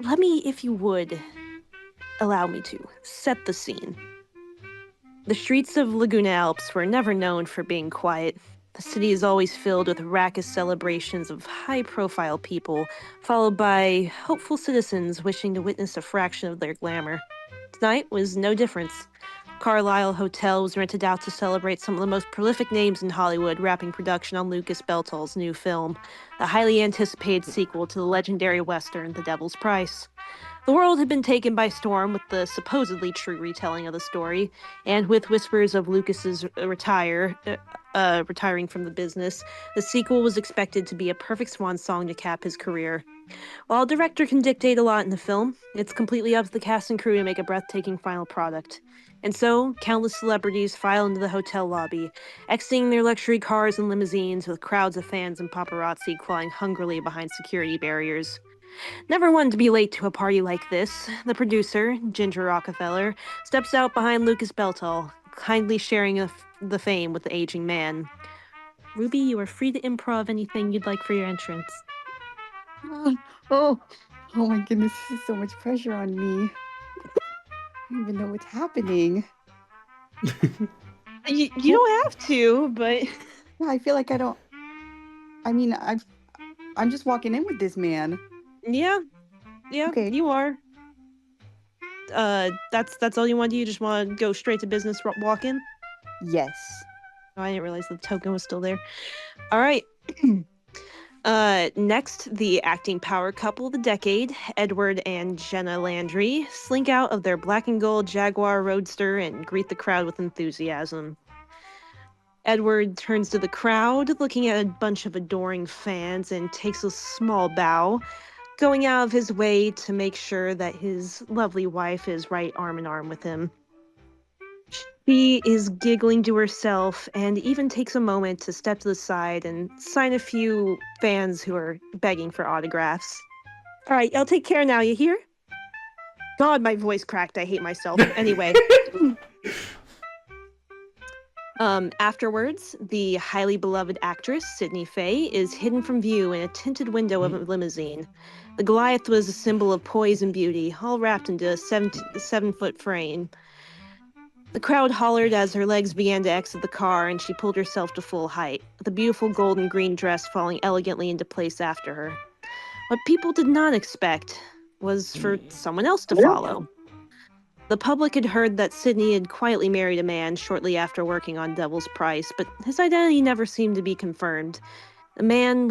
let me, if you would, allow me to set the scene. The streets of Laguna Alps were never known for being quiet. The city is always filled with raucous celebrations of high profile people, followed by hopeful citizens wishing to witness a fraction of their glamour. Tonight was no difference. Carlisle Hotel was rented out to celebrate some of the most prolific names in Hollywood, wrapping production on Lucas Beltal's new film, the highly anticipated sequel to the legendary western The Devil's Price. The world had been taken by storm with the supposedly true retelling of the story, and with whispers of Lucas's retiring from the business, the sequel was expected to be a perfect swan song to cap his career. While a director can dictate a lot in the film, it's completely up to the cast and crew to make a breathtaking final product. And so, countless celebrities file into the hotel lobby, exiting their luxury cars and limousines with crowds of fans and paparazzi clawing hungrily behind security barriers. Never one to be late to a party like this, the Ginger Rockefeller, steps out behind Lucas Beltal, kindly sharing the fame with the aging man. Ruby, you are free to improv anything you'd like for your entrance. Oh, oh, oh my goodness, this is so much pressure on me. I don't even know what's happening. You don't have to, but Yeah, I feel like I don't. I mean, I'm just walking in with this man. yeah, Okay. you are. That's all you want to do? You just want to go straight to business, walk in? Yes. Oh, I didn't realize the token was still there. All right. Next, the acting power couple of the decade, Edward and Jenna Landry, slink out of their black and gold Jaguar Roadster and greet the crowd with enthusiasm. Edward turns to the crowd, looking at a bunch of adoring fans, and takes a small bow, going out of his way to make sure that his lovely wife is right arm in arm with him. She is giggling to herself and even takes a moment to step to the side and sign a few fans who are begging for autographs. All right, I'll take care now, you hear? God, my voice cracked. I hate myself. Anyway. Afterwards, the highly beloved actress, Sydney Fay, is hidden from view in a tinted window of a limousine. The Goliath was a symbol of poise and beauty, all wrapped into a 7-foot frame. The crowd hollered as her legs began to exit the car, and she pulled herself to full height, the beautiful gold and green dress falling elegantly into place after her. What people did not expect was for someone else to follow. The public had heard that Sydney had quietly married a man shortly after working on Devil's Price, but his identity never seemed to be confirmed. The man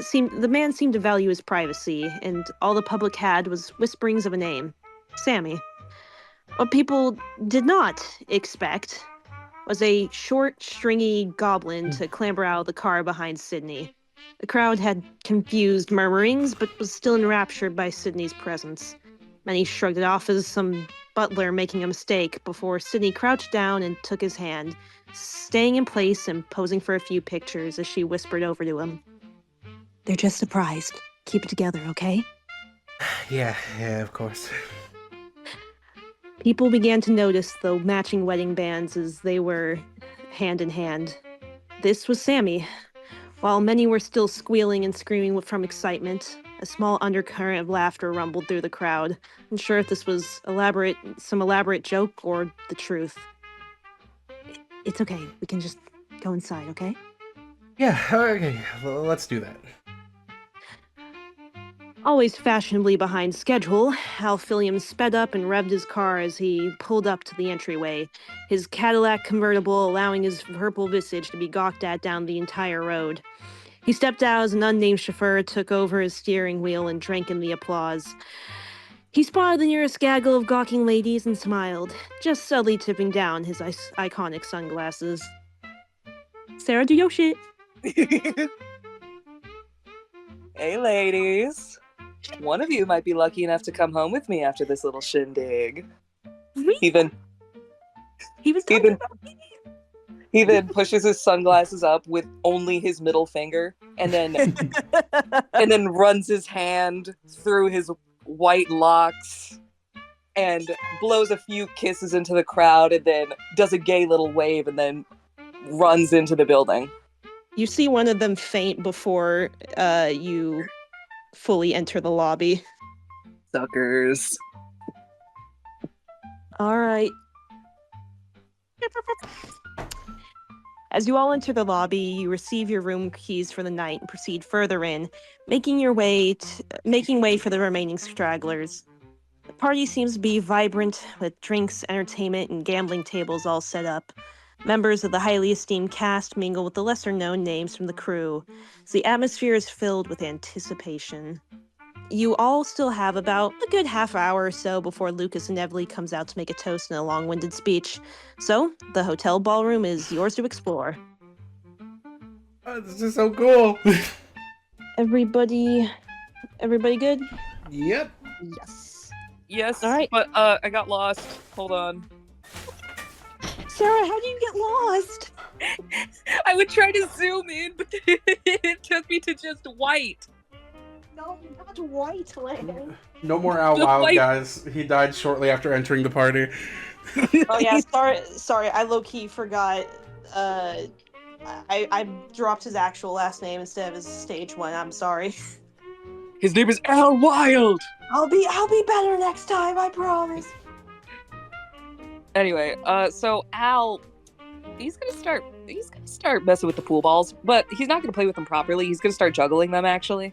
seemed to value his privacy, and all the public had was whisperings of a name, Sammy. What people did not expect was a short, stringy goblin to clamber out of the car behind Sydney. The crowd had confused murmurings, but was still enraptured by Sydney's presence. Many shrugged it off as some butler making a mistake before Sydney crouched down and took his hand, staying in place and posing for a few pictures as she whispered over to him. They're just surprised. Keep it together, okay? Yeah, of course. People began to notice the matching wedding bands as they were hand in hand. This was Sammy. While many were still squealing and screaming from excitement, a small undercurrent of laughter rumbled through the crowd, unsure if this was some elaborate joke or the truth. It's okay. We can just go inside, okay? Yeah, okay. Well, let's do that. Always fashionably behind schedule, Hal Filliam sped up and revved his car as he pulled up to the entryway, his Cadillac convertible allowing his purple visage to be gawked at down the entire road. He stepped out as an unnamed chauffeur took over his steering wheel and drank in the applause. He spotted the nearest gaggle of gawking ladies and smiled, just subtly tipping down his iconic sunglasses. Sarah, do your shit. Hey, ladies. One of you might be lucky enough to come home with me after this little shindig. He then pushes his sunglasses up with only his middle finger, and then runs his hand through his white locks and blows a few kisses into the crowd, and then does a gay little wave, and then runs into the building. You see one of them faint before you fully enter the lobby. Suckers. All right. As you all enter the lobby, you receive your room keys for the night and proceed further in, making way for the remaining stragglers. The party seems to be vibrant, with drinks, entertainment, and gambling tables all set up. Members of the highly esteemed cast mingle with the lesser-known names from the crew, as the atmosphere is filled with anticipation. You all still have about a good half hour or so before Lucas inevitably comes out to make a toast in a long-winded speech. So, the hotel ballroom is yours to explore. Oh, this is so cool. Everybody good? Yep. Yes. Yes, All right. but I got lost. Hold on. Sarah, how do you get lost? I would try to zoom in, but it took me to just white. No, not white land. No more Ow The Wow, white- guys. He died shortly after entering the party. Oh yeah, sorry, I low-key forgot. I dropped his actual last name instead of his stage one. I'm sorry. His name is Al Wild. I'll be better next time, I promise. Anyway, so Al, he's gonna start messing with the pool balls, but he's not gonna play with them properly. He's gonna start juggling them, actually.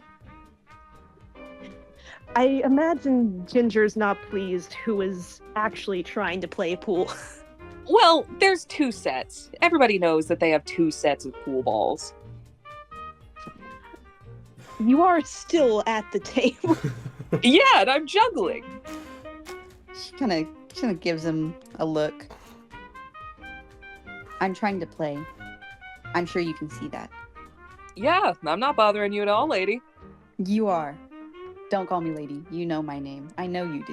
I imagine Ginger's not pleased who is actually trying to play pool. Well, there's 2 sets. Everybody knows that they have 2 sets of pool balls. You are still at the table. Yeah, and I'm juggling. She kind of gives him a look. I'm trying to play. I'm sure you can see that. Yeah, I'm not bothering you at all, lady. You are. Don't call me lady. You know my name. I know you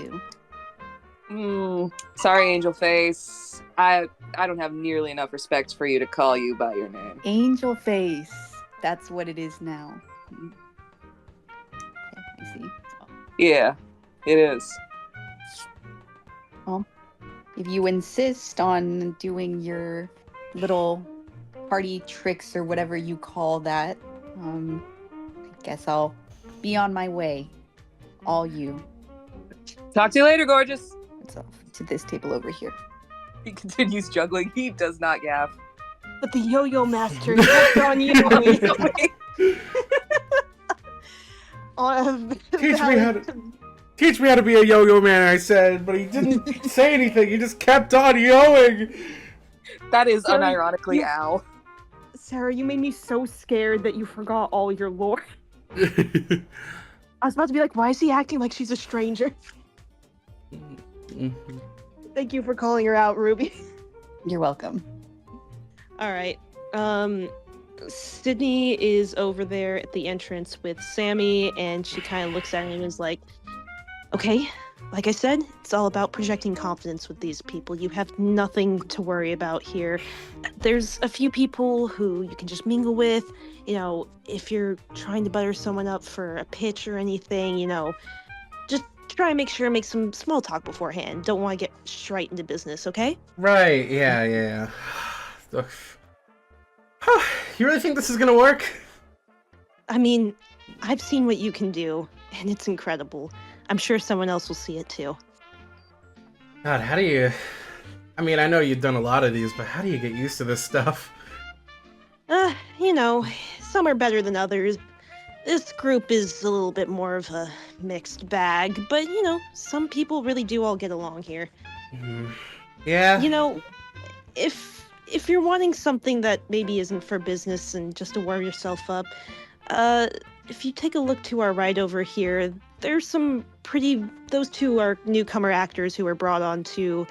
do. Sorry, Angel Face. I don't have nearly enough respect for you to call you by your name. Angel face. That's what it is now. Okay, I see. Yeah, it is. If you insist on doing your little party tricks or whatever you call that, I guess I'll be on my way. All you. Talk to you later, gorgeous. It's off to this table over here. He continues juggling. He does not gaff. But the yo-yo master kept on you. Teach me how to be a yo-yo man, I said, but he didn't say anything. He just kept on yoing. That is Sorry, unironically Al. Sarah, you made me so scared that you forgot all your lore. I was about to be like, why is he acting like she's a stranger? Thank you for calling her out, Ruby. You're welcome. All right. Sydney is over there at the entrance with Sammy, and she kind of looks at him and is like, okay, like I said, it's all about projecting confidence with these people. You have nothing to worry about here. There's a few people who you can just mingle with. You know, if you're trying to butter someone up for a pitch or anything, you know, just try and make some small talk beforehand. Don't want to get straight into business, okay? Right, yeah. Look. You really think this is gonna work? I mean, I've seen what you can do, and it's incredible. I'm sure someone else will see it too. God, how do you... I mean, I know you've done a lot of these, but how do you get used to this stuff? You know, some are better than others. This group is a little bit more of a mixed bag, but you know, some people really do all get along here. Yeah. You know, if you're wanting something that maybe isn't for business and just to warm yourself up, if you take a look to our right over here, there's those 2 are newcomer actors who were brought onto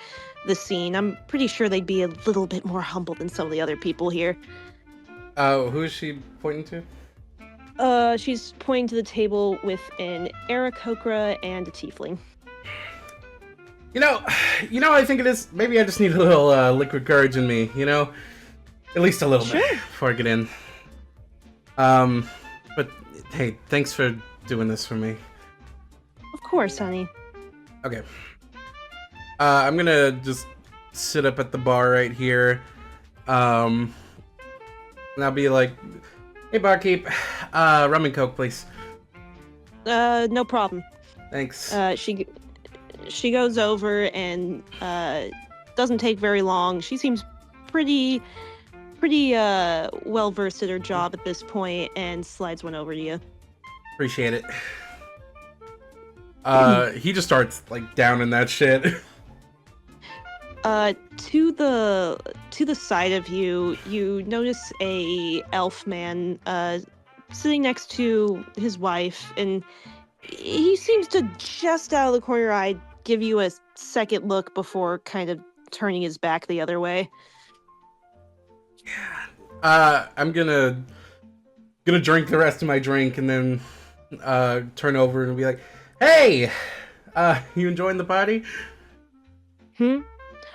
the scene. I'm pretty sure they'd be a little bit more humble than some of the other people here. Who is she pointing to? She's pointing to the table with an Aarakocra and a tiefling. You know, I think it is. Maybe I just need a little liquid courage in me. You know, at least a little bit before I get in. But hey, thanks for doing this for me. Of course, honey. Okay. I'm gonna just sit up at the bar right here. And I'll be like, "Hey, barkeep, rum and coke, please." No problem. Thanks. She goes over and doesn't take very long. She seems pretty well versed at her job at this point, and slides one over to you. Appreciate it. He just starts like downing that shit. To the side of you, you notice a elf man sitting next to his wife, and he seems to just out of the corner of your eye give you a second look before kind of turning his back the other way. I'm gonna drink the rest of my drink and then turn over and be like, "Hey, you enjoying the party?"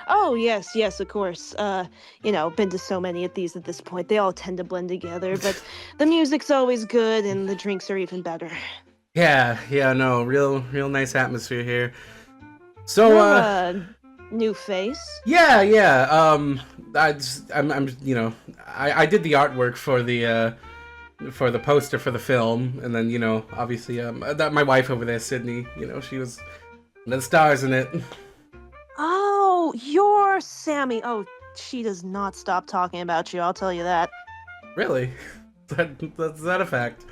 Oh, yes, of course. Been to so many of these at this point. They all tend to blend together, but the music's always good and the drinks are even better. Yeah, no, real nice atmosphere here. So, new face? Yeah. I did the artwork for the poster for the film, and then obviously that my wife over there, Sydney, she was one of the stars in it. Oh, you're Sammy. Oh, she does not stop talking about you, I'll tell you that. Really? That's that a fact?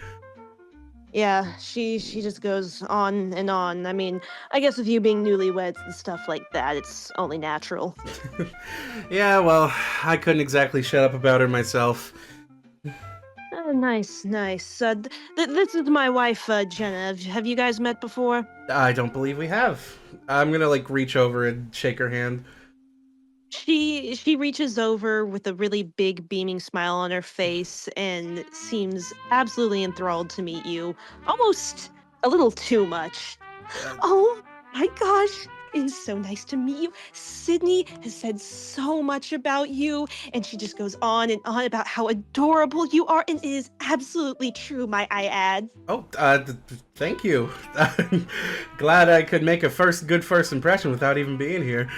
Yeah, she just goes on and on. I mean, I guess with you being newlyweds and stuff like that, it's only natural. Yeah, well, I couldn't exactly shut up about her myself. Nice. This is my wife, Jenna. Have you guys met before? I don't believe we have. I'm gonna reach over and shake her hand. She reaches over with a really big beaming smile on her face and seems absolutely enthralled to meet you. Almost a little too much. Oh my gosh, it is so nice to meet you. Sydney has said so much about you, and she just goes on and on about how adorable you are, and it is absolutely true, might I add. Oh, thank you. Glad I could make a good first impression without even being here.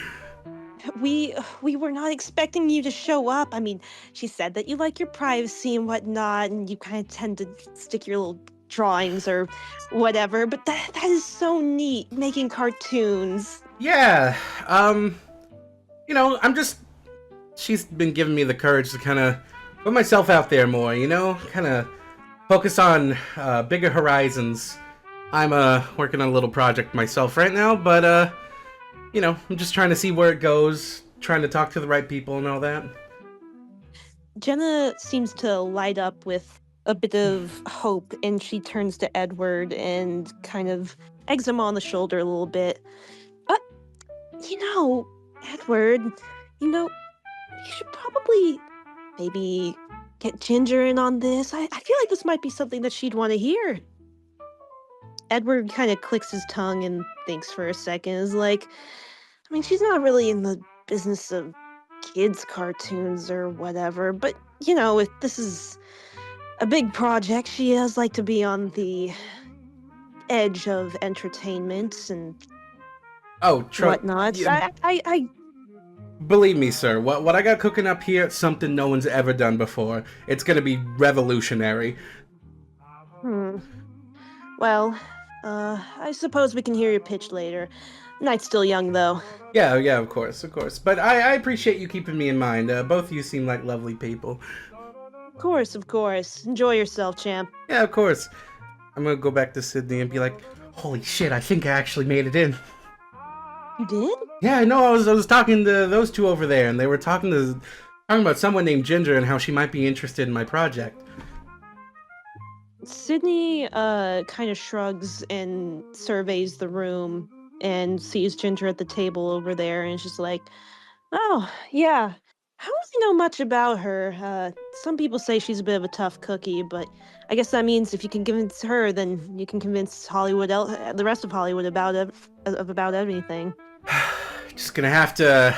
We were not expecting you to show up. I mean, she said that you like your privacy and whatnot, and you kind of tend to stick your little drawings or whatever, but that is so neat, making cartoons. Yeah, she's been giving me the courage to kind of put myself out there more, kind of focus on bigger horizons. I'm working on a little project myself right now, but I'm just trying to see where it goes, trying to talk to the right people and all that. Jenna seems to light up with a bit of hope, and she turns to Edward and kind of eggs him on the shoulder a little bit. Edward, you should probably maybe get Ginger in on this. I feel like this might be something that she'd want to hear. Edward kind of clicks his tongue and thinks for a second. Is like, I mean, she's not really in the business of kids' cartoons or whatever, but, if this is a big project, she does like to be on the edge of entertainment and whatnot. Yeah. I Believe me, sir, what I got cooking up here is something no one's ever done before. It's gonna be revolutionary. Well, I suppose we can hear your pitch later. Night's still young, though. Yeah, of course. But I appreciate you keeping me in mind. Both of you seem like lovely people. Of course. Enjoy yourself, champ. Yeah, of course. I'm gonna go back to Sydney and be like, holy shit, I think I actually made it in. You did? Yeah, I know. I was talking to those two over there, and they were talking about someone named Ginger and how she might be interested in my project. Sydney kind of shrugs and surveys the room and sees Ginger at the table over there, and is just like, oh, yeah. I don't really know much about her. Some people say she's a bit of a tough cookie, but I guess that means if you can convince her, then you can convince Hollywood, the rest of Hollywood about everything. Just gonna have to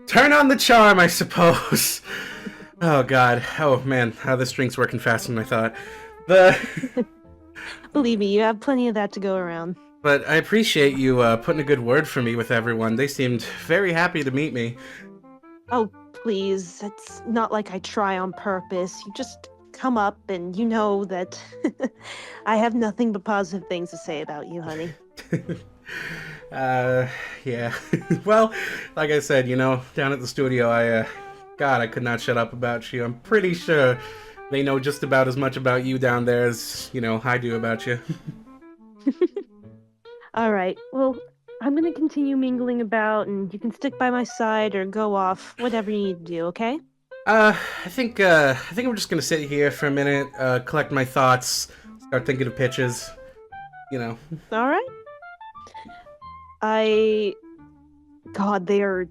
turn on the charm, I suppose. Oh god. Oh man, this drink's working faster than I thought. Believe me, you have plenty of that to go around. But I appreciate you putting a good word for me with everyone. They seemed very happy to meet me. Oh, please. It's not like I try on purpose. You just come up, and you know that I have nothing but positive things to say about you, honey. Yeah. Well, like I said, down at the studio, God, I could not shut up about you. I'm pretty sure they know just about as much about you down there as, I do about you. All right. Well, I'm gonna continue mingling about, and you can stick by my side or go off, whatever you need to do. Okay? I think I'm just gonna sit here for a minute, collect my thoughts, start thinking of pitches. All right. God, they're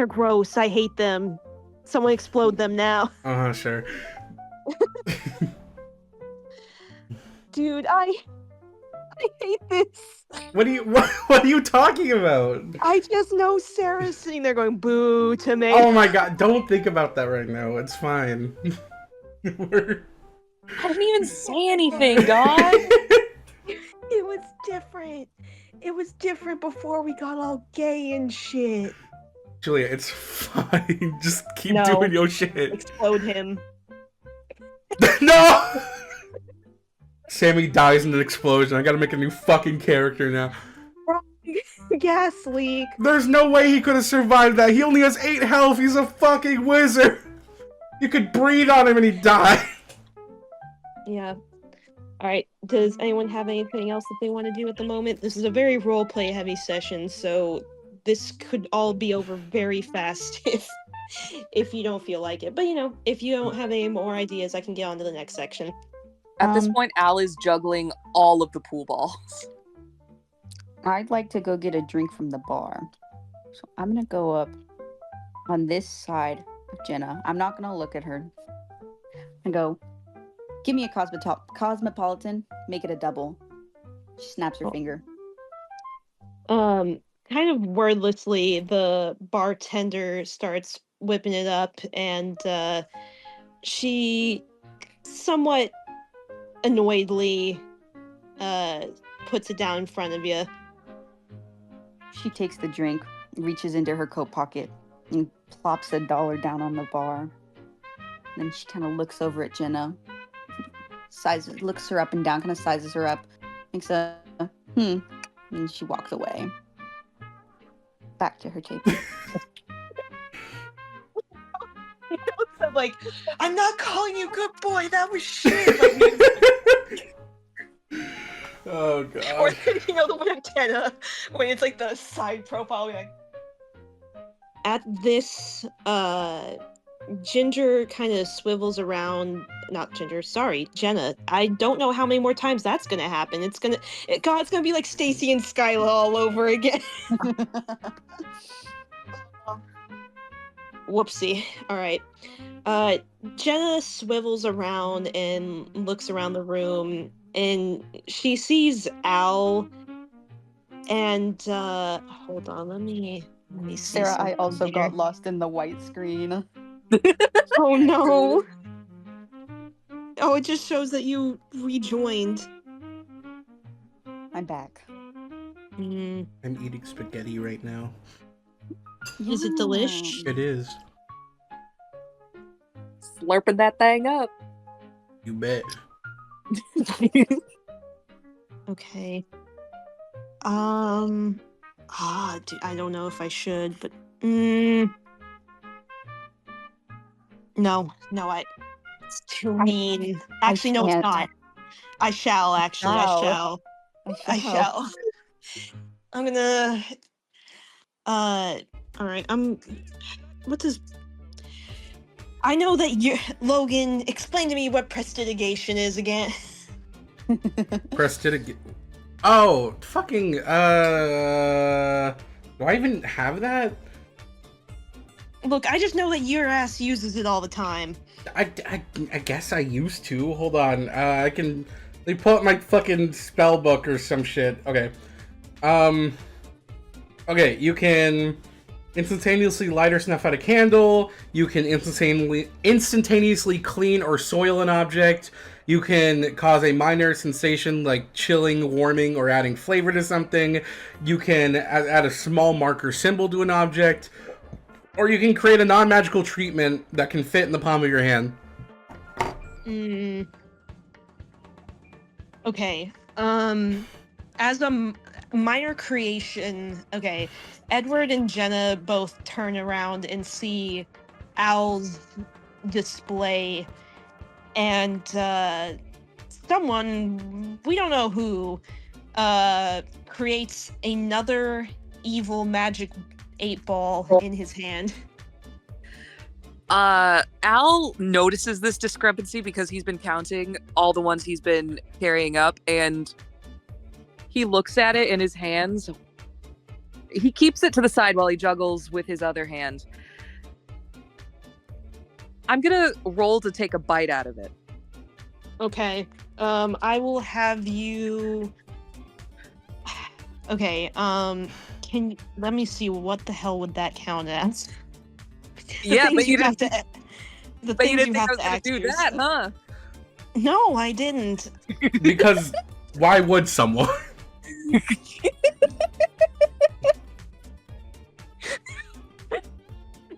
gross. I hate them. Someone explode them now. Sure. Dude, I hate this. What are you talking about? I just know Sarah's sitting there going, boo to me. Oh my god, don't think about that right now. It's fine. I didn't even say anything, God. It was different. It was different before we got all gay and shit. Julia, it's fine. Just keep No. doing your shit. Explode him. No! Sammy dies in an explosion. I gotta make a new fucking character now. Gas leak. There's no way he could have survived that. He only has 8 health. He's a fucking wizard. You could breathe on him and he'd die. Yeah. Alright, does anyone have anything else that they want to do at the moment? This is a very roleplay heavy session, so this could all be over very fast if you don't feel like it. But if you don't have any more ideas, I can get on to the next section. At this point, Al is juggling all of the pool balls. I'd like to go get a drink from the bar. So I'm going to go up on this side of Jenna. I'm not going to look at her. And go, give me a Cosmopolitan, make it a double. She snaps her finger. Kind of wordlessly, the bartender starts whipping it up, and she somewhat annoyedly puts it down in front of you. She takes the drink, reaches into her coat pocket, and plops $1 down on the bar. Then she kind of looks over at Jenna, looks her up and down, kind of sizes her up, thinks and she walks away. Back to her table. I'm like, I'm not calling you good boy, that was shit. Oh god. Or the one antenna when it's like the side profile, like at this Ginger kind of swivels around. Not Ginger, sorry, Jenna. I don't know how many more times that's gonna happen. It's gonna be like Stacy and Skyla all over again. Whoopsie. All right. Jenna swivels around and looks around the room, and she sees Al. And hold on, let me see. Sarah, I also here. got lost in the white screen. Oh no. Oh, it just shows that you rejoined. I'm back. Mm. I'm eating spaghetti right now. Is it delish? It is. Slurping that thing up. You bet. Okay. Dude, I don't know if I should, but no, it's too mean. Actually, no, it's can't. not. I shall. I shall. I'm gonna. All right. What does? I know that you, Logan. Explain to me what prestidigitation is again. Prestidig. Oh, fucking. Do I even have that? Look, I just know that your ass uses it all the time. I guess I used to. Hold on. Let me pull up my fucking spell book or some shit. Okay. Okay, you can instantaneously light or snuff out a candle. You can instantaneously clean or soil an object. You can cause a minor sensation like chilling, warming, or adding flavor to something. You can add a small marker symbol to an object. Or you can create a non-magical treatment that can fit in the palm of your hand. Okay. As a minor creation, okay, Edward and Jenna both turn around and see Al's display, and someone, we don't know who, creates another evil magic 8-ball in his hand. Al notices this discrepancy because he's been counting all the ones he's been carrying up, and he looks at it in his hands. He keeps it to the side while he juggles with his other hand. I'm gonna roll to take a bite out of it. Okay. I will have you. Okay. Let me see. What the hell would that count as? Yeah, but you have didn't. to. The But you things didn't you think I have was to gonna act do yourself. that, huh? No, I didn't. Because why would someone?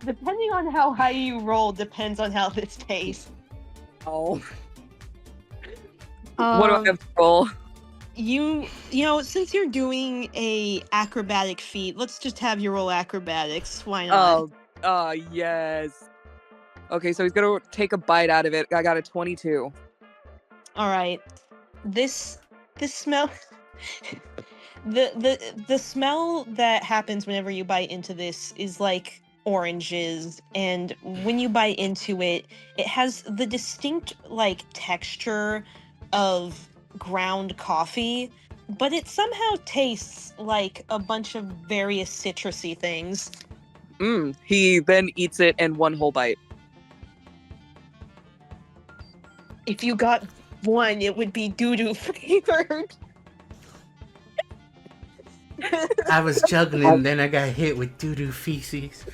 Depending on how high you roll, depends on how this tastes. Oh. What do I have to roll? You know, since you're doing a acrobatic feat, let's just have you roll acrobatics. Why not? Yes. Okay, so he's gonna take a bite out of it. I got a 22. All right. This smell. The smell that happens whenever you bite into this is like oranges, and when you bite into it, it has the distinct like texture of ground coffee, but it somehow tastes like a bunch of various citrusy things. He then eats it in one whole bite. If you got one, it would be doo-doo flavored. I was juggling, then I got hit with doo-doo feces.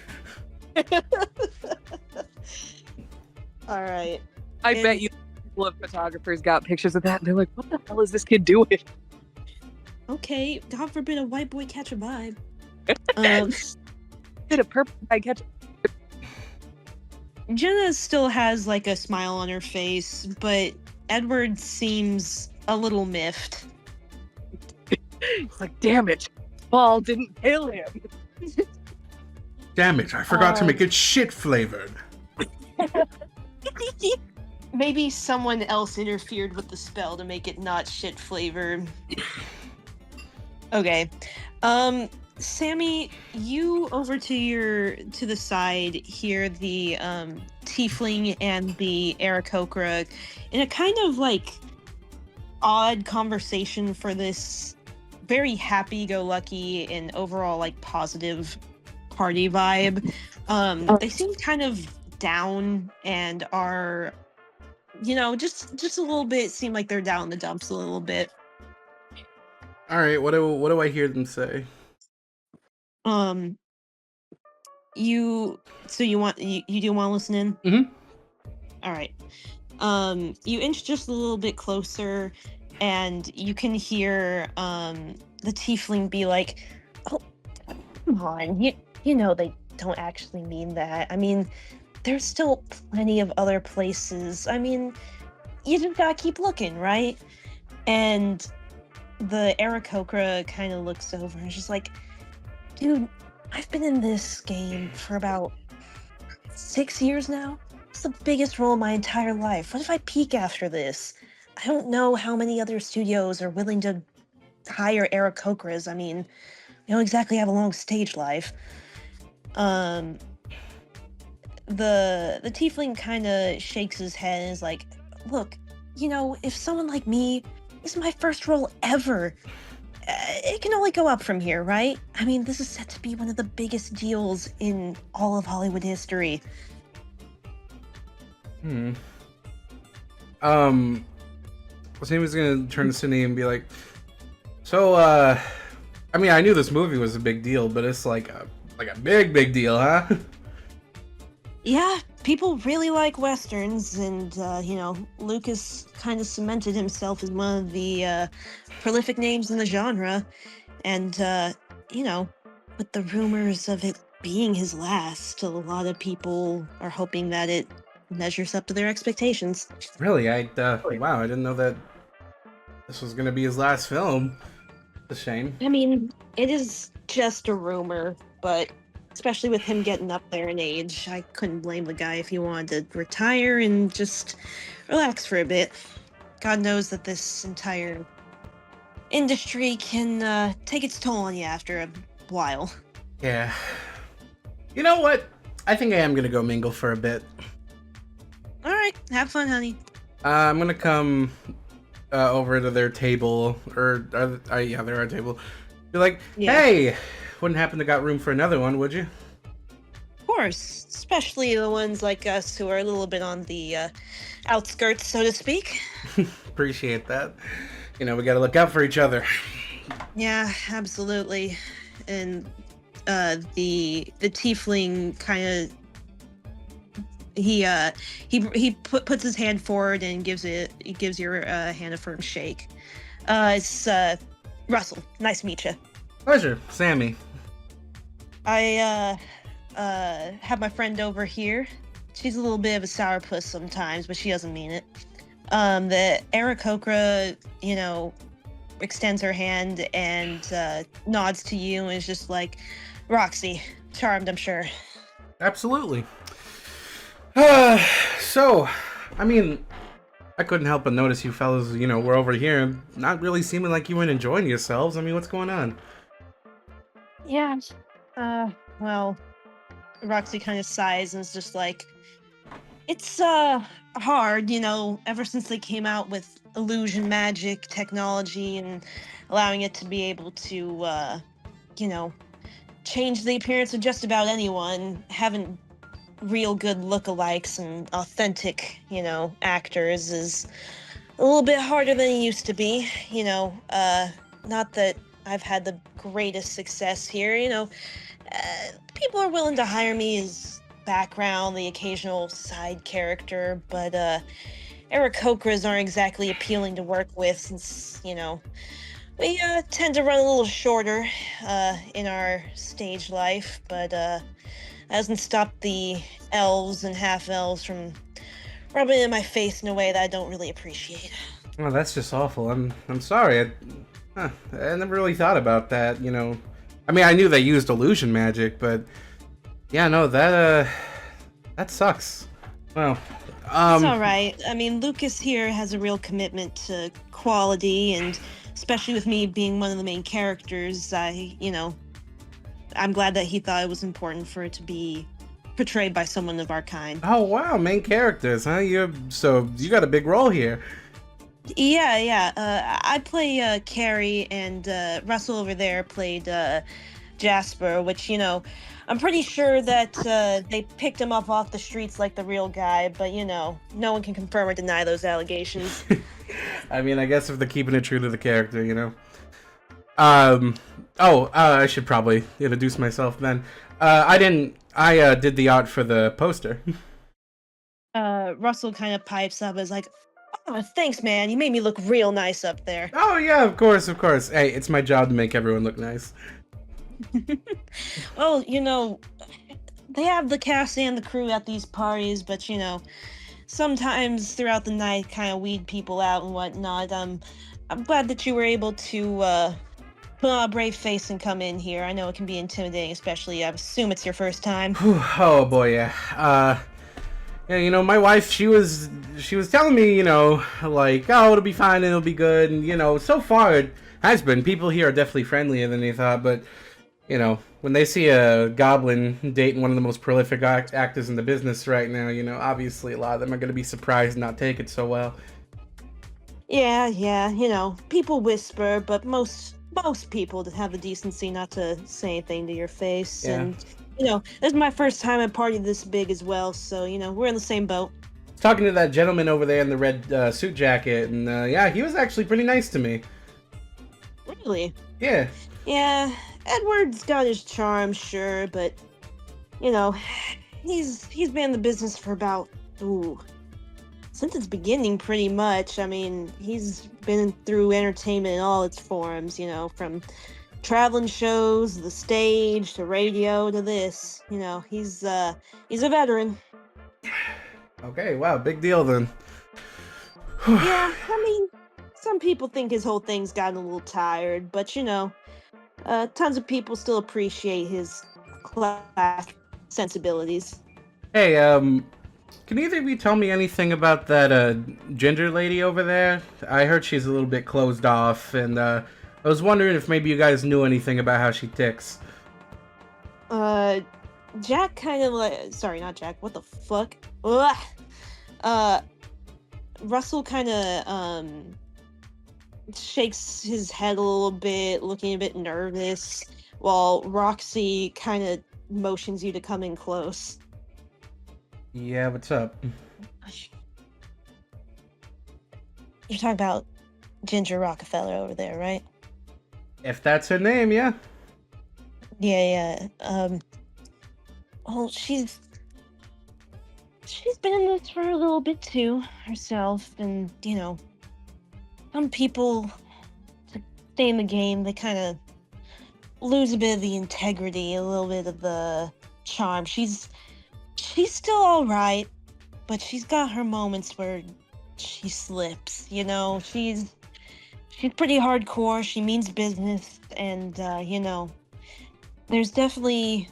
All right. I bet you people of photographers got pictures of that and they're like, what the hell is this kid doing? Okay, God forbid a white boy catch a vibe. Did a purple guy catch? Jenna still has like a smile on her face, but Edward seems a little miffed. It's like, damn it, Paul didn't kill him. Damn it, I forgot to make it shit flavored. Maybe someone else interfered with the spell to make it not shit flavored. Okay. Sammy, you over to the side hear the tiefling and the Aarakocra in a kind of like odd conversation for this very happy-go-lucky and overall like positive party vibe. They seem kind of down and are, you know, just a little bit, seem like they're down in the dumps a little bit. All right, what do I hear them say? You do want to listen in? Mm-hmm. All right. You inch just a little bit closer, and you can hear the tiefling be like, "Oh, come on, you know they don't actually mean that. I mean, there's still plenty of other places. I mean, you just gotta keep looking, right?" And the Aarakocra kind of looks over and she's like, "Dude, I've been in this game for about 6 years now. It's the biggest role of my entire life. What if I peak after this? I don't know how many other studios are willing to hire Aarakocras. I mean, we don't exactly have a long stage life." The tiefling kind of shakes his head and is like, "Look, you know, if someone like me, this is my first role ever. It can only go up from here, right? I mean, this is set to be one of the biggest deals in all of Hollywood history." He was gonna turn to Sydney and be like, "So, I mean, I knew this movie was a big deal, but it's like a big deal, huh?" Yeah, people really like westerns, and you know, Lucas kind of cemented himself as one of the prolific names in the genre. And you know, with the rumors of it being his last. A lot of people are hoping that it measures up to their expectations. Really, wow, I didn't know that this was gonna be his last film. It's a shame. I mean, it is just a rumor, but especially with him getting up there in age, I couldn't blame the guy if he wanted to retire and just relax for a bit. God knows that this entire industry can take its toll on you after a while. Yeah. You know what? I think I am gonna go mingle for a bit. All right, have fun, honey. I'm gonna come over to their table, or yeah, they're our table. Be like, Yeah. hey, wouldn't happen to got room for another one, would you? Of course, especially the ones like us who are a little bit on the outskirts, so to speak. Appreciate that. You know, we gotta look out for each other. Yeah, absolutely. And the tiefling kind of he puts his hand forward and gives your hand a firm shake. It's Russell. Nice to meet you. Pleasure, Sammy. I have my friend over here. She's a little bit of a sourpuss sometimes, but she doesn't mean it. The Aarakocra, extends her hand and nods to you and is just like, Roxy, charmed, I'm sure. Absolutely. So, I mean, I couldn't help but notice you fellas, were over here, not really seeming like you weren't enjoying yourselves. I mean, what's going on? Yeah. Well, Roxy kind of sighs and is just like, it's hard, ever since they came out with illusion magic technology and allowing it to be able to change the appearance of just about anyone, having real good lookalikes and authentic, actors is a little bit harder than it used to be. Not that I've had the greatest success here, people are willing to hire me as background, the occasional side character, but Aarakocras aren't exactly appealing to work with since, we tend to run a little shorter in our stage life, but that doesn't stop the elves and half-elves from rubbing it in my face in a way that I don't really appreciate. Oh, that's just awful. I'm sorry. I never really thought about that, I mean, I knew they used illusion magic, but yeah, no, that sucks. Well, It's all right. I mean, Lucas here has a real commitment to quality, and especially with me being one of the main characters, I'm glad that he thought it was important for it to be portrayed by someone of our kind. Oh wow, main characters, huh? You got a big role here. Yeah. I play Carrie, and Russell over there played Jasper, which, I'm pretty sure that they picked him up off the streets like the real guy, but, no one can confirm or deny those allegations. I mean, I guess if they're keeping it true to the character, I should probably introduce myself then. I did the art for the poster. Russell kind of pipes up as like, oh, thanks, man. You made me look real nice up there. Oh, yeah, of course. Hey, it's my job to make everyone look nice. Well, they have the cast and the crew at these parties, but, sometimes throughout the night kind of weed people out and whatnot. I'm glad that you were able to put on a brave face and come in here. I know it can be intimidating, especially, I assume it's your first time. Oh, boy, yeah. Yeah, my wife, she was telling me, like, oh, it'll be fine and it'll be good. And, so far it has been. People here are definitely friendlier than they thought. But, when they see a goblin dating one of the most prolific actors in the business right now, obviously a lot of them are going to be surprised and not take it so well. Yeah, people whisper, but most people have the decency not to say anything to your face. Yeah. And, this is my first time at a party this big as well, so, we're in the same boat. Talking to that gentleman over there in the red suit jacket, and yeah, he was actually pretty nice to me. Really? Yeah. Yeah, Edward's got his charm, sure, but, he's been in the business for about, since its beginning, pretty much. I mean, he's been through entertainment in all its forms, from traveling shows, the stage, to radio, to this. He's a veteran. Okay, wow, big deal then. Yeah, I mean, some people think his whole thing's gotten a little tired, but tons of people still appreciate his class sensibilities. Hey, can either of you tell me anything about that ginger lady over there? I heard she's a little bit closed off, and I was wondering if maybe you guys knew anything about how she ticks. Jack kind of sorry, not Jack. What the fuck? Ugh. Russell kind of shakes his head a little bit, looking a bit nervous, while Roxy kind of motions you to come in close. Yeah, what's up? You're talking about Ginger Rockefeller over there, right? If that's her name, yeah. Yeah. Well, she's been in this for a little bit too herself, and some people to stay in the game, they kind of lose a bit of the integrity, a little bit of the charm. She's still all right, but she's got her moments where she slips. She's pretty hardcore. She means business, and there's definitely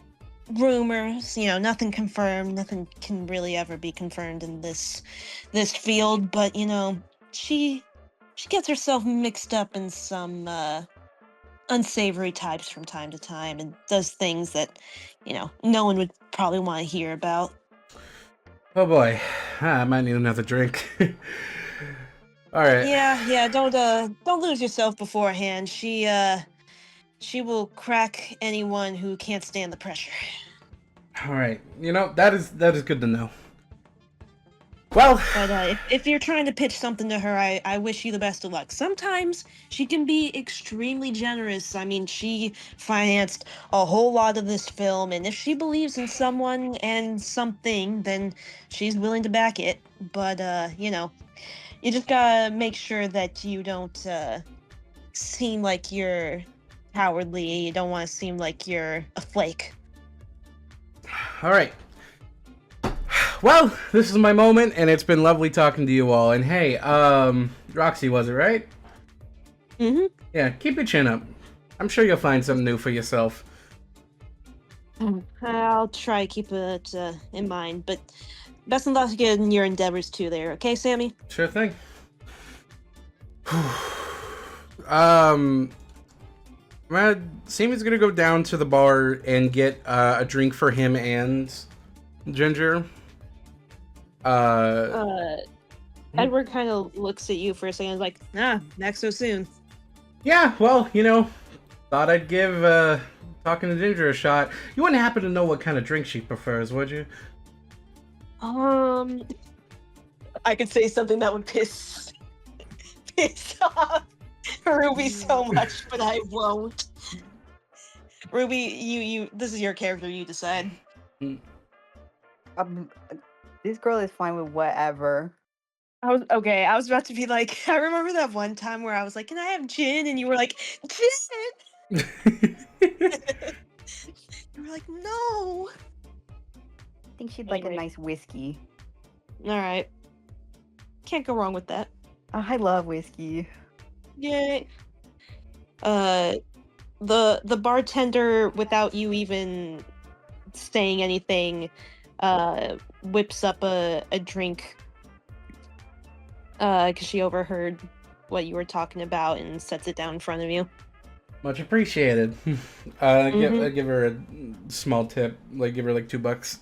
rumors. Nothing confirmed. Nothing can really ever be confirmed in this field. But she gets herself mixed up in some unsavory types from time to time, and does things that no one would probably want to hear about. Oh boy, I might need another drink. All right. Yeah. Don't lose yourself beforehand. She will crack anyone who can't stand the pressure. All right. That is good to know. Well, but if you're trying to pitch something to her, I wish you the best of luck. Sometimes she can be extremely generous. I mean, she financed a whole lot of this film, and if she believes in someone and something, then she's willing to back it. But you just gotta make sure that you don't seem like you're cowardly. You don't want to seem like you're a flake. all right. Well, this is my moment, and it's been lovely talking to you all. And hey, Roxy, was it right? Mm-hmm. Yeah, keep your chin up. I'm sure you'll find something new for yourself. I'll try to keep it in mind, but best of luck in your endeavors too there, okay, Sammy? Sure thing. Sammy's gonna go down to the bar and get a drink for him and Ginger. Edward kind of looks at you for a second, like, back so soon. Yeah, well, thought I'd give talking to Ginger a shot. You wouldn't happen to know what kind of drink she prefers, would you? I could say something that would piss off Ruby so much, but I won't. Ruby, you this is your character, you decide. This girl is fine with whatever. I was about to be like, I remember that one time where I was like, can I have gin? And you were like, gin! You were like, no! I think she'd like a nice whiskey. Alright. Can't go wrong with that. I love whiskey. Yay. The bartender, without you even saying anything, whips up a drink because she overheard what you were talking about and sets it down in front of you. Much appreciated. Give her a small tip, give her like $2.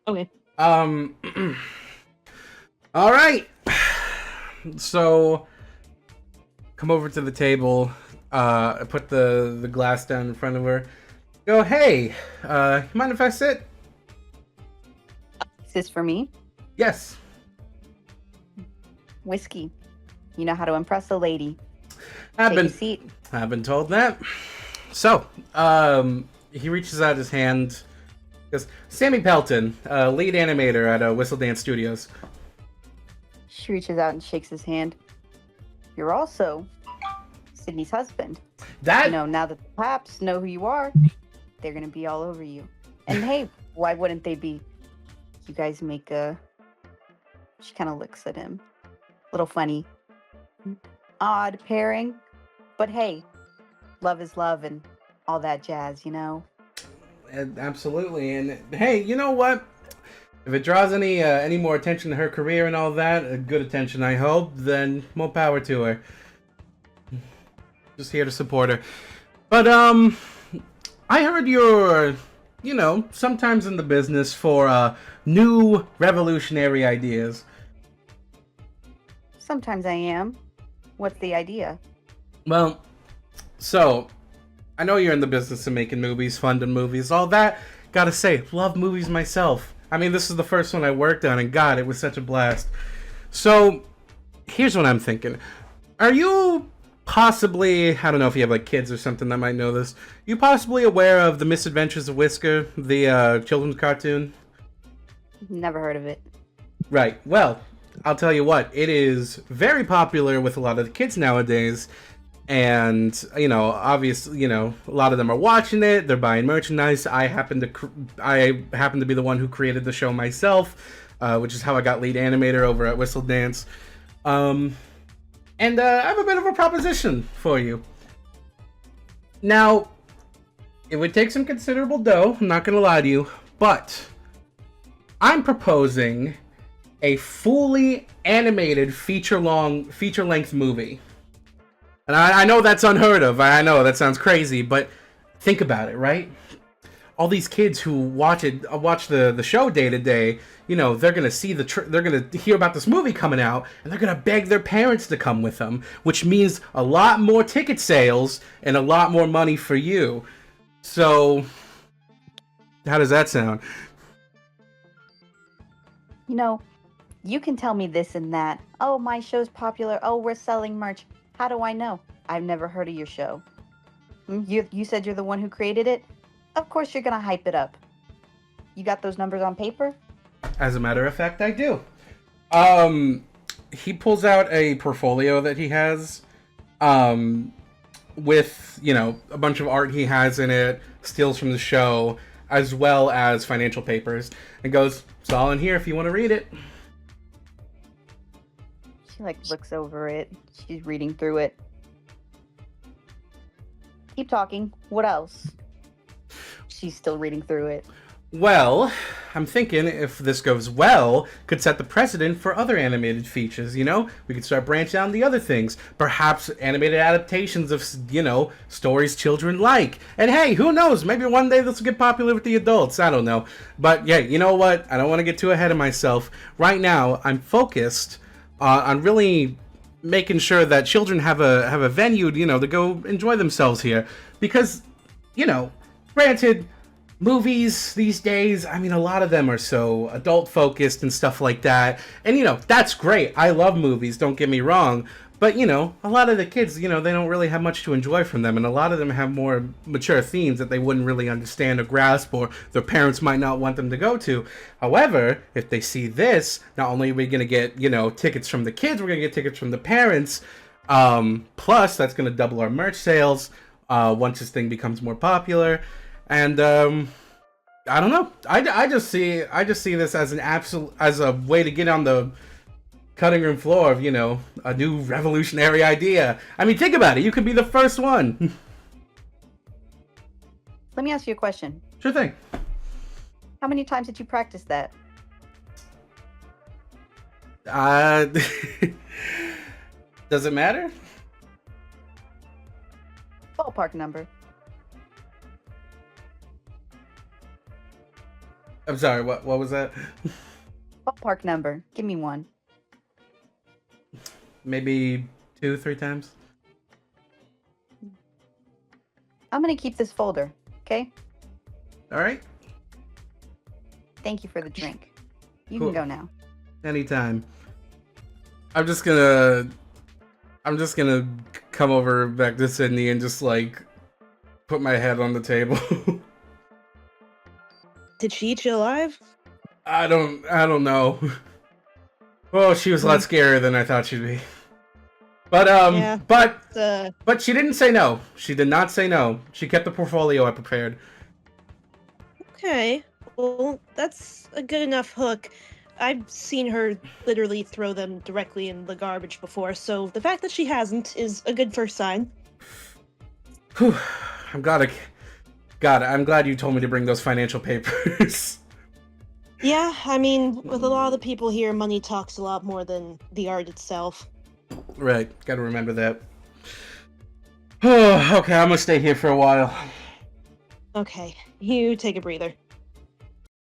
Okay. All right. So come over to the table. Put the glass down in front of her. Go, hey, you mind if I sit? Is this for me? Yes. Whiskey. You know how to impress a lady. I've Take a seat. been told that. So, he reaches out his hand. Goes, Sammy Pelton, lead animator at Whistle Dance Studios. She reaches out and shakes his hand. You're also Sydney's husband. That You know, now that the Paps know who you are, they're gonna be all over you. And hey, why wouldn't they be? You guys make a. She kind of looks at him. Little funny, odd pairing, but hey, love is love and all that jazz, you know. absolutely. And hey, you know what? If it draws any more attention to her career and all that, good attention, I hope, then more power to her. Just here to support her. But I heard you're, sometimes in the business for new revolutionary ideas. Sometimes I am. What's the idea? Well, so I know you're in the business of making movies, funding movies, all that. Gotta say, love movies myself. I mean, this is the first one I worked on, and God, it was such a blast. So, here's what I'm thinking. Are you possibly, I don't know if you have like kids or something that might know this, you possibly aware of The Misadventures of Whisker, the children's cartoon? Never heard of it. Right. Well, I'll tell you what, it is very popular with a lot of the kids nowadays. And, obviously, a lot of them are watching it. They're buying merchandise. I happen to be the one who created the show myself, which is how I got lead animator over at Whistle Dance. And I have a bit of a proposition for you. Now, it would take some considerable dough, I'm not going to lie to you, but I'm proposing a fully animated feature-length movie. And I know that's unheard of. I know that sounds crazy, but think about it, right? All these kids who watch the show day to day, they're gonna see they're gonna hear about this movie coming out, and they're gonna beg their parents to come with them, which means a lot more ticket sales and a lot more money for you. So, how does that sound? You can tell me this and that. Oh, my show's popular. Oh, we're selling merch. How do I know? I've never heard of your show. You said you're the one who created it? Of course you're gonna hype it up. You got those numbers on paper? As a matter of fact, I do. He pulls out a portfolio that he has, with, a bunch of art he has in it, steals from the show, as well as financial papers, and goes, it's all in here if you want to read it. She looks over it. She's reading through it. Keep talking. What else? She's still reading through it. Well, I'm thinking if this goes well, could set the precedent for other animated features, We could start branching out the other things. Perhaps animated adaptations of, stories children like. And hey, who knows? Maybe one day this will get popular with the adults. I don't know. But yeah, you know what? I don't want to get too ahead of myself. Right now, I'm focused on really making sure that children have a venue, to go enjoy themselves here. Because, granted, movies these days, I mean, a lot of them are so adult focused and stuff like that. And, that's great. I love movies, don't get me wrong. But, a lot of the kids, they don't really have much to enjoy from them. And a lot of them have more mature themes that they wouldn't really understand or grasp, or their parents might not want them to go to. However, if they see this, not only are we going to get, tickets from the kids, we're going to get tickets from the parents. Plus, that's going to double our merch sales once this thing becomes more popular. And, I don't know. I just see this as as a way to get on the cutting room floor of, a new revolutionary idea. I mean, think about it. You could be the first one. Let me ask you a question. Sure thing. How many times did you practice that? Does it matter? Ballpark number. I'm sorry, what was that? Ballpark number. Give me one. Maybe 2-3 times. I'm gonna keep this folder, okay? All right. Thank you for the drink. You Cool. can go now. Anytime. I'm just gonna come over back to Sydney and just put my head on the table. Did she eat you alive? I don't know. Well, she was a lot scarier than I thought she'd be. But Yeah. but she didn't say no. She did not say no. She kept the portfolio I prepared. Okay. Well, that's a good enough hook. I've seen her literally throw them directly in the garbage before, so the fact that she hasn't is a good first sign. Whew. I'm glad you told me to bring those financial papers. Yeah, I mean, with a lot of the people here, money talks a lot more than the art itself. Right, gotta remember that. Okay, I'm gonna stay here for a while. Okay, you take a breather.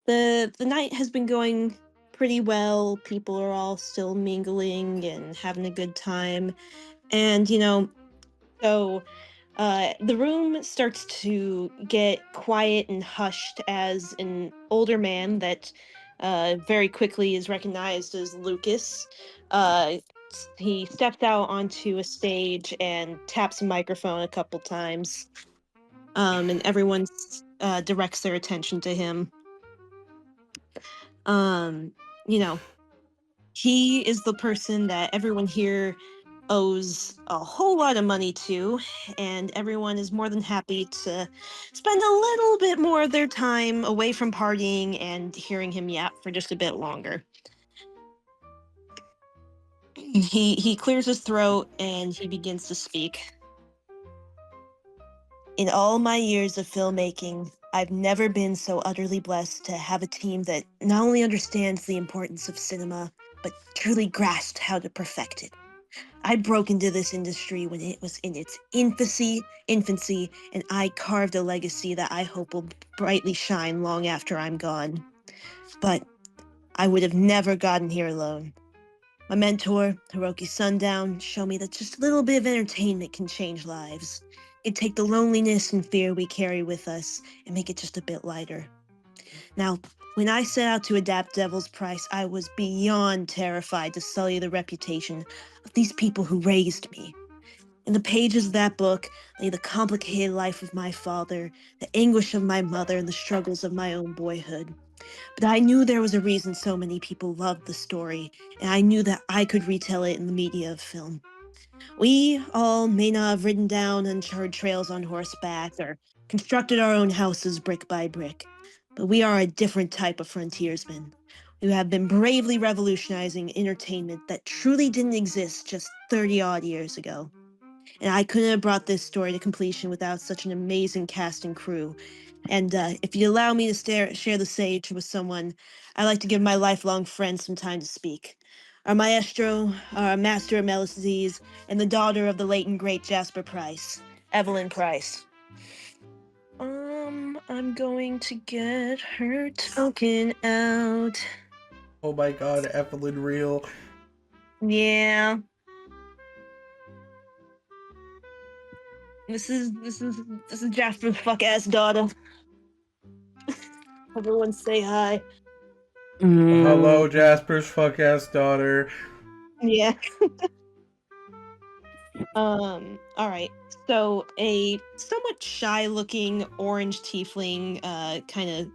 The night has been going pretty well. People are all still mingling and having a good time. And so the room starts to get quiet and hushed as an older man that very quickly is recognized as Lucas. Uh, he steps out onto a stage and taps a microphone a couple times, and everyone directs their attention to him. Um, you know, he is the person that everyone here owes a whole lot of money to, and everyone is more than happy to spend a little bit more of their time away from partying and hearing him yap for just a bit longer. He clears his throat and he begins to speak. In all my years of filmmaking, I've never been so utterly blessed to have a team that not only understands the importance of cinema, but truly grasped how to perfect it. I broke into this industry when it was in its infancy, and I carved a legacy that I hope will brightly shine long after I'm gone. But I would have never gotten here alone. My mentor, Hiroki Sundown, showed me that just a little bit of entertainment can change lives. It'd take the loneliness and fear we carry with us and make it just a bit lighter. Now, when I set out to adapt Devil's Price, I was beyond terrified to sully the reputation of these people who raised me. In the pages of that book lay the complicated life of my father, the anguish of my mother, and the struggles of my own boyhood. But I knew there was a reason so many people loved the story, and I knew that I could retell it in the media of film. We all may not have ridden down uncharted trails on horseback or constructed our own houses brick by brick, but we are a different type of frontiersmen. We have been bravely revolutionizing entertainment that truly didn't exist just 30 odd years ago. And I couldn't have brought this story to completion without such an amazing cast and crew. And if you allow me to share the stage with someone, I'd like to give my lifelong friend some time to speak. Our maestro, our master of melodies, and the daughter of the late and great Jasper Price, Evelyn Price. I'm going to get her token out. Oh my god, Evelyn Real. Yeah. This is Jasper's fuck ass daughter. Everyone say hi. Hello, Jasper's fuck ass daughter. Yeah. All right. So a somewhat shy-looking orange tiefling kind of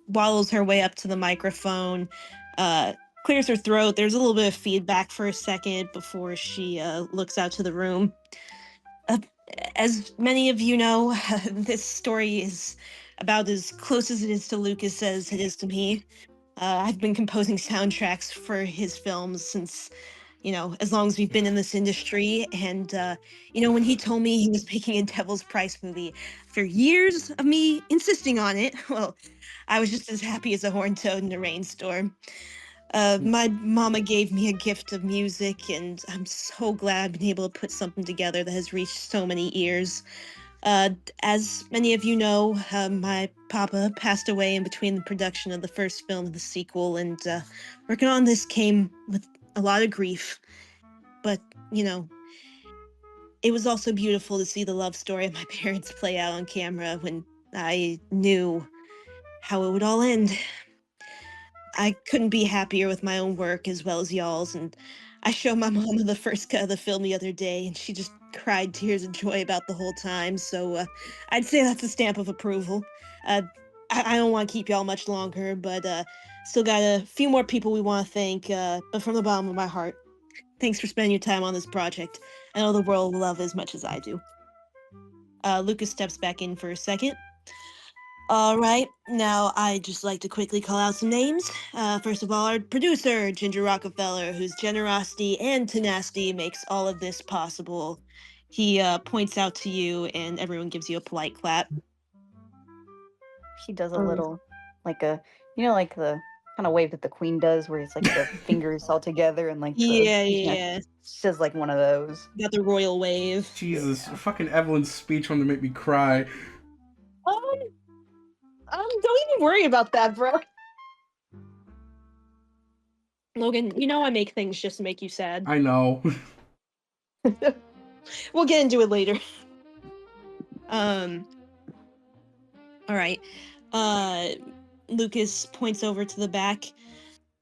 waddles her way up to the microphone, clears her throat. There's a little bit of feedback for a second before she looks out to the room. As many of you know, this story is about as close as it is to Lucas as it is to me. I've been composing soundtracks for his films since, as long as we've been in this industry. And, when he told me he was making a Devil's Price movie, after years of me insisting on it, well, I was just as happy as a horned toad in a rainstorm. My mama gave me a gift of music, and I'm so glad I've been able to put something together that has reached so many ears. As many of you know, my papa passed away in between the production of the first film and the sequel, and working on this came with a lot of grief. But, it was also beautiful to see the love story of my parents play out on camera when I knew how it would all end. I couldn't be happier with my own work as well as y'all's, and I showed my mama the first cut of the film the other day, and she just cried tears of joy about the whole time, so I'd say that's a stamp of approval. I don't want to keep y'all much longer, but still got a few more people we want to thank, but from the bottom of my heart, Thanks for spending your time on this project. I know the world will love it as much as I do. Lucas steps back in for a second. All right, now I'd just like to quickly call out some names. First of all, our producer, Ginger Rockefeller, whose generosity and tenacity makes all of this possible. He points out to you, and everyone gives you a polite clap. She does a Um, little, like a, like the kind of wave that the queen does, where it's like the fingers all together and like the. Yeah. She does like one of those. Got the royal wave. Jesus, fucking Evelyn's speech wanted to make me cry. Don't even worry about that, bro. Logan, you know I make things just to make you sad. I know. We'll get into it later. All right. Lucas points over to the back.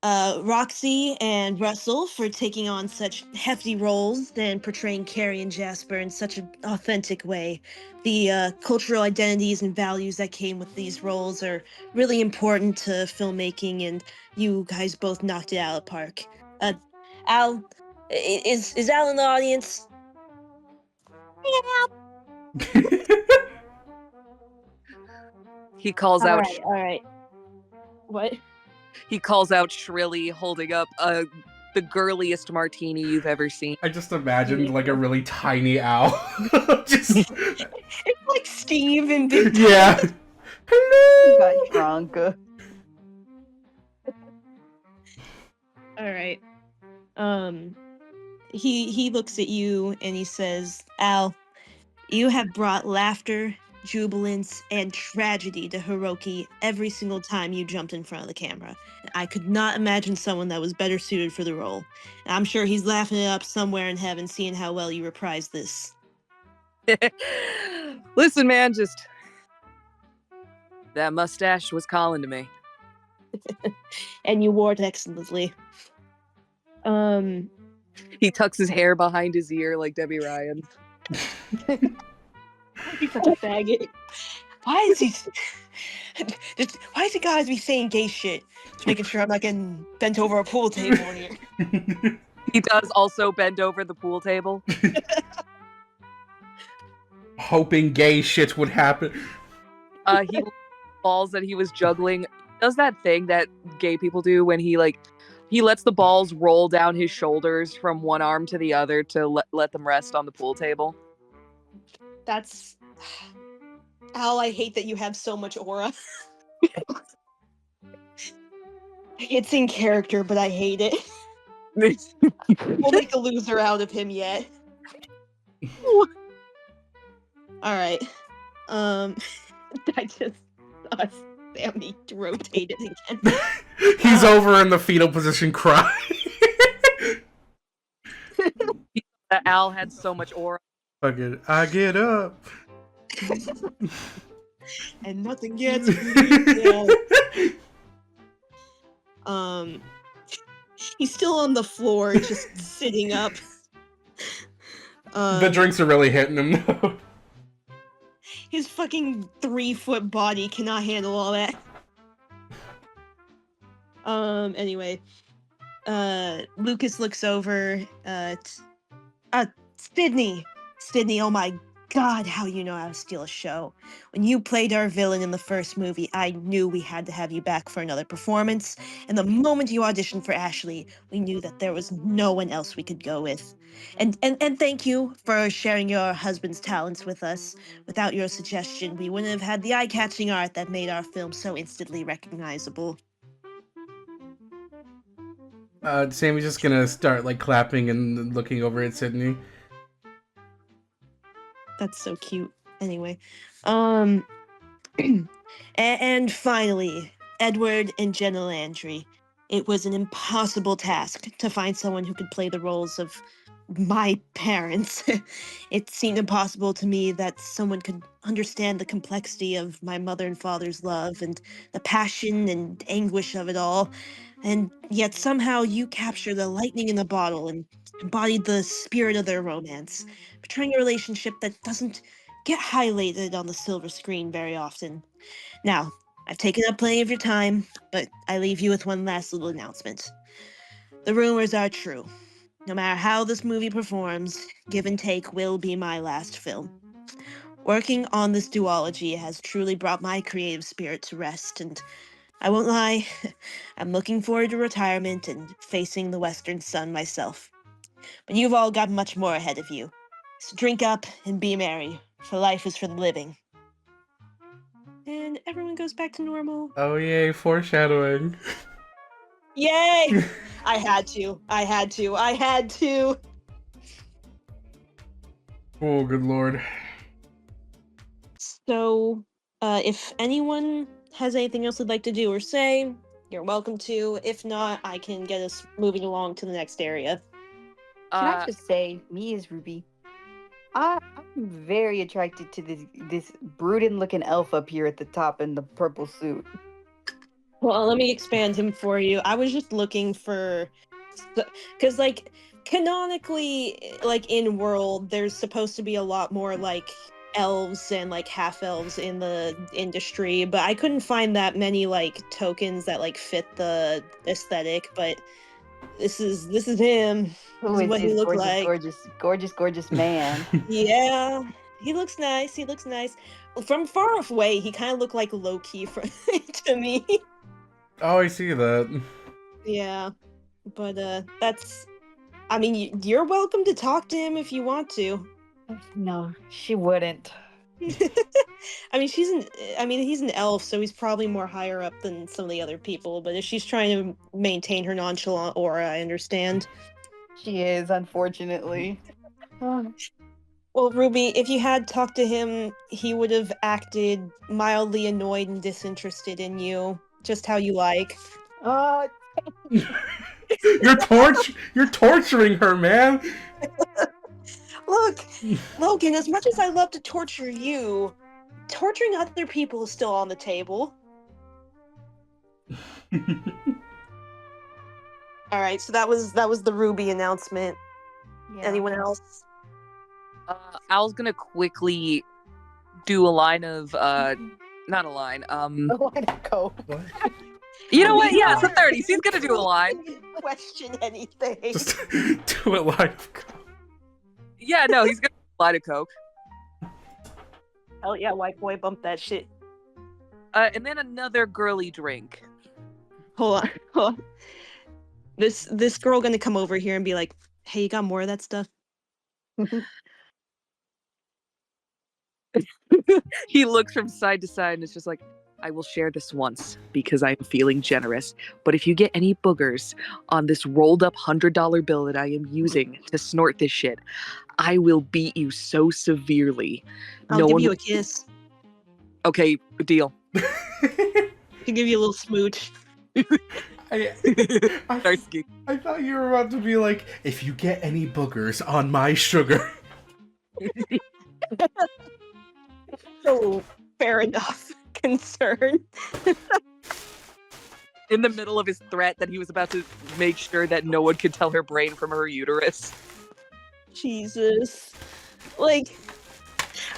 Roxy and Russell for taking on such hefty roles and portraying Carrie and Jasper in such an authentic way. The cultural identities and values that came with these roles are really important to filmmaking, and you guys both knocked it out of the park. Al, is Al in the audience? He calls out. All right. What? He calls out shrilly, holding up the girliest martini you've ever seen. I just imagined like a really tiny owl. Just It's like Steve and Big. yeah. You Hello. got drunk. All right. He looks at you and he says, Al, you have brought laughter, jubilance, and tragedy to Hiroki every single time you jumped in front of the camera. I could not imagine someone that was better suited for the role. And I'm sure he's laughing it up somewhere in heaven, seeing how well you reprised this. Listen, man, just that mustache was calling to me. And you wore it excellently. He tucks his hair behind his ear like Debbie Ryan. He's such a faggot. Why is he guys be saying gay shit? Just making sure I'm not getting bent over a pool table in here. He does also bend over the pool table. Hoping gay shit would happen. He balls that he was juggling. Does that thing that gay people do when he lets the balls roll down his shoulders from one arm to the other to let them rest on the pool table. That's... Al, I hate that you have so much aura. It's in character, but I hate it. We'll make a loser out of him yet. Alright. I just saw Sammy rotated again. He's over in the fetal position crying. Al had so much aura. Fucking, I get up. And nothing gets me down. He's still on the floor, just sitting up. The drinks are really hitting him though. His fucking 3-foot body cannot handle all that. Anyway. Lucas looks over Sydney. Sydney, oh my god, how you know how to steal a show. When you played our villain in the first movie, I knew we had to have you back for another performance. And the moment you auditioned for Ashley, we knew that there was no one else we could go with. And thank you for sharing your husband's talents with us. Without your suggestion, we wouldn't have had the eye-catching art that made our film so instantly recognizable. Sammy's just gonna start like clapping and looking over at Sydney. That's so cute. Anyway, and finally, Edward and Jenna Landry. It was an impossible task to find someone who could play the roles of my parents. It seemed impossible to me that someone could understand the complexity of my mother and father's love and the passion and anguish of it all. And yet somehow you captured the lightning in the bottle and embodied the spirit of their romance, portraying a relationship that doesn't get highlighted on the silver screen very often. Now, I've taken up plenty of your time, but I leave you with one last little announcement. The rumors are true. No matter how this movie performs, Give and Take will be my last film. Working on this duology has truly brought my creative spirit to rest, and I won't lie, I'm looking forward to retirement and facing the western sun myself. But you've all got much more ahead of you. So drink up and be merry, for life is for the living. And everyone goes back to normal. Oh yay, foreshadowing. Yay! I had to. Oh, good lord. So, if anyone has anything else they'd like to do or say, you're welcome to. If not, I can get us moving along to the next area. Can I just say, me as Ruby, I'm very attracted to this brooding-looking elf up here at the top in the purple suit. Well, let me expand him for you. I was just looking for, because like canonically, like in world, there's supposed to be a lot more like elves and like half elves in the industry, but I couldn't find that many like tokens that like fit the aesthetic. But this is him. Who This is is what he this looked gorgeous, like. gorgeous man? Yeah, he looks nice. From far away, he kind of looked like Loki to me. Oh, I see that. Yeah, but that's. I mean, you're welcome to talk to him if you want to. No, she wouldn't. I mean, he's an elf, so he's probably more higher up than some of the other people. But if she's trying to maintain her nonchalant aura, I understand. She is, unfortunately. Well, Ruby, if you had talked to him, he would have acted mildly annoyed and disinterested in you, just how you like. You're torturing her, man. Look, Logan, as much as I love to torture you, torturing other people is still on the table. All right, so that was the Ruby announcement. Yeah. Anyone else? Al's gonna quickly do a line of not a line. Go. What? You know what? Yeah, it's the 30s. He's gonna do a line. Question anything. Just do it live. Yeah, no, he's gonna do a line of coke. Hell yeah, white boy, bump that shit. And then another girly drink. Hold on. This girl gonna come over here and be like, "Hey, you got more of that stuff?" He looks from side to side and is just like, I will share this once because I'm feeling generous. But if you get any boogers on this rolled up $100 bill that I am using to snort this shit, I will beat you so severely. I'll give you a kiss. Okay, deal. I'll give you a little smooch. I thought you were about to be like, if you get any boogers on my sugar. So fair enough. Concern. In the middle of his threat that he was about to make sure that no one could tell her brain from her uterus. Jesus. Like,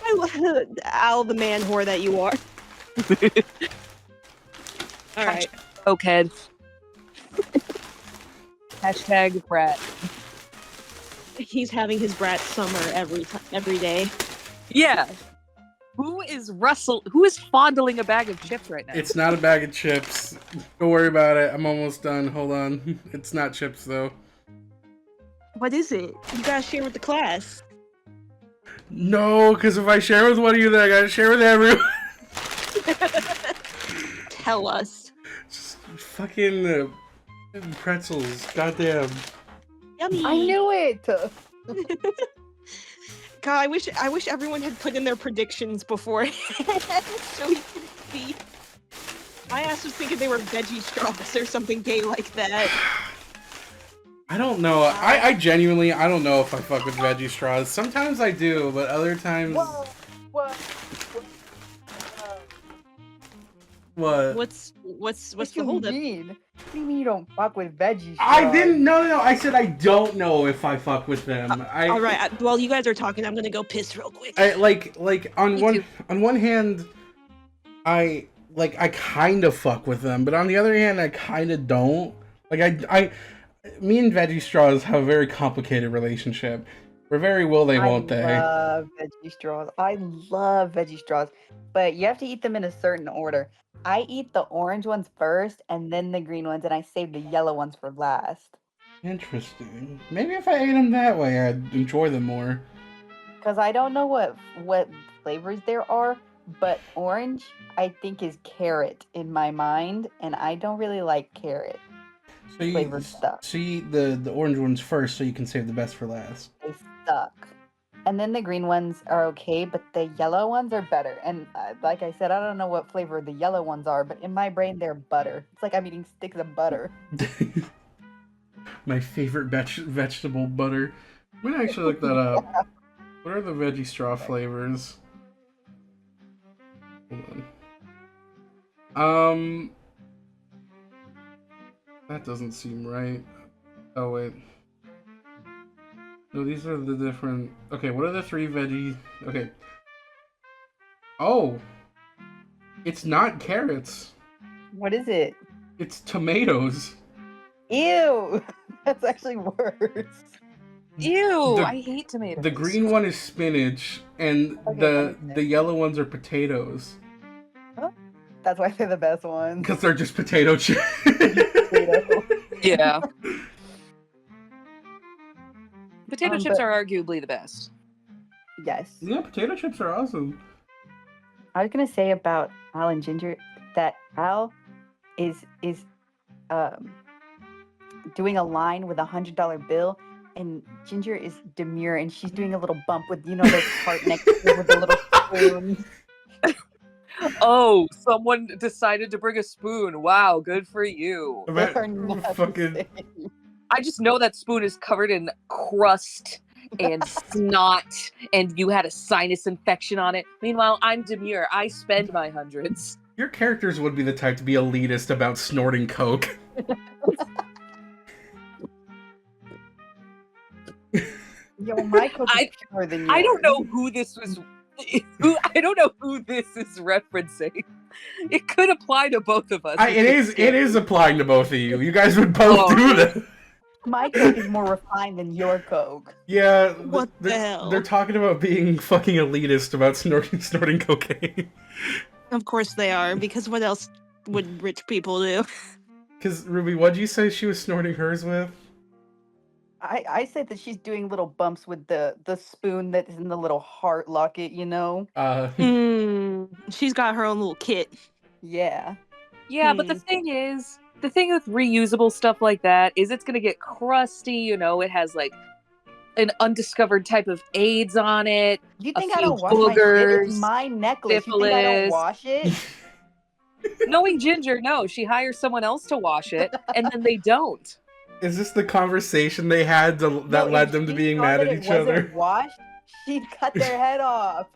I love Al, the man whore that you are. All right. Cokehead. Hashtag brat. He's having his brat summer every day. Yeah. Who is fondling a bag of chips right now? It's not a bag of chips. Don't worry about it. I'm almost done. Hold on. It's not chips, though. What is it? You gotta share with the class. No, because if I share with one of you, then I gotta share with everyone. Tell us. Just fucking pretzels. Goddamn. Yummy. I knew it! God, I wish everyone had put in their predictions before so we could see. My ass was thinking they were veggie straws or something gay like that. I don't know. I genuinely, I don't know if I fuck with veggie straws. Sometimes I do, but other times... What? What? What's What the holdup? mean? What do you mean you don't fuck with veggies? I didn't know. I said I don't know if I fuck with them. All right. While you guys are talking, I'm gonna go piss real quick. Like on Me one hand, I kind of fuck with them, but on the other hand, I kind of don't. Like Me and veggie straws have a very complicated relationship. We're very will they, I won't they? love veggie straws. I love veggie straws, but you have to eat them in a certain order. I eat the orange ones first and then the green ones, and I save the yellow ones for last. Interesting. Maybe if I ate them that way, I'd enjoy them more. Because I don't know what flavors there are, but orange I think is carrot in my mind, and I don't really like carrot So you, flavored stuff. so you eat the orange ones first, so you can save the best for last. They suck. And then the green ones are okay, but the yellow ones are better. And like I said, I don't know what flavor the yellow ones are, but in my brain they're butter. It's like I'm eating sticks of butter. My favorite vegetable butter. I'm gonna actually look that up. What are the veggie straw flavors? Hold on. That doesn't seem right. Oh wait. No, these are the different. Okay, what are the 3 veggie? Okay. Oh, it's not carrots. What is it? It's tomatoes. Ew! That's actually worse. Ew, I hate tomatoes. The green one is spinach, and Okay, the yellow ones are potatoes. That's why they're the best ones. Because they're just potato chips. Potato. Yeah. Potato chips But- are arguably the best. Yes. Yeah, potato chips are awesome. I was gonna say about Al and Ginger that Al is doing a line with $100 bill, and Ginger is demure, and she's doing a little bump with those heart necklaces with the little spoons. Oh, someone decided to bring a spoon. Wow, good for you. They are not fucking. the same. I just know that spoon is covered in crust and snot, and you had a sinus infection on it. Meanwhile, I'm demure. I spend my hundreds. Your characters would be the type to be elitist about snorting coke. Yo, my cook is purer than yours. I don't know who this was. I don't know who this is referencing. It could apply to both of us. It is applying to both of you. You guys would both do that. My coke is more refined than your coke. Yeah. What the hell? They're talking about being fucking elitist about snorting cocaine. Of course they are, because what else would rich people do? Because, Ruby, what'd you say she was snorting hers with? I said that she's doing little bumps with the spoon that is in the little heart locket, She's got her own little kit. Yeah. Yeah, but the thing with reusable stuff like that is it's gonna get crusty. It has like an undiscovered type of AIDS on it. You think a I few don't wash my shit? It's boogers, my necklace. You think I don't syphilis. wash it? Knowing Ginger, no, she hires someone else to wash it, and then they don't. Is this the conversation they had that led them to being mad at each other? Washed, she'd cut their head off.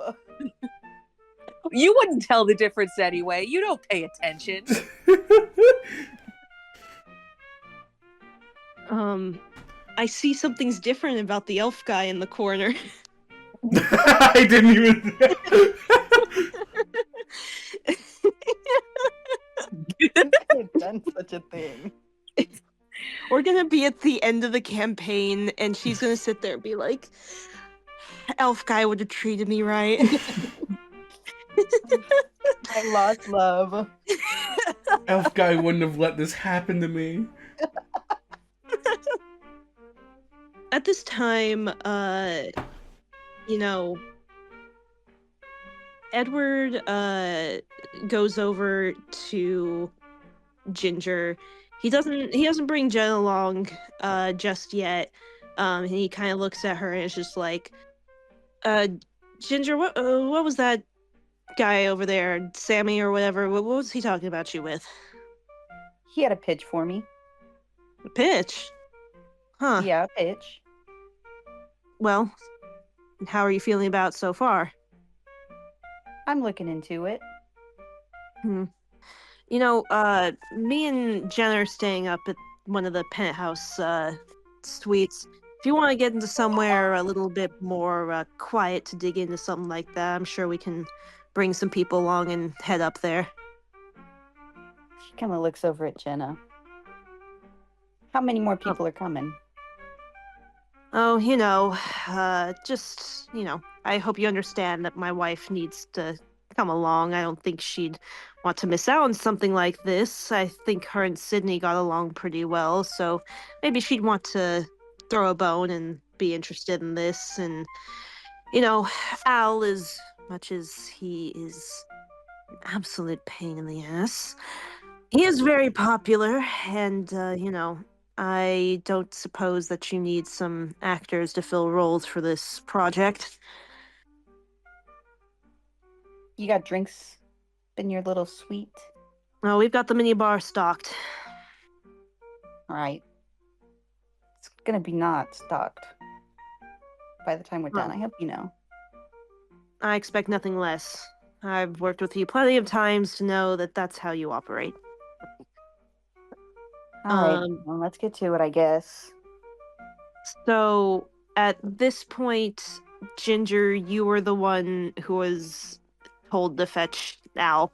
You wouldn't tell the difference anyway. You don't pay attention. I see something's different about the elf guy in the corner. I didn't even. I've done such a thing. We're gonna be at the end of the campaign, and she's gonna sit there and be like, "Elf guy would have treated me right." I lost love. Elf guy wouldn't have let this happen to me. At this time, Edward goes over to Ginger. He doesn't bring Jen along just yet. And he kind of looks at her and is just like, Ginger, what was that guy over there, Sammy or whatever? What was he talking about you with? He had a pitch for me. A pitch? Huh. Yeah, a pitch. Well, how are you feeling about it so far? I'm looking into it. Me and Jen are staying up at one of the penthouse suites. If you want to get into somewhere a little bit more quiet to dig into something like that, I'm sure we can bring some people along and head up there. She kind of looks over at Jenna. How many more people are coming? Oh, just, I hope you understand that my wife needs to come along. I don't think she'd want to miss out on something like this. I think her and Sydney got along pretty well, so maybe she'd want to throw a bone and be interested in this. And, Al, as much as he is an absolute pain in the ass, he is very popular, and, I don't suppose that you need some actors to fill roles for this project. You got drinks in your little suite? Oh, we've got the mini bar stocked. All right. It's gonna be not stocked by the time we're done. Well, I hope you know. I expect nothing less. I've worked with you plenty of times to know that that's how you operate. All right. Um, Well, let's get to it, I guess. So at this point, Ginger, you were the one who was told to fetch Al.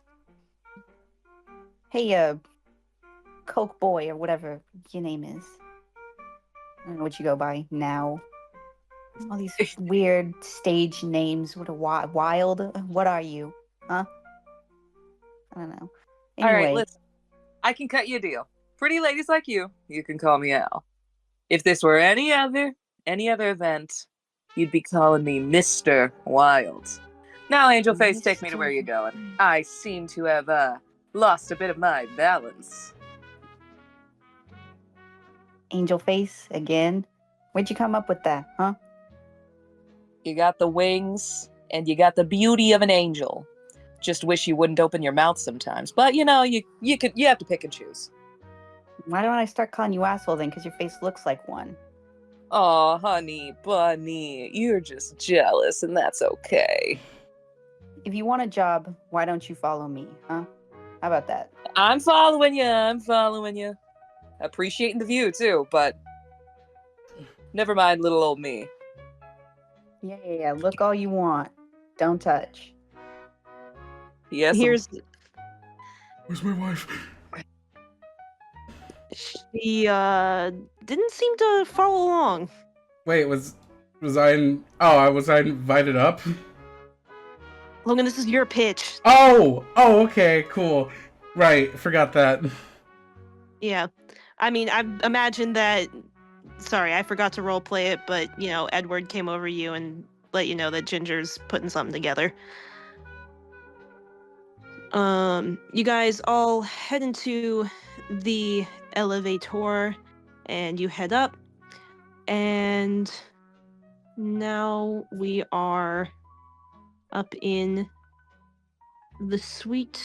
Hey, Coke Boy or whatever your name is. I don't know what you go by now. All these weird stage names. What a wild. What are you? Huh? I don't know. All right, Anyway, listen. I can cut you a deal. Pretty ladies like you can call me Al. If this were any other event, you'd be calling me Mr. Wild. Now, Angel Face, take me to where you're going. I seem to have lost a bit of my balance. Angel Face again. Where'd you come up with that, huh? You got the wings, and you got the beauty of an angel. Just wish you wouldn't open your mouth sometimes. But you have to pick and choose. Why don't I start calling you asshole then? Because your face looks like one. Aw, honey bunny, you're just jealous, and that's okay. If you want a job, why don't you follow me, huh? How about that? I'm following you. Appreciating the view, too, but never mind little old me. Yeah. Look all you want. Don't touch. Yes, Where's my wife? She didn't seem to follow along. Wait, was I invited up? Logan, this is your pitch. Oh, okay, cool. Right, forgot that. Yeah. I mean, I imagine that. Sorry, I forgot to roleplay it, but Edward came over you and let you know that Ginger's putting something together. You guys all head into the elevator, and you head up, and now we are up in the suite.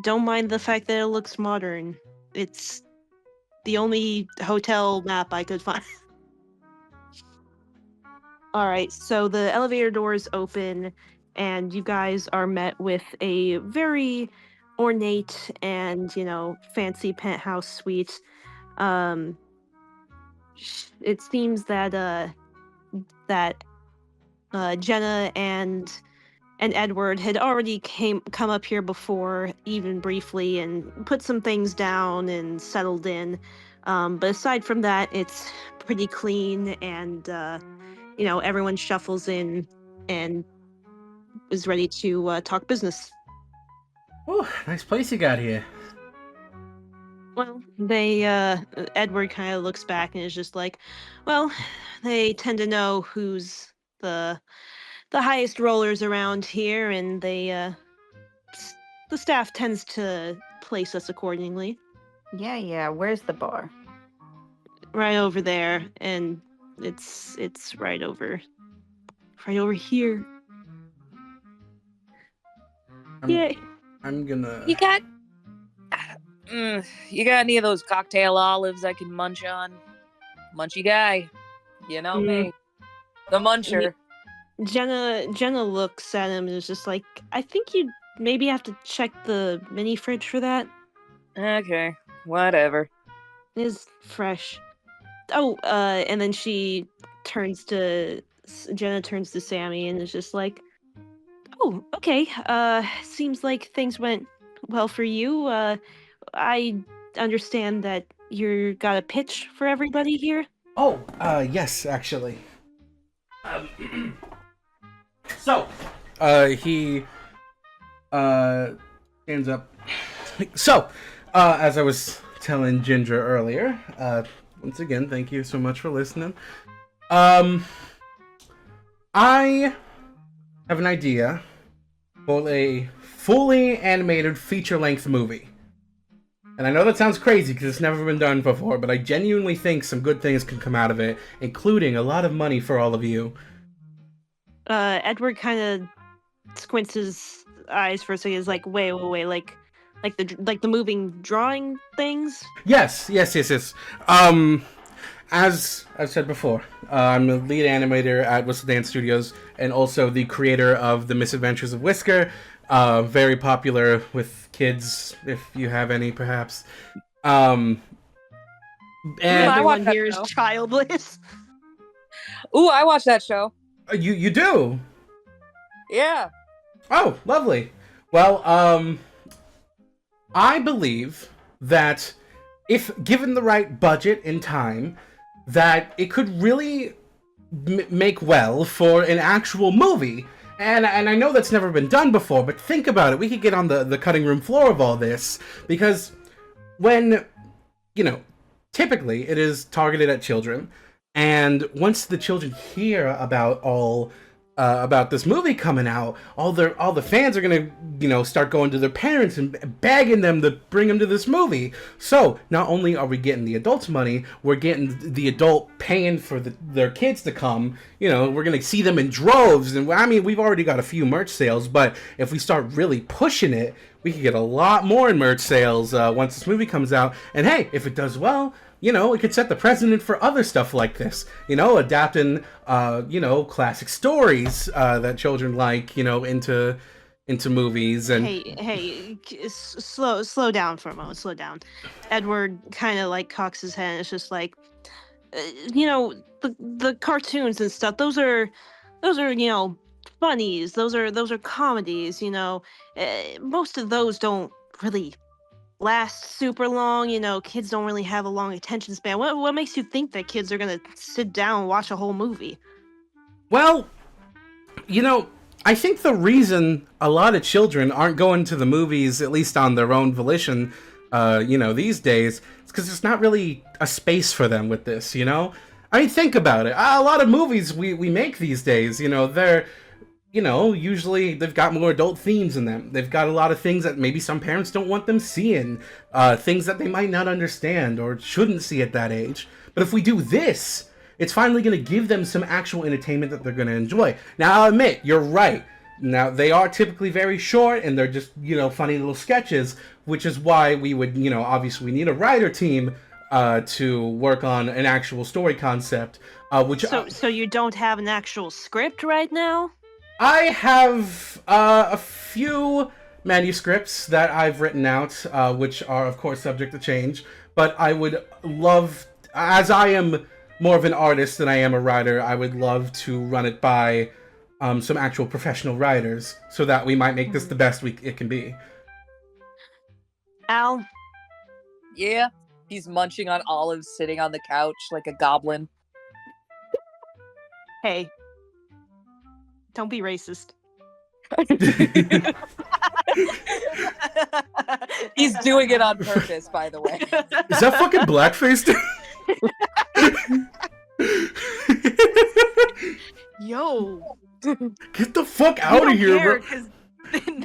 Don't mind the fact that it looks modern. It's the only hotel map I could find. All right, so the elevator doors open, and you guys are met with a very ornate and fancy penthouse suite. It seems that Jenna and Edward had already come up here before, even briefly, and put some things down and settled in. But aside from that, it's pretty clean, and everyone shuffles in and is ready to talk business. Oh, nice place you got here. Well, Edward kind of looks back and is just like, well, they tend to know who's the highest rollers around here, and the staff tends to place us accordingly. Yeah. Where's the bar? Right over there, and it's right over here. Yay! I'm gonna. You got any of those cocktail olives I can munch on? Munchy guy. You know me. The muncher. Jenna looks at him and is just like, I think you'd maybe have to check the mini fridge for that. Okay, whatever. It is fresh. Oh, and then Jenna turns to Sammy and is just like, oh, okay. Seems like things went well for you. I understand that You got a pitch for everybody here? Oh, yes, actually. So, he stands up. So, as I was telling Ginger earlier, once again, thank you so much for listening. I have an idea for a fully animated feature-length movie. And I know that sounds crazy because it's never been done before, but I genuinely think some good things can come out of it, including a lot of money for all of you. Edward kind of squints his eyes for a second. Is like, wait, like the moving drawing things. Yes. As I've said before, I'm the lead animator at Whistle Dance Studios and also the creator of The Misadventures of Whisker. Very popular with kids, if you have any, perhaps. And Everyone that here is show. childless. Ooh, I watched that show. you do? Yeah. Oh, lovely. Well, I believe that if given the right budget and time, that it could really make well for an actual movie. And I know that's never been done before, but think about it. We could get on the cutting room floor of all this, because when, typically it is targeted at children, and once the children hear about this movie coming out, all the fans are gonna, start going to their parents and begging them to bring them to this movie. So not only are we getting the adults' money, we're getting the adult paying for their kids to come. We're gonna see them in droves, and I mean, we've already got a few merch sales, but if we start really pushing it, we could get a lot more in merch sales once this movie comes out. And hey, if it does well, it could set the precedent for other stuff like this. Adapting, classic stories that children like, into movies. And Hey, slow down for a moment. Slow down. Edward kind of like cocks his head. And it's just like, the cartoons and stuff. Those are funnies. Those are comedies. Most of those don't really last super long. Kids don't really have a long attention span. What makes you think that kids are gonna sit down and watch a whole movie? Well, I think the reason a lot of children aren't going to the movies, at least on their own volition, these days, is because there's not really a space for them with this. I mean, think about it. A lot of movies we make these days, they're usually they've got more adult themes in them. They've got a lot of things that maybe some parents don't want them seeing, things that they might not understand or shouldn't see at that age. But if we do this, it's finally going to give them some actual entertainment that they're going to enjoy. Now, I'll admit, you're right. Now, they are typically very short, and they're just, funny little sketches, which is why we would, obviously we need a writer team to work on an actual story concept. So you don't have an actual script right now? I have a few manuscripts that I've written out, which are, of course, subject to change. But I would love, as I am more of an artist than I am a writer, I would love to run it by some actual professional writers so that we might make this the best it can be. Al? Yeah. He's munching on olives, sitting on the couch like a goblin. Hey. Don't be racist. He's doing it on purpose, by the way. Is that fucking blackface? Yo. Get the fuck out of here, bro. Because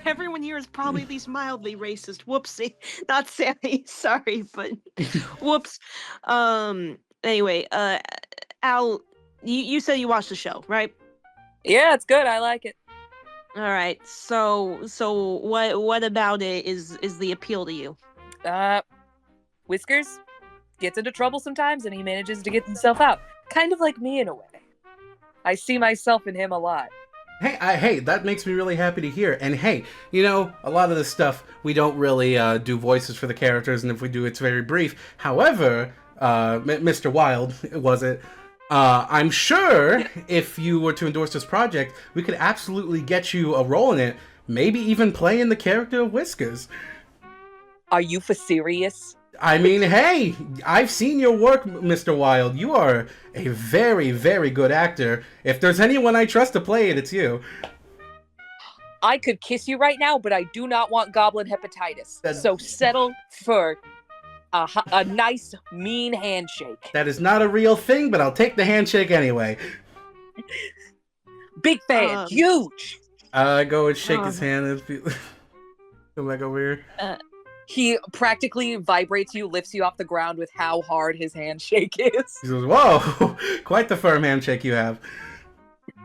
everyone here is probably at least mildly racist. Whoopsie. Not Sammy. Sorry, but whoops. Anyway, Al, you said you watched the show, right? Yeah, it's good. I like it. All right. So what about it is the appeal to you? Whiskers gets into trouble sometimes, and he manages to get himself out. Kind of like me in a way. I see myself in him a lot. Hey, that makes me really happy to hear. And hey, a lot of this stuff we don't really do voices for the characters, and if we do, it's very brief. However, Mr. Wild, was it? I'm sure if you were to endorse this project, we could absolutely get you a role in it. Maybe even playing the character of Whiskers. Are you for serious? I mean, hey, I've seen your work, Mr. Wilde. You are a very, very good actor. If there's anyone I trust to play it, it's you. I could kiss you right now, but I do not want goblin hepatitis. That- So settle for a nice, mean handshake. That is not a real thing, but I'll take the handshake anyway. Big fan, huge. I go and shake his hand. Come back over here. He practically vibrates you, lifts you off the ground with how hard his handshake is. He goes, "Whoa, quite the firm handshake you have."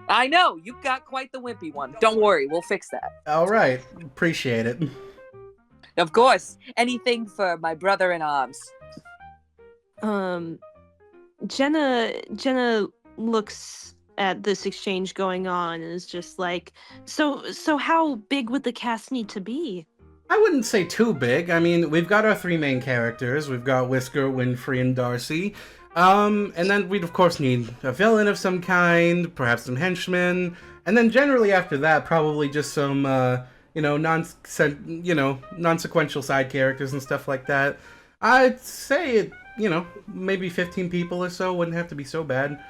I know, you've got quite the wimpy one. Don't worry, we'll fix that. All right, appreciate it. Of course, anything for my brother in arms. Jenna looks at this exchange going on and is just like, so how big would the cast need to be? I wouldn't say too big. I mean, we've got our three main characters. We've got Whisker, Winfrey, and Darcy. And then we'd of course need a villain of some kind, perhaps some henchmen, and then generally after that, probably just some, non-sequential side characters and stuff like that. I'd say it, maybe 15 people or so wouldn't have to be so bad.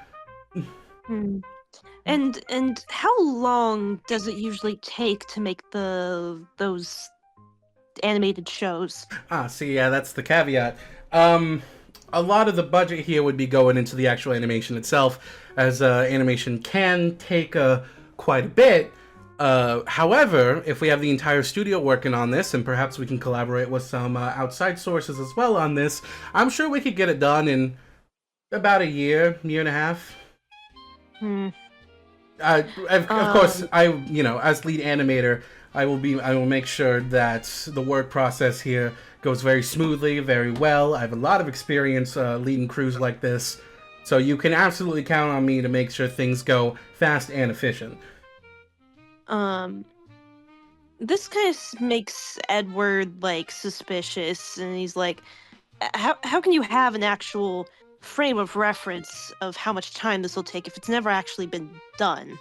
And how long does it usually take to make those animated shows? See, yeah, that's the caveat. A lot of the budget here would be going into the actual animation itself, as animation can take quite a bit. However, if we have the entire studio working on this, and perhaps we can collaborate with some outside sources as well on this, I'm sure we could get it done in about a year and a half. Of course, as lead animator, I will make sure that the work process here goes very smoothly, very well. I have a lot of experience leading crews like this, so you can absolutely count on me to make sure things go fast and efficient. This kind of makes Edward suspicious, and he's like, how can you have an actual frame of reference of how much time this will take if it's never actually been done?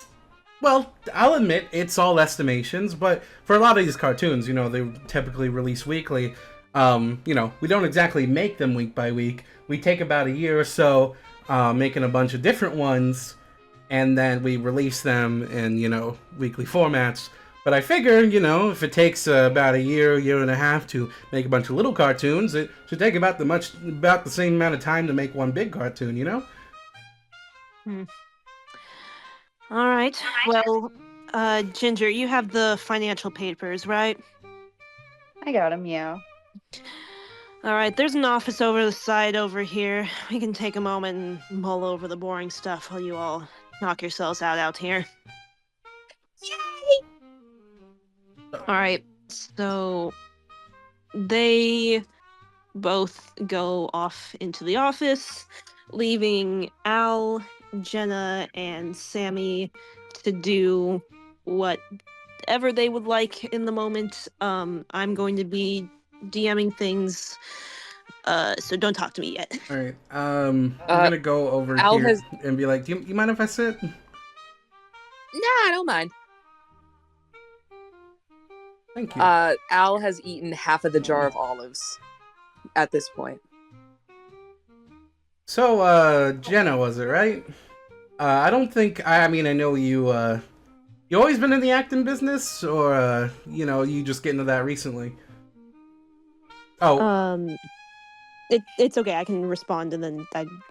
Well, I'll admit it's all estimations, but for a lot of these cartoons, they typically release weekly. We don't exactly make them week by week. We take about a year or so making a bunch of different ones, and then we release them in, weekly formats. But I figure, if it takes about a year and a half to make a bunch of little cartoons, it should take about the same amount of time to make one big cartoon, All right. Well, Ginger, you have the financial papers, right? I got him, yeah. All right, there's an office over the side over here. We can take a moment and mull over the boring stuff while you all knock yourselves out here. Yay! All right, so they both go off into the office, leaving Al, Jenna, and Sammy to do whatever they would like in the moment. I'm going to be DMing things, so don't talk to me yet. All right. I'm gonna go over Al here and be like, "Do you mind if I sit?" Nah, I don't mind. Thank you. Al has eaten half of the jar of olives at this point. So, Jenna, was it right? I don't think. I mean, I know you. You always been in the acting business, or you just get into that recently? Oh. It's okay. I can respond, and then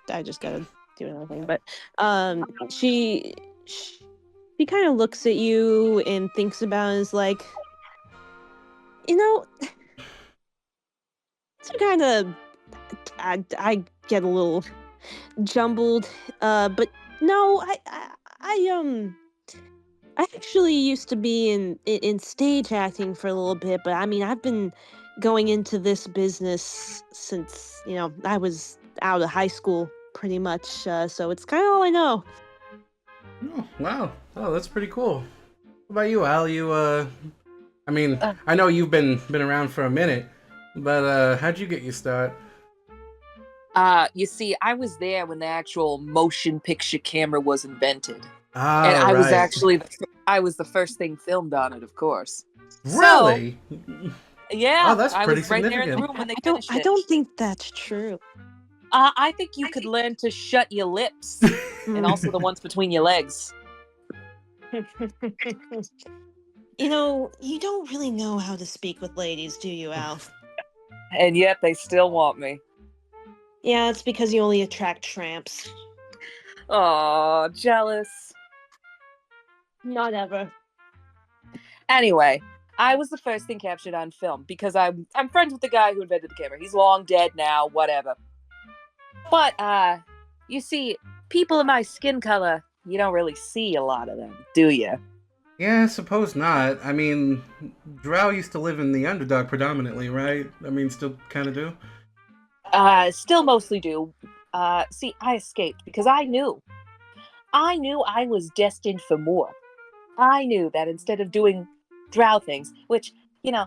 I just gotta do another thing. But she kind of looks at you and thinks about it, and is like, it's kind of I get a little jumbled, but no, I actually used to be in stage acting for a little bit, but I mean, I've been going into this business since, I was out of high school pretty much, so it's kind of all I know. Oh, wow. Oh, that's pretty cool. What about you, Al? I mean, I know you've been around for a minute, but how'd you get your start? You see, I was there when the actual motion picture camera was invented. Ah, and I was right. actually I was the first thing filmed on it, of course. Really? Yeah, Oh, that's I pretty was right there in the significant. room when they I don't. finished I it. don't think that's true. I think you could learn to shut your lips and also the ones between your legs. You know, you don't really know how to speak with ladies, do you, Al? And yet they still want me. Yeah, it's because you only attract tramps. Aw, jealous. Not ever. Anyway, I was the first thing captured on film because I'm friends with the guy who invented the camera. He's long dead now, whatever. But you see, people of my skin color, you don't really see a lot of them, do you? Yeah, I suppose not. I mean, Drow used to live in the Underdark predominantly, right? I mean, still kind of do. Still mostly do. See, I escaped because I knew I was destined for more. I knew that instead of doing drow things, which, you know,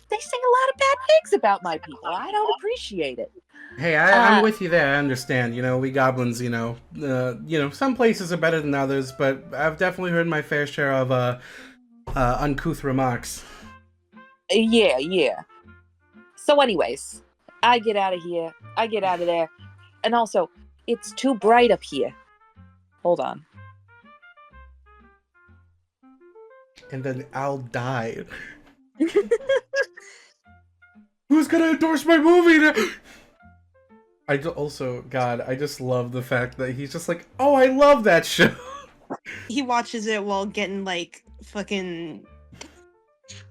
they sing a lot of bad things about my people. I don't appreciate it. Hey, I'm with you there. I understand. You know, we goblins. Some places are better than others, but I've definitely heard my fair share of uncouth remarks. Yeah. So, anyways, I get out of here. I get out of there. And also, it's too bright up here. Hold on. And then I'll die. Who's gonna endorse my movie now? I just love the fact that he's just like, oh, I love that show. He watches it while getting, like, fucking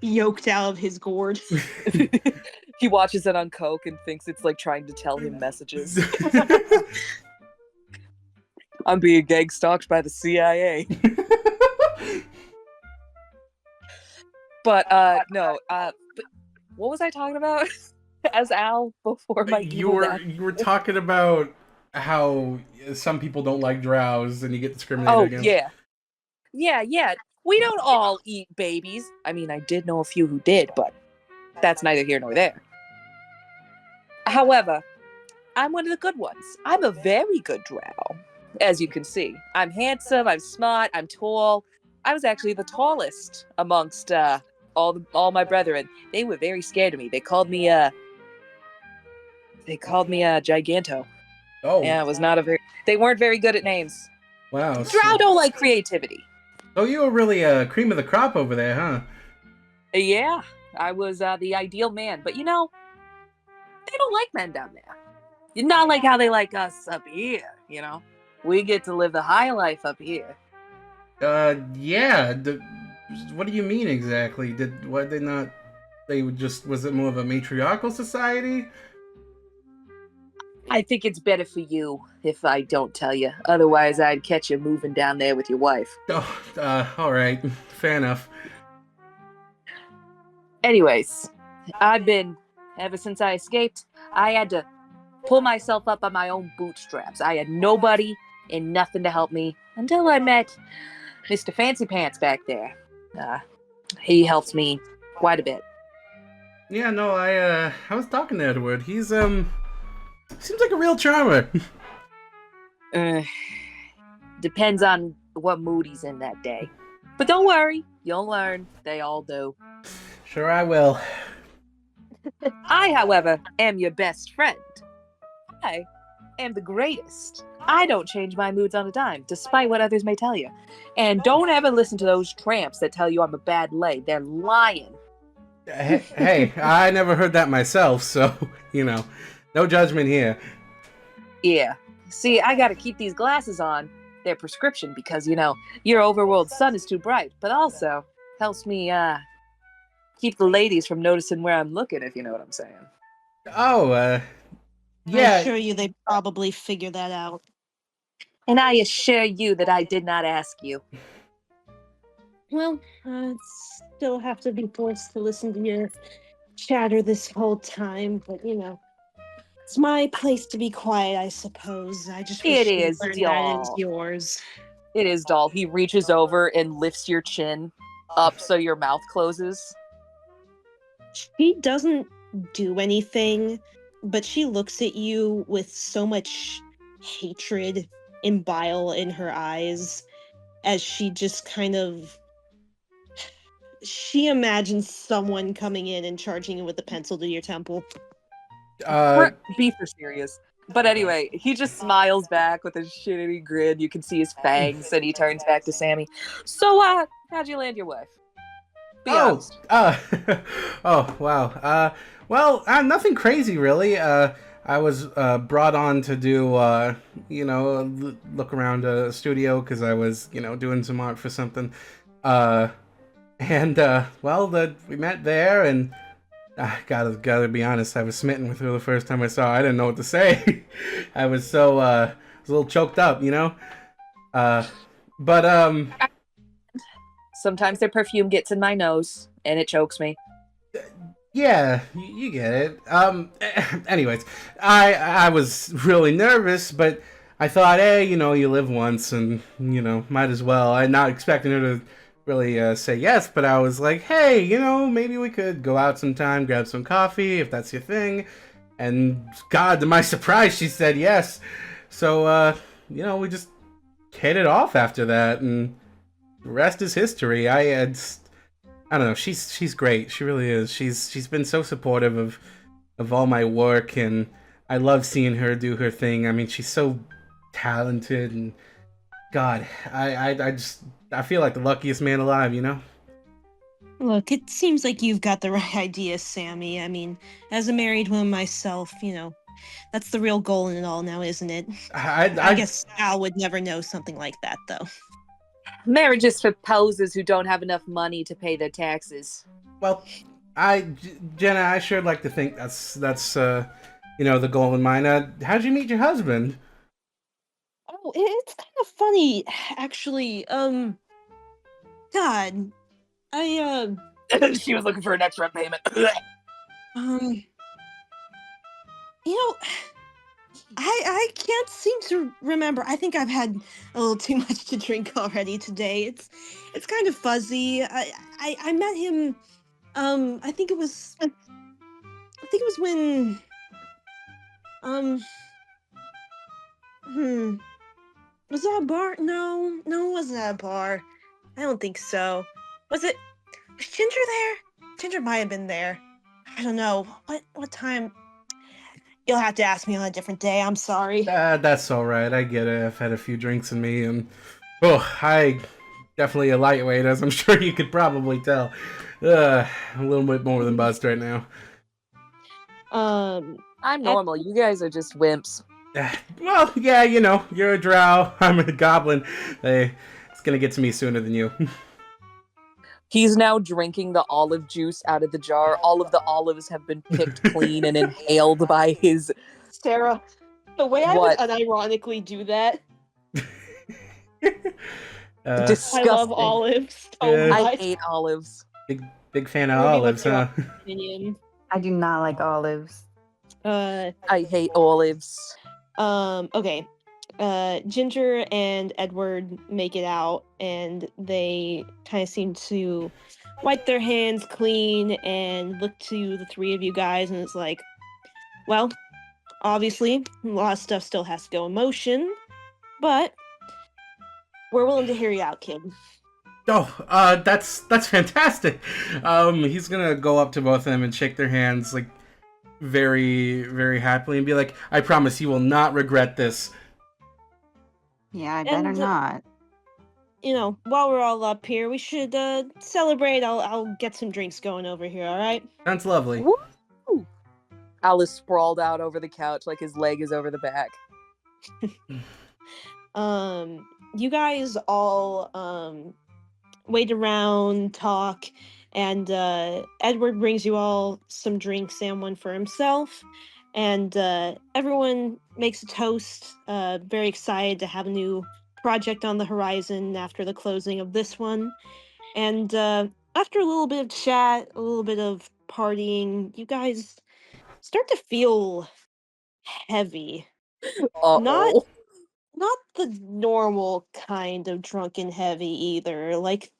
yoked out of his gourd. He watches it on Coke and thinks it's like trying to tell him messages. I'm being gang stalked by the CIA. But no. But what was I talking about? As Al before my you were talking about how some people don't like drows and you get discriminated against. Yeah. We don't all eat babies. I mean, I did know a few who did, but that's neither here nor there. However, I'm one of the good ones. I'm a very good drow, as you can see. I'm handsome, I'm smart, I'm tall. I was actually the tallest amongst all my brethren. They were very scared of me. They called me Giganto. Oh, Yeah, it was not a very. They weren't very good at names. wow. Drow don't like creativity. Oh, you were really cream of the crop over there, huh? Yeah, I was the ideal man, but you know, they don't like men down there. Not like how they like us up here. You know, we get to live the high life up here. Yeah. What do you mean exactly? Was it more of a matriarchal society? I think it's better for you if I don't tell you. Otherwise, I'd catch you moving down there with your wife. Oh, all right. Fair enough. Anyways, ever since I escaped, I had to pull myself up on my own bootstraps. I had nobody and nothing to help me until I met Mr. Fancy Pants back there. He helped me quite a bit. Yeah, no, I was talking to Edward. He's seems like a real charmer. Depends on what mood he's in that day. But don't worry, you'll learn. They all do. Sure, I will. I, however, am your best friend. I am the greatest. I don't change my moods on a dime, despite what others may tell you. And don't ever listen to those tramps that tell you I'm a bad lay. They're lying. Hey, I never heard that myself, so, no judgment here. Yeah. See, I gotta keep these glasses on. They're prescription because, your overworld sun is too bright, but also helps me, keep the ladies from noticing where I'm looking, if you know what I'm saying. Oh, yeah. I assure you they probably figured that out. And I assure you that I did not ask you. Well, I still have to be forced to listen to your chatter this whole time, but it's my place to be quiet, I suppose. I just wish It is, that doll. is yours. It is, doll. He reaches over and lifts your chin up so your mouth closes. She doesn't do anything, but she looks at you with so much hatred and bile in her eyes as she just kind of she imagines someone coming in and charging you with a pencil to your temple. Be for serious. But anyway, he just smiles back with a shitty grin. You can see his fangs, and he turns back to Sammy. So, how'd you land your wife? Be honest. Oh, wow. Well, nothing crazy, really. I was brought on to do, look around a studio because I was, doing some art for something. We met there, and I gotta be honest, I was smitten with her the first time I saw her. I didn't know what to say. I was a little choked up, But sometimes their perfume gets in my nose, and it chokes me. yeah, you get it. Anyways, I was really nervous, but I thought, hey, you live once, and might as well. I'm not expecting her to really say yes, but I was like, hey, maybe we could go out sometime, grab some coffee, if that's your thing. And God, to my surprise, she said yes. So, we just hit it off after that, and the rest is history. I don't know. She's great. She really is. She's been so supportive of all my work, and I love seeing her do her thing. I mean, she's so talented, and God, I feel like the luckiest man alive. Look, it seems like you've got the right idea, Sammy. I mean, as a married woman myself, that's the real goal in it all now, isn't it? I guess Al would never know something like that, though. Marriage is for posers who don't have enough money to pay their taxes. Well, Jenna, I sure like to think that's the goal in mind. How'd you meet your husband? Oh, it's kind of funny, actually. God, She was looking for an extra payment. I can't seem to remember. I think I've had a little too much to drink already today. It's kind of fuzzy. I met him. I think it was when. Was that a bar? No, it wasn't at a bar. I don't think so. Was Ginger there? Ginger might have been there. I don't know. What time? You'll have to ask me on a different day. I'm sorry. That's all right. I get it. I've had a few drinks in me, and I definitely a lightweight, as I'm sure you could probably tell. A little bit more than buzzed right now. I'm normal. You guys are just wimps. Well, yeah, you're a drow. I'm a goblin. It's gonna get to me sooner than you. He's now drinking the olive juice out of the jar. All of the olives have been picked clean and inhaled by his... Sarah, the way I would unironically do that. Disgusting. I love olives. I hate olives. Big fan of olives, huh? I do not like olives. I hate olives. Okay. Ginger and Edward make it out, and they kind of seem to wipe their hands clean and look to the three of you guys, and it's like, well, obviously, a lot of stuff still has to go in motion, but we're willing to hear you out, kid. Oh, that's fantastic. He's gonna go up to both of them and shake their hands, like, very, very happily, and be like, I promise you will not regret this. Yeah, I better not. While we're all up here, we should celebrate. I'll get some drinks going over here, alright? Sounds lovely. Woo! Al is sprawled out over the couch like his leg is over the back. You guys all wait around, talk, and Edward brings you all some drinks and one for himself. And everyone makes a toast, very excited to have a new project on the horizon after the closing of this one. And after a little bit of chat, a little bit of partying, you guys start to feel heavy. Uh-oh. Not the normal kind of drunken heavy either. Like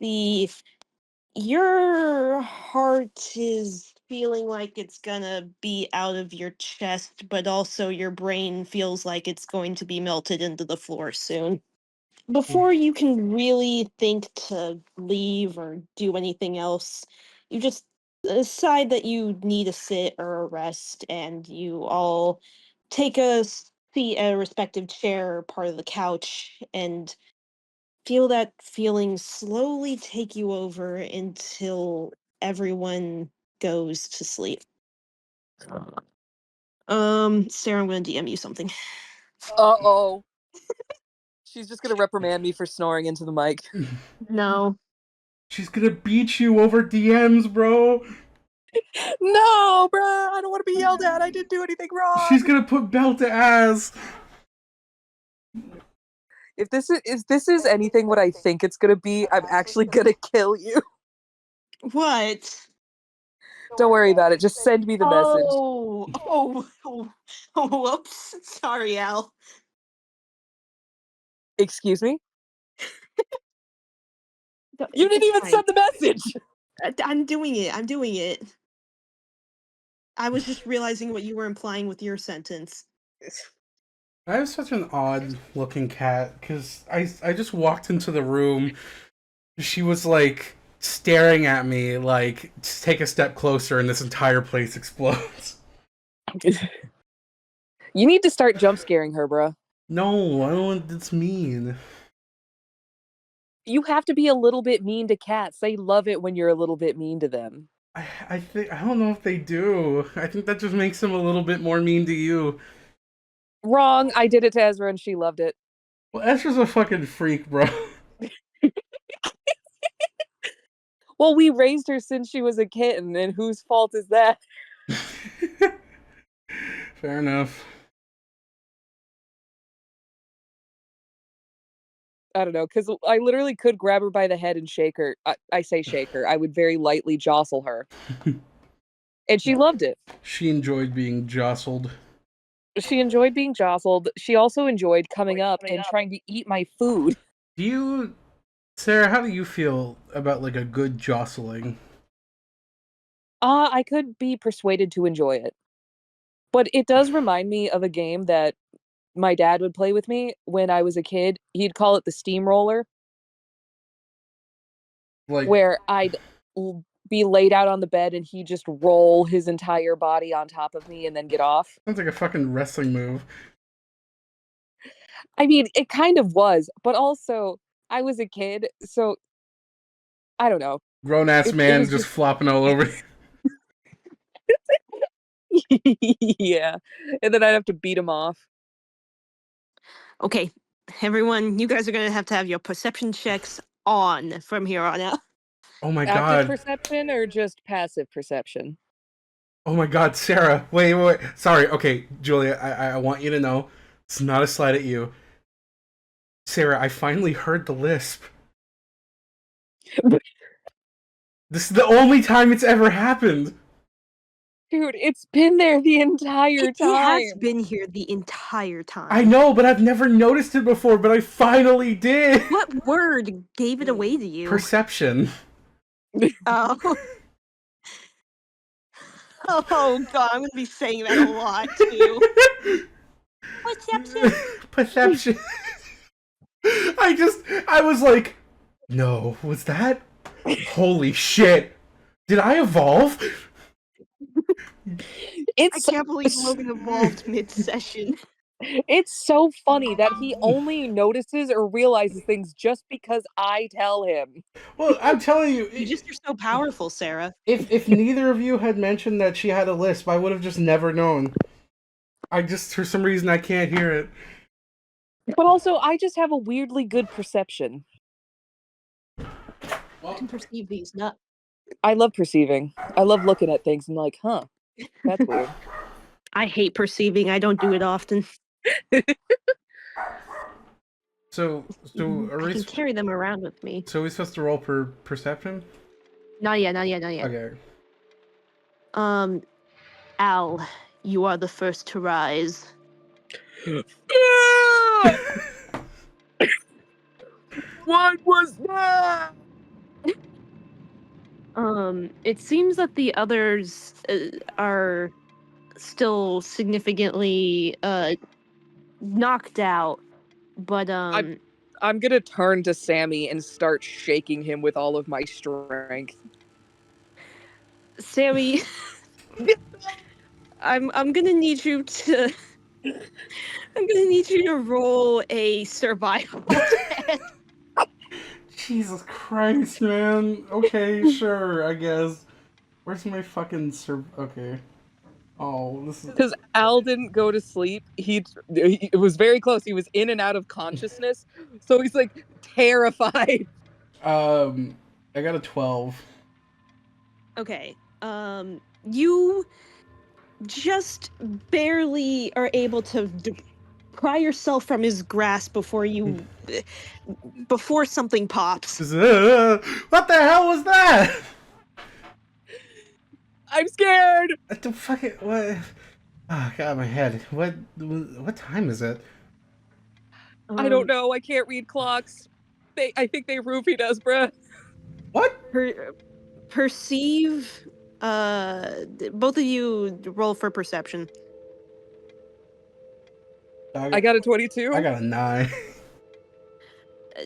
your heart is feeling like it's gonna be out of your chest, but also your brain feels like it's going to be melted into the floor soon. before you can really think to leave or do anything else, you just decide that you need a sit or a rest, and you all take a seat at a respective chair or part of the couch and feel that feeling slowly take you over until everyone goes to sleep. Sarah, I'm gonna DM you something. Uh-oh. She's just gonna reprimand me for snoring into the mic. No. She's gonna beat you over DMs, bro. No, bruh, I don't want to be yelled at. I didn't do anything wrong. She's gonna put belt to ass. If this is anything what I think it's gonna be, I'm actually gonna kill you. What? Don't worry about it. Just send me the message. Whoops. Sorry, Al. Excuse me? You didn't even send the message! I'm doing it. I was just realizing what you were implying with your sentence. I have such an odd looking cat because I just walked into the room. She was like staring at me like, take a step closer and this entire place explodes. You need to start jump scaring her, bro. No, I don't want. It's mean. You have to be a little bit mean to cats. They love it when you're a little bit mean to them. I think I don't know if they do. I think that just makes them a little bit more mean to you. Wrong. I did it to Ezra and she loved it. Well, Esther's a fucking freak, bro. Well, we raised her since she was a kitten, and whose fault is that? Fair enough. I don't know, because I literally could grab her by the head and shake her. I say shake her. I would very lightly jostle her. And she loved it. She enjoyed being jostled. She enjoyed being jostled. She also enjoyed coming up and trying to eat my food. Sarah, how do you feel about like a good jostling? I could be persuaded to enjoy it. But it does remind me of a game that my dad would play with me when I was a kid. He'd call it the steamroller. Where I'd be laid out on the bed and he'd just roll his entire body on top of me and then get off. Sounds like a fucking wrestling move. I mean, it kind of was, but also I was a kid, so I don't know. Grown-ass man just flopping all over you. Yeah. And then I'd have to beat him off. Okay, everyone, you guys are going to have your perception checks on from here on out. Oh my god. Active perception or just passive perception? Oh my god, Sarah. Wait. Sorry. Okay, Julia, I want you to know, it's not a slight at you. Sarah, I finally heard the lisp. This is the only time it's ever happened. Dude, it's been there the entire time. It has been here the entire time. I know, but I've never noticed it before, but I finally did. What word gave it away to you? Perception. Oh. Oh god, I'm gonna be saying that a lot too. Perception. I was like, no, was that? Holy shit. Did I evolve? I can't believe Logan evolved mid-session. It's so funny that he only notices or realizes things just because I tell him. Well, I'm telling you, you're so powerful, Sarah. If neither of you had mentioned that she had a lisp, I would have just never known. For some reason, I can't hear it. But also, I just have a weirdly good perception. I can perceive these, not. I love perceiving. I love looking at things and like, huh, that's weird. I hate perceiving. I don't do it often. So I can carry them around with me. So are we supposed to roll per perception? Not yet. Okay. Al, you are the first to rise. What was that? It seems that the others are still significantly knocked out, but I'm I'm gonna turn to Sammy and start shaking him with all of my strength. Sammy, I'm gonna need you to roll a survival test. Jesus Christ, man. Okay, sure, I guess. Where's my fucking okay. Oh, this is Because Al didn't go to sleep. It was very close. He was in and out of consciousness, so he's like terrified. I got a 12. Okay. You just barely are able to pry yourself from his grasp before something pops. What the hell was that? I'm scared. What the fuck? What? Oh god, my head. What time is it? I don't know. I can't read clocks. I think they roofied us, bruh. What? Perceive. Both of you roll for perception. I got a 22. I got a 9.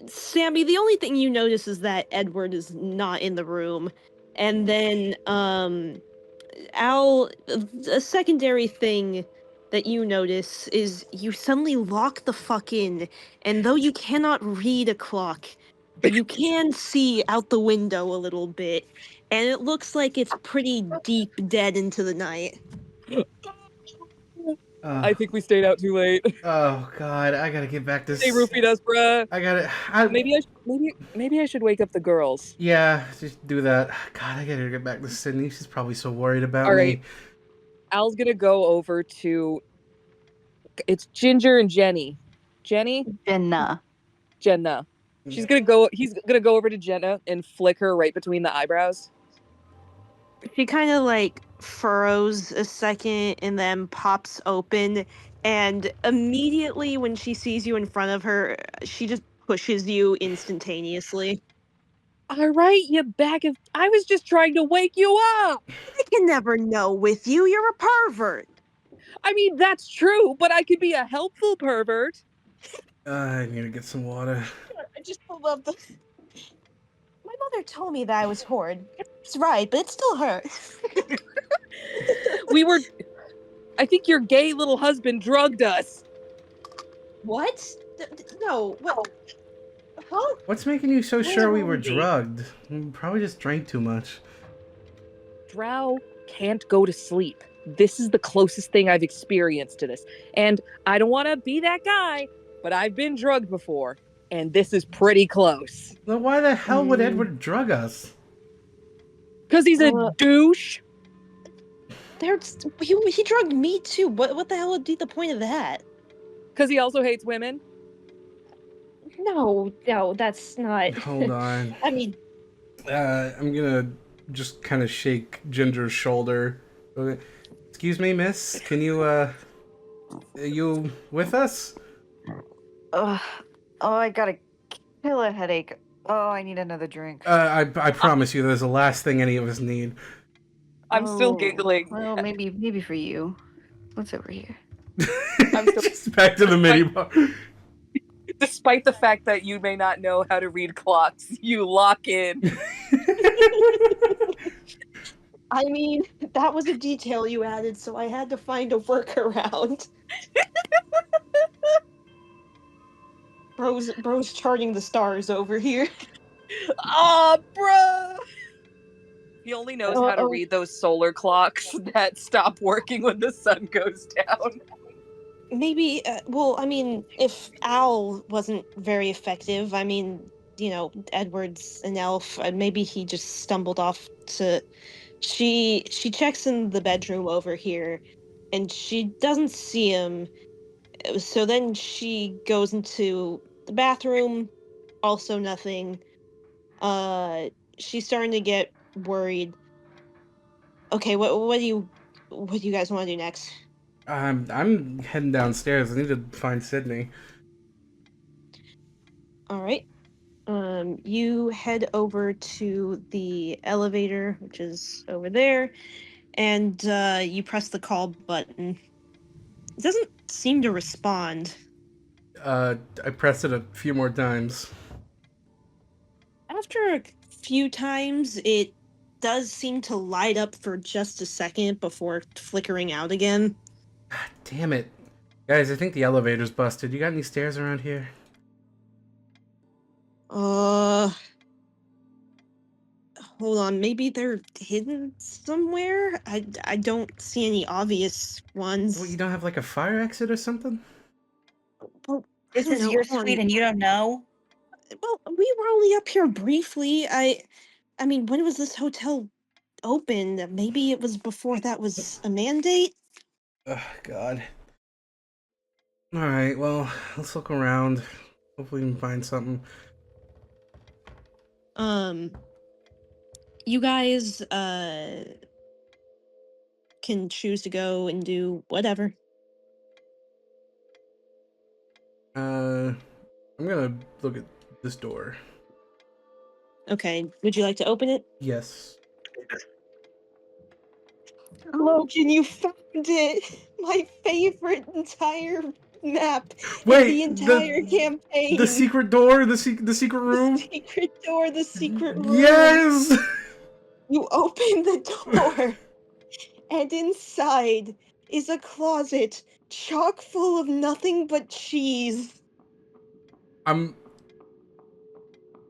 Sammy, the only thing you notice is that Edward is not in the room. And then, Al, a secondary thing that you notice is you suddenly lock the fuck in, and though you cannot read a clock, you can see out the window a little bit, and it looks like it's pretty deep dead into the night. I think we stayed out too late. Oh god, I gotta get back to. They roofied us, bruh. I gotta. Maybe I should wake up the girls. Yeah, just do that. God, I gotta get back to Sydney. She's probably so worried about All me. right. Al's gonna go over to. It's Ginger and Jenny. Jenny? Jenna. He's gonna go over to Jenna and flick her right between the eyebrows. She kind of like furrows a second and then pops open, and immediately when she sees you in front of her, she just pushes you instantaneously. All right, you bag of. I was just trying to wake you up. I can never know with you. You're a pervert. I mean, that's true, but I could be a helpful pervert. I need to get some water. I just love the. My mother told me that I was horrid. It's right, but it still hurts. I think your gay little husband drugged us. What? No. What? Huh? What's making you so sure we were drugged? We probably just drank too much. Drow can't go to sleep. This is the closest thing I've experienced to this. And I don't want to be that guy, but I've been drugged before, and this is pretty close. Then why the hell would Edward drug us? Because he's a douche. He drugged me too. What the hell would be the point of that? Because he also hates women. No, that's not. Hold on. I mean, I'm gonna just kind of shake Ginger's shoulder. Okay. Excuse me, miss. Can you, are you with us? Oh, I got a killer headache. Oh, I need another drink. I promise you, that's the last thing any of us need. I'm still giggling. Well, maybe for you. What's over here? I'm still just back to the mini bar. Despite the fact that you may not know how to read clocks, you lock in. I mean, that was a detail you added, so I had to find a workaround. Bro's charting the stars over here. Ah, bruh! He only knows how to read those solar clocks that stop working when the sun goes down. Maybe, I mean, if Al wasn't very effective, I mean, Edward's an elf, maybe he just stumbled off to... She checks in the bedroom over here, and she doesn't see him, so then she goes into the bathroom, also nothing. She's starting to get worried. Okay, what do you guys want to do next? I'm heading downstairs. I need to find Sydney. All right. You head over to the elevator, which is over there, and you press the call button. It doesn't seem to respond. I pressed it a few more times. After a few times, it does seem to light up for just a second before flickering out again. God damn it. Guys, I think the elevator's busted. You got any stairs around here? Hold on, maybe they're hidden somewhere? I don't see any obvious ones. Well, you don't have like a fire exit or something? Well, This is your suite and you don't know? Well, we were only up here briefly. I mean, when was this hotel opened? Maybe it was before that was a mandate? Oh, God. Alright, well, let's look around. Hopefully we can find something. You guys, can choose to go and do whatever. I'm gonna look at this door. Okay, would you like to open it? Yes. Logan, you found it! My favorite entire map Wait, in the entire campaign! The secret door? The secret room? The secret door, the secret room! Yes! You open the door, and inside is a closet chock full of nothing but cheese. I'm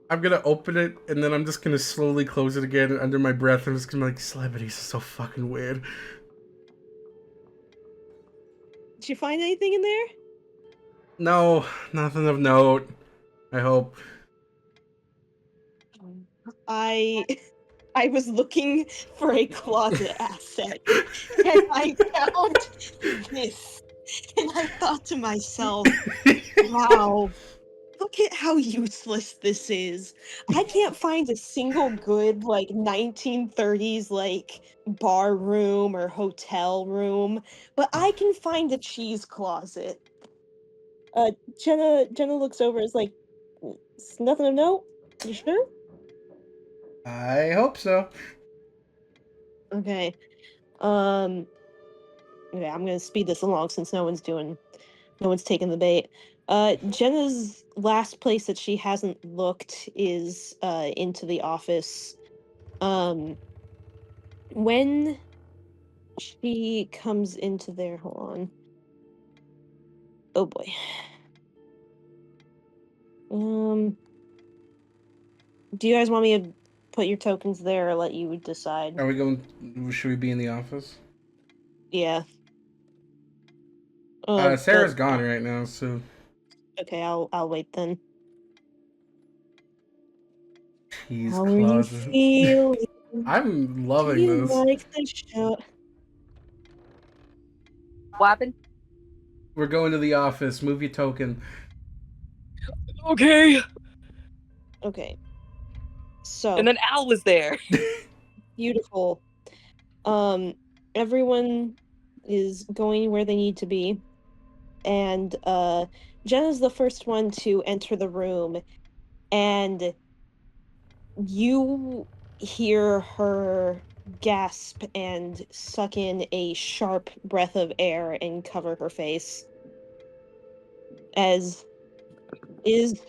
gonna open it, and then I'm just gonna slowly close it again under my breath. I'm just gonna be like, celebrities are so fucking weird. Did you find anything in there? No, nothing of note. I hope. I was looking for a closet asset, and I found this. And I thought to myself, wow, look at how useless this is. I can't find a single good, like, 1930s, like, bar room or hotel room, but I can find a cheese closet. Jenna looks over and is like, "It's nothing of note? You sure?" I hope so. Okay. Okay, I'm gonna speed this along since no one's taking the bait. Jenna's last place that she hasn't looked is into the office. When she comes into there, hold on. Oh boy. Do you guys want me to put your tokens there or let you decide? Are we going? Should we be in the office? Yeah. Sarah's gone right now, so. Okay, I'll wait then. Cheese How are you closet. feeling? I'm Do loving you this. like the show? What happened? We're going to the office. Move your token. Okay. Okay. So And then Al was there. beautiful. Everyone is going where they need to be. And Jenna's the first one to enter the room, and you hear her gasp and suck in a sharp breath of air and cover her face, as is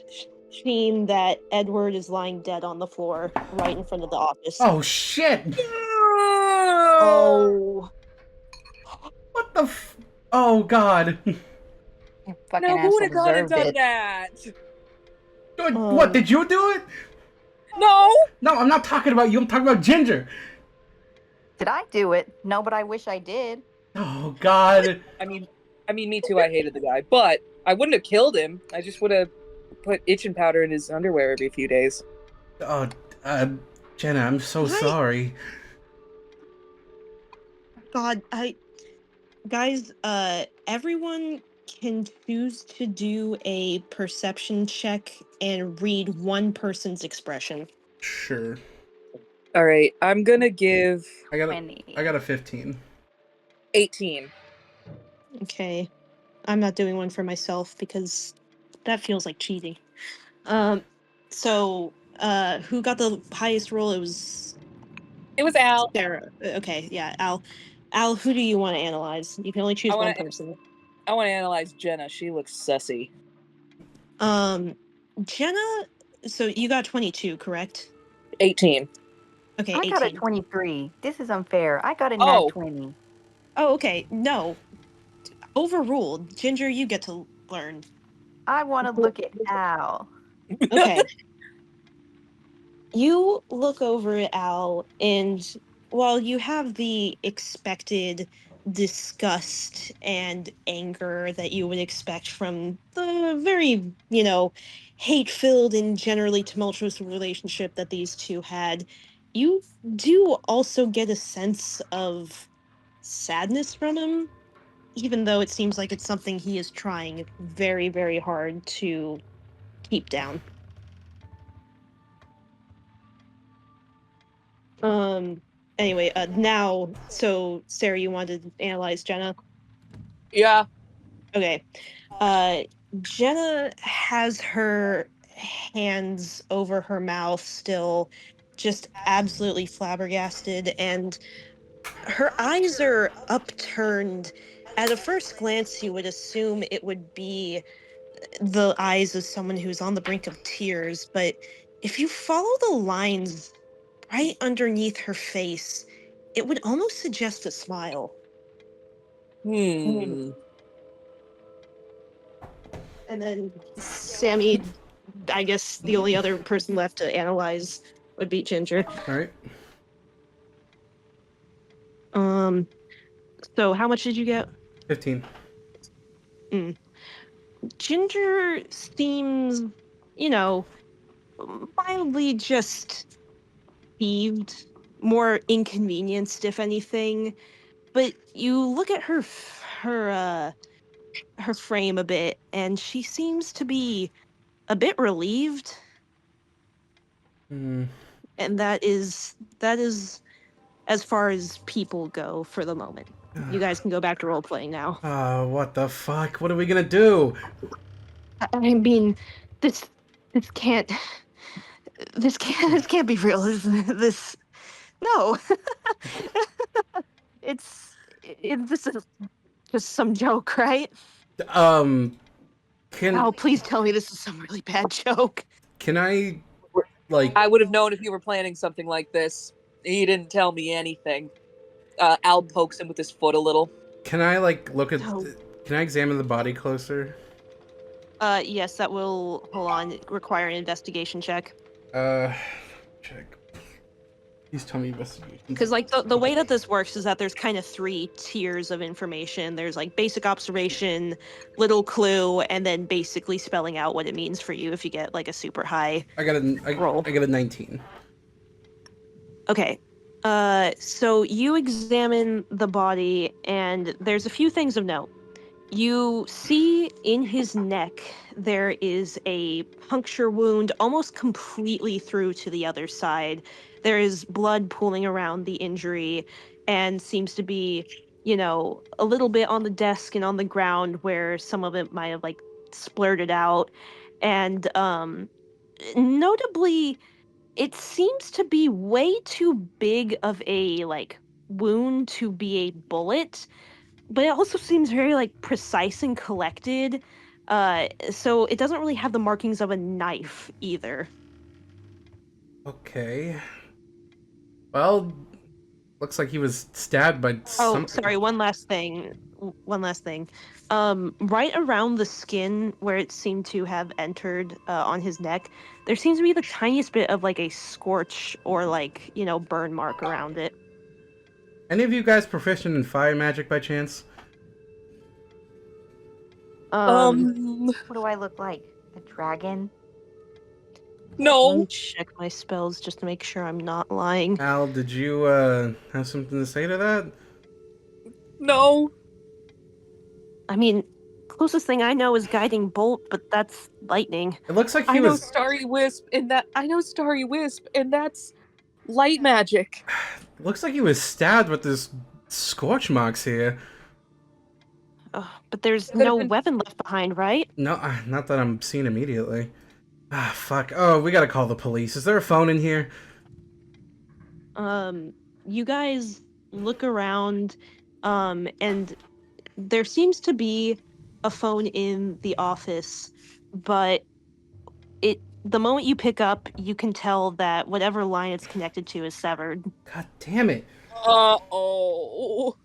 seen that Edward is lying dead on the floor right in front of the office. Oh shit! Oh. What the Oh god. Your fucking Now, who would have asshole gone and deserved done it. that? What, did you do it? No! No, I'm not talking about you. I'm talking about Ginger. Did I do it? No, but I wish I did. Oh god. I mean, me too. I hated the guy, but I wouldn't have killed him. I just would have put itching powder in his underwear every few days. Oh, Jenna, I'm so sorry. God, guys, everyone can choose to do a perception check and read one person's expression. Sure. All right, I'm gonna give I got a 15. 18. Okay. I'm not doing one for myself because that feels like cheating. So, who got the highest roll? It was Al. Sarah. Okay, yeah, Al. Al, who do you want to analyze? You can only choose one person. I want to analyze Jenna. She looks sussy. Jenna, so you got 22, correct? 18. Okay, I got a 18. 23. This is unfair. I got a nat Oh. 20. Oh, okay. No. Overruled. Ginger, you get to learn. I want to look at Al. Okay. You look over at Al, and while you have the expected disgust and anger that you would expect from the very, hate-filled and generally tumultuous relationship that these two had, you do also get a sense of sadness from him, even though it seems like it's something he is trying very, very hard to keep down. Anyway, now, so Sarah, you wanted to analyze Jenna? Yeah. Okay. Jenna has her hands over her mouth still, just absolutely flabbergasted, and her eyes are upturned. At a first glance, you would assume it would be the eyes of someone who's on the brink of tears, but if you follow the lines right underneath her face, it would almost suggest a smile. Hmm. And then Sammy, I guess the only other person left to analyze would be Ginger. All right. So how much did you get? 15. Ginger seems, you know, mildly just peeved, more inconvenienced, if anything. But you look at her frame a bit, and she seems to be a bit relieved. Hmm. And that is as far as people go for the moment. You guys can go back to role playing now. What the fuck? What are we gonna do? I mean, this this can't this can't be real. This no. This is just some joke, right? Um, Oh, can please tell me this is some really bad joke. can I like? I would have known if you were planning something like this. He didn't tell me anything. Al pokes him with his foot a little. Can I like look at? So, Can I examine the body closer? yes, that will hold on require an investigation check. Check. Please tell me investigation. Because like the way that this works is that there's kind of 3 tiers of information. There's like basic observation, little clue, and then basically spelling out what it means for you if you get like a super high roll. I got a 19. Okay. So you examine the body, and there's a few things of note. You see in his neck there is a puncture wound almost completely through to the other side. There is blood pooling around the injury and seems to be, a little bit on the desk and on the ground where some of it might have like splurted out. And notably, it seems to be way too big of a like wound to be a bullet, but it also seems very like precise and collected. So it doesn't really have the markings of a knife either. Okay. Well, looks like he was stabbed by Oh, something. sorry, one last thing. Right around the skin where it seemed to have entered on his neck, there seems to be the tiniest bit of like a scorch or like, burn mark around it. Any of you guys proficient in fire magic by chance? What do I look like? A dragon? Let No. me check my spells just to make sure I'm not lying. Al, did you have something to say to that? No. I mean, closest thing I know is guiding bolt, but that's lightning. It looks like I he know was. Starry Wisp, and that's light magic. Looks like he was stabbed with this scorch marks here. But there's Could've no been- weapon left behind, right? No, not that I'm seeing immediately. Ah, fuck. Oh, we gotta call the police. Is there a phone in here? You guys look around, and there seems to be a phone in the office, but the moment you pick up, you can tell that whatever line it's connected to is severed. God damn it. Uh-oh.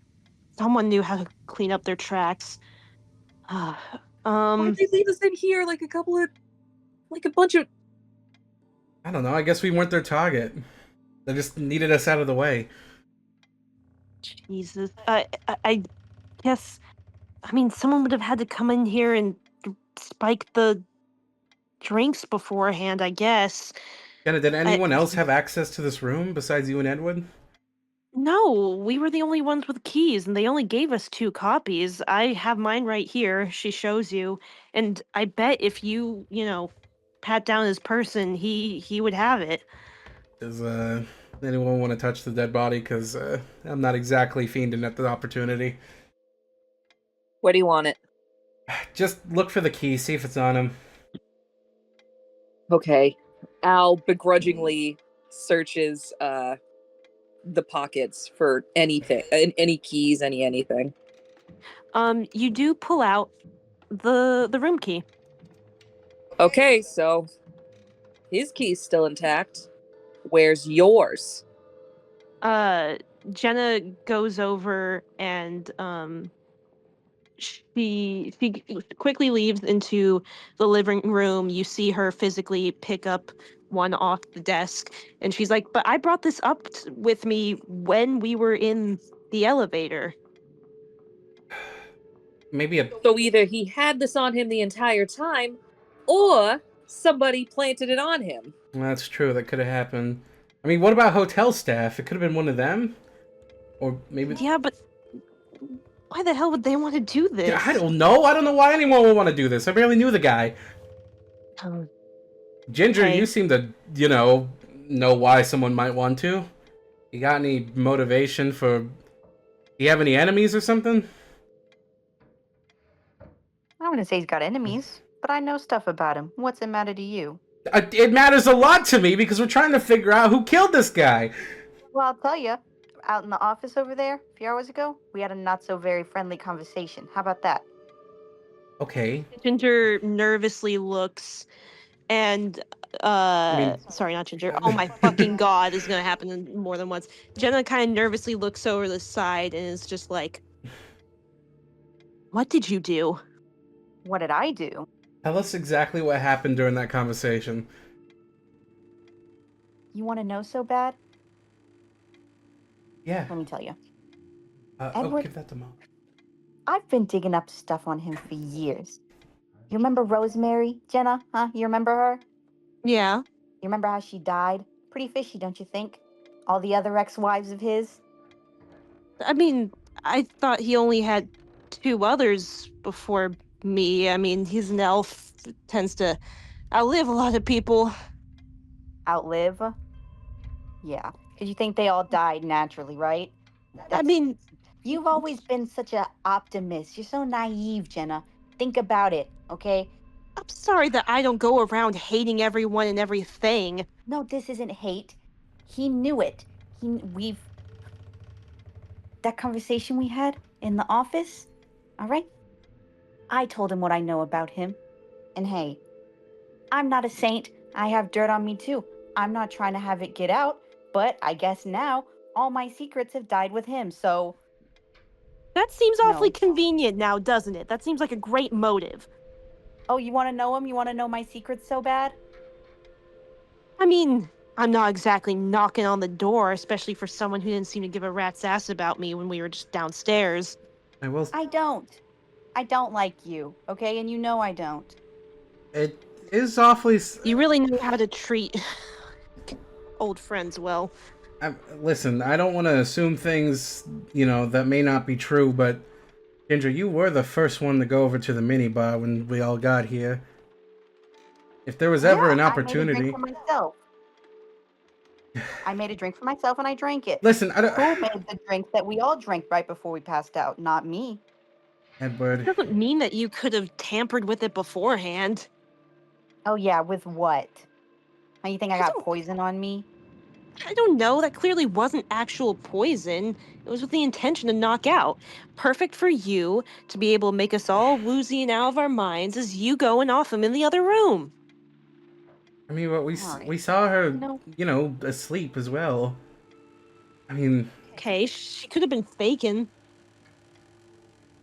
Someone knew how to clean up their tracks. Why'd they leave us in here like a bunch of... I don't know. I guess we weren't their target. They just needed us out of the way. Jesus. I guess, I mean, someone would have had to come in here and spike the drinks beforehand, I guess. Jenna, did anyone else have access to this room besides you and Edward? No, we were the only ones with keys, and they only gave us 2 copies. I have mine right here. She shows you, and I bet if you pat down his person, he would have it. Does anyone want to touch the dead body? Because I'm not exactly fiending at the opportunity. Where do you want it? Just look for the key, see if it's on him. Okay. Al begrudgingly searches the pockets for anything, any keys, anything. You do pull out the room key. Okay, so his key's still intact. Where's yours? Jenna goes over and she quickly leaves into the living room. You see her physically pick up one off the desk, and she's like, "But I brought this up with me when we were in the elevator." Maybe a... So either he had this on him the entire time, or somebody planted it on him. That's true, that could have happened. I mean, what about hotel staff? It could have been one of them? Or maybe... Yeah, but why the hell would they want to do this? I don't know. I don't know why anyone would want to do this. I barely knew the guy. Ginger, okay. You seem to, know why someone might want to. You got any motivation for... You have any enemies or something? I don't want to say he's got enemies, but I know stuff about him. What's it matter to you? It matters a lot to me because we're trying to figure out who killed this guy. Well, I'll tell you. Out in the office over there, a few hours ago, we had a not-so-very friendly conversation. How about that? Okay. Ginger nervously looks, and sorry, not Ginger. Oh my fucking god, this is gonna happen more than once. Jenna kind of nervously looks over the side and is just like, "What did you do?" What did I do? Tell us exactly what happened during that conversation. You want to know so bad? Yeah. Let me tell you. Edward, give that to Mom. I've been digging up stuff on him for years. You remember Rosemary, Jenna? Huh? You remember her? Yeah. You remember how she died? Pretty fishy, don't you think? All the other ex-wives of his? I mean, I thought he only had 2 others before me. I mean, he's an elf, tends to outlive a lot of people. Outlive? Yeah, because you think they all died naturally, right? I mean... You've always been such an optimist. You're so naive, Jenna. Think about it, okay? I'm sorry that I don't go around hating everyone and everything. No, this isn't hate. He knew it. That conversation we had in the office, all right? I told him what I know about him. And hey, I'm not a saint. I have dirt on me too. I'm not trying to have it get out, but I guess now all my secrets have died with him, so... That seems awfully convenient now, doesn't it? That seems like a great motive. Oh, you want to know him? You want to know my secrets so bad? I mean, I'm not exactly knocking on the door, especially for someone who didn't seem to give a rat's ass about me when we were just downstairs. I don't. I don't like you, okay? And you know I don't. It is awfully... You really know how to treat old friends well. Listen, I don't want to assume things, that may not be true, but Ginger, you were the first one to go over to the minibar when we all got here. If there was ever an opportunity... I made a drink for myself and I drank it. Listen, I don't... Who made the drink that we all drank right before we passed out? Not me. Edward. It doesn't mean that you could have tampered with it beforehand. Oh yeah, with what? You think I got poison on me? I don't know. That clearly wasn't actual poison. It was with the intention to knock out. Perfect for you to be able to make us all woozy and out of our minds as you go and off him in the other room. I mean, what we Alright. saw her, No. asleep as well. I mean, Okay, she could have been faking.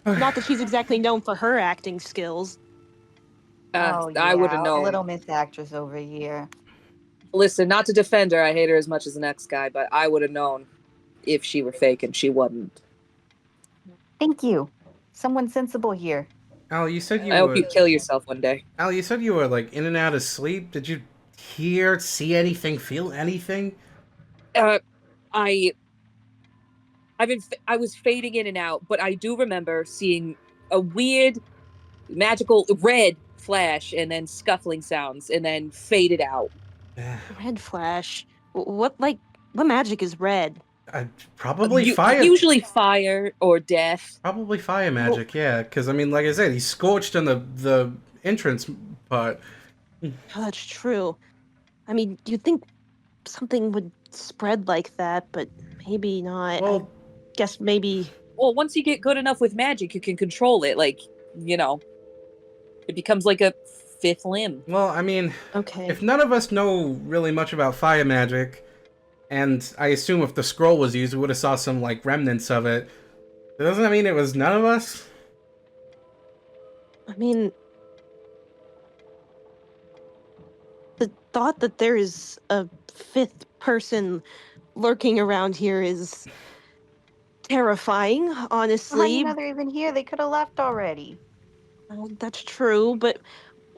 Not that she's exactly known for her acting skills. Oh I would have yeah, known. little Miss Actress over here. Listen, not to defend her, I hate her as much as the next guy, but I would have known if she were fake and she wasn't. Thank you. Someone sensible here. Al, you said I you hope were you kill yourself one day. Al, you said you were like in and out of sleep. Did you hear, see anything, feel anything? Uh, I I was fading in and out, but I do remember seeing a weird magical red flash and then scuffling sounds and then faded out. Red flash. What magic is red? Probably fire. Usually fire or death. Probably fire magic, yeah. Because I mean, like I said, he's scorched on the entrance part. Oh, that's true. I mean, you'd think something would spread like that, but maybe not. I Well, guess maybe. Well, once you get good enough with magic, you can control it. Like, it becomes like a fifth limb. well, I mean, Okay. if none of us know really much about fire magic, and I assume if the scroll was used, we would have saw some like remnants of it. Doesn't that mean it was none of us? I mean, the thought that there is a fifth person lurking around here is terrifying, How do honestly. you know they're even here? They could have left already. That's true, but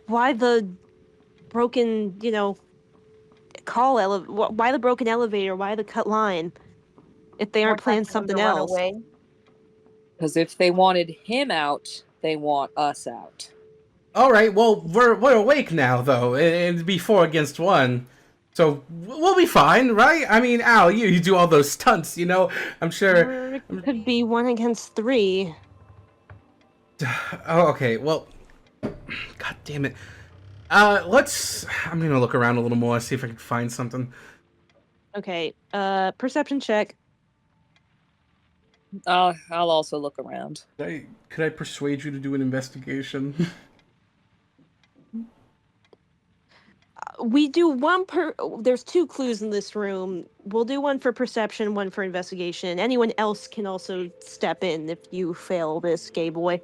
why the broken, why the broken elevator? Why the cut line? If they More aren't time planning for them to something run else. away. Because if they wanted him out, they want us out. All right. Well, we're awake now, though. It'd be 4 against 1, so we'll be fine, right? I mean, Al, you do all those stunts, I'm sure. Or it could be 1 against 3. Oh, okay. Well, God damn it. I'm gonna look around a little more, see if I can find something. Okay. Perception check. I'll also look around. Could I persuade you to do an investigation? We do one per. There's 2 clues in this room. We'll do one for perception, one for investigation. Anyone else can also step in if you fail this, gay boy.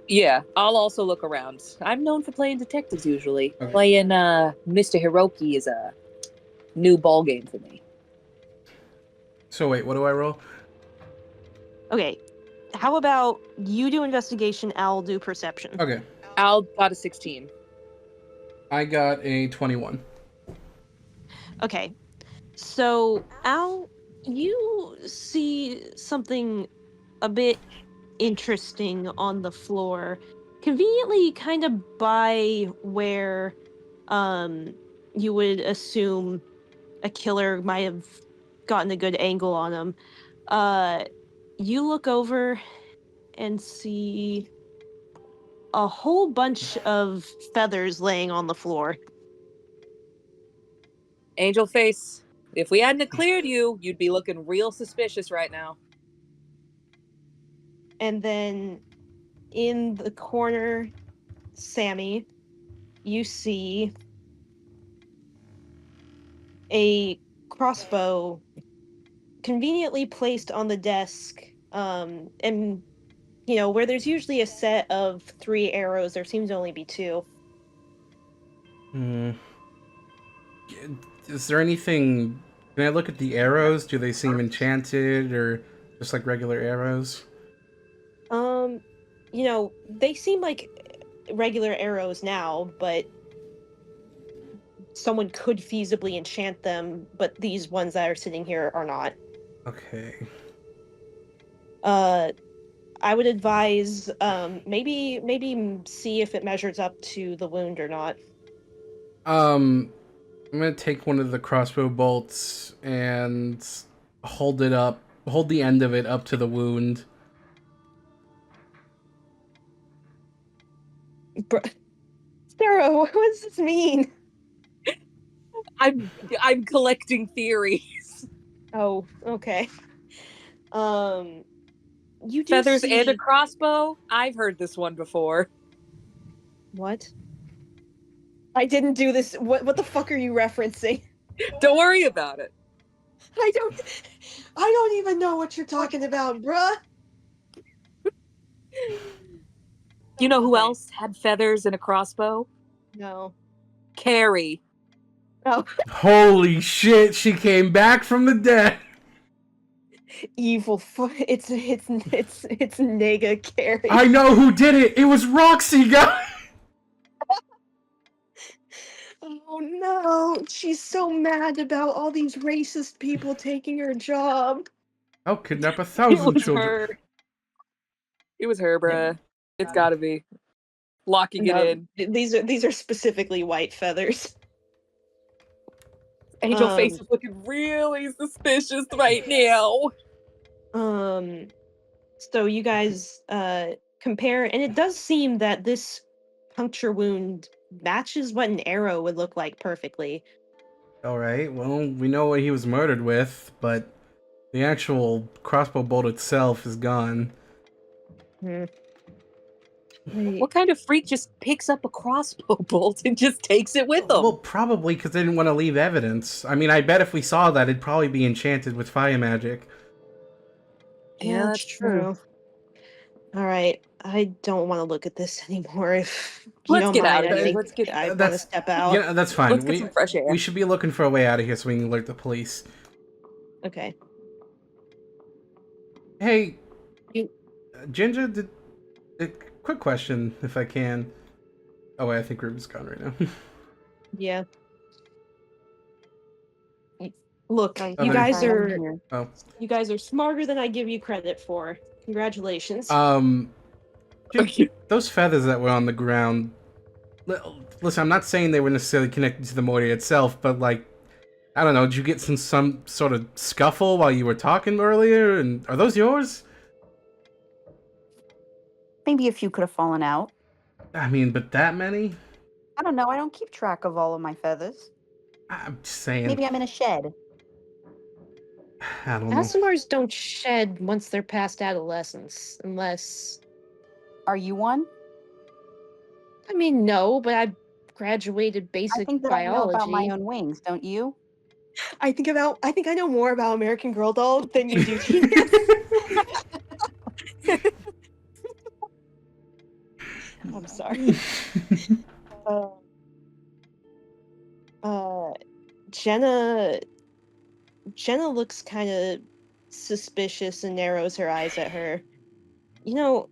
Yeah, I'll also look around. I'm known for playing detectives usually. Okay. Playing Mr. Hiroki is a new ball game for me. So wait, what do I roll? Okay. How about you do investigation, I'll do perception. Okay. Al got a 16. I got a 21. Okay. So, Al, you see something a bit interesting on the floor, conveniently kind of by where you would assume a killer might have gotten a good angle on him. You look over and see a whole bunch of feathers laying on the floor. Angel face, if we hadn't cleared you, you'd be looking real suspicious right now. And then in the corner, Sammy, you see a crossbow conveniently placed on the desk. And, where there's usually a set of 3 arrows, there seems to only be 2. Is there anything... Can I look at the arrows? Do they seem enchanted or just like regular arrows? They seem like regular arrows now, but someone could feasibly enchant them, but these ones that are sitting here are not. Okay. I would advise maybe see if it measures up to the wound or not. I'm gonna take one of the crossbow bolts and hold the end of it up to the wound. Sarah, what does this mean? I'm collecting theories. Oh, okay. You do Feathers see and a crossbow? I've heard this one before. what? I didn't do this. What the fuck are you referencing? Don't worry about it. I don't even know what you're talking about, bruh. You know who Okay. else had feathers and a crossbow? No. Carrie. Oh, Holy shit, she came back from the dead. evil. It's Nega Carrie. I know who did it. It was Roxy, guys. Oh no, she's so mad about all these racist people taking her job. I'll kidnap It 1,000 was children. her. It was her, bruh. It's gotta be. Locking it No, in. these are specifically white feathers. Angel Face is looking really suspicious right now. So you guys compare, and it does seem that this puncture wound matches what an arrow would look like perfectly. Alright, well, we know what he was murdered with, but the actual crossbow bolt itself is gone. Wait. What kind of freak just picks up a crossbow bolt and just takes it with them? Well, probably because they didn't want to leave evidence. I mean, I bet if we saw that, it'd probably be enchanted with fire magic. Yeah, that's true. All right, I don't want to look at this anymore. If you Let's don't get mind, out of I here. think Let's get. I want to step out. Yeah, that's fine. Let's get some fresh air. We should be looking for a way out of here so we can alert the police. Okay. Hey, You- Ginger, quick question, if I can. Oh wait, I think Ruben's gone right now. Yeah. Look, Sorry, you guys sorry, I'm are here. Oh. you guys are smarter than I give you credit for. Congratulations. Ginger, those feathers that were on the ground. Listen, I'm not saying they were necessarily connected to the mortar itself, but like, I don't know. Did you get some sort of scuffle while you were talking earlier? And are those yours? Maybe a few could have fallen out. I mean, but that many? I don't know. I don't keep track of all of my feathers. I'm just saying. Maybe I'm in a shed. I don't know. Asimars don't shed once they're past adolescence, unless... Are you one? I mean, no, but I graduated basic I think that biology. I know about my own wings, don't you? I think I know more about American Girl doll than you do, Genius. I'm sorry. Jenna looks kind of suspicious and narrows her eyes at her. You know,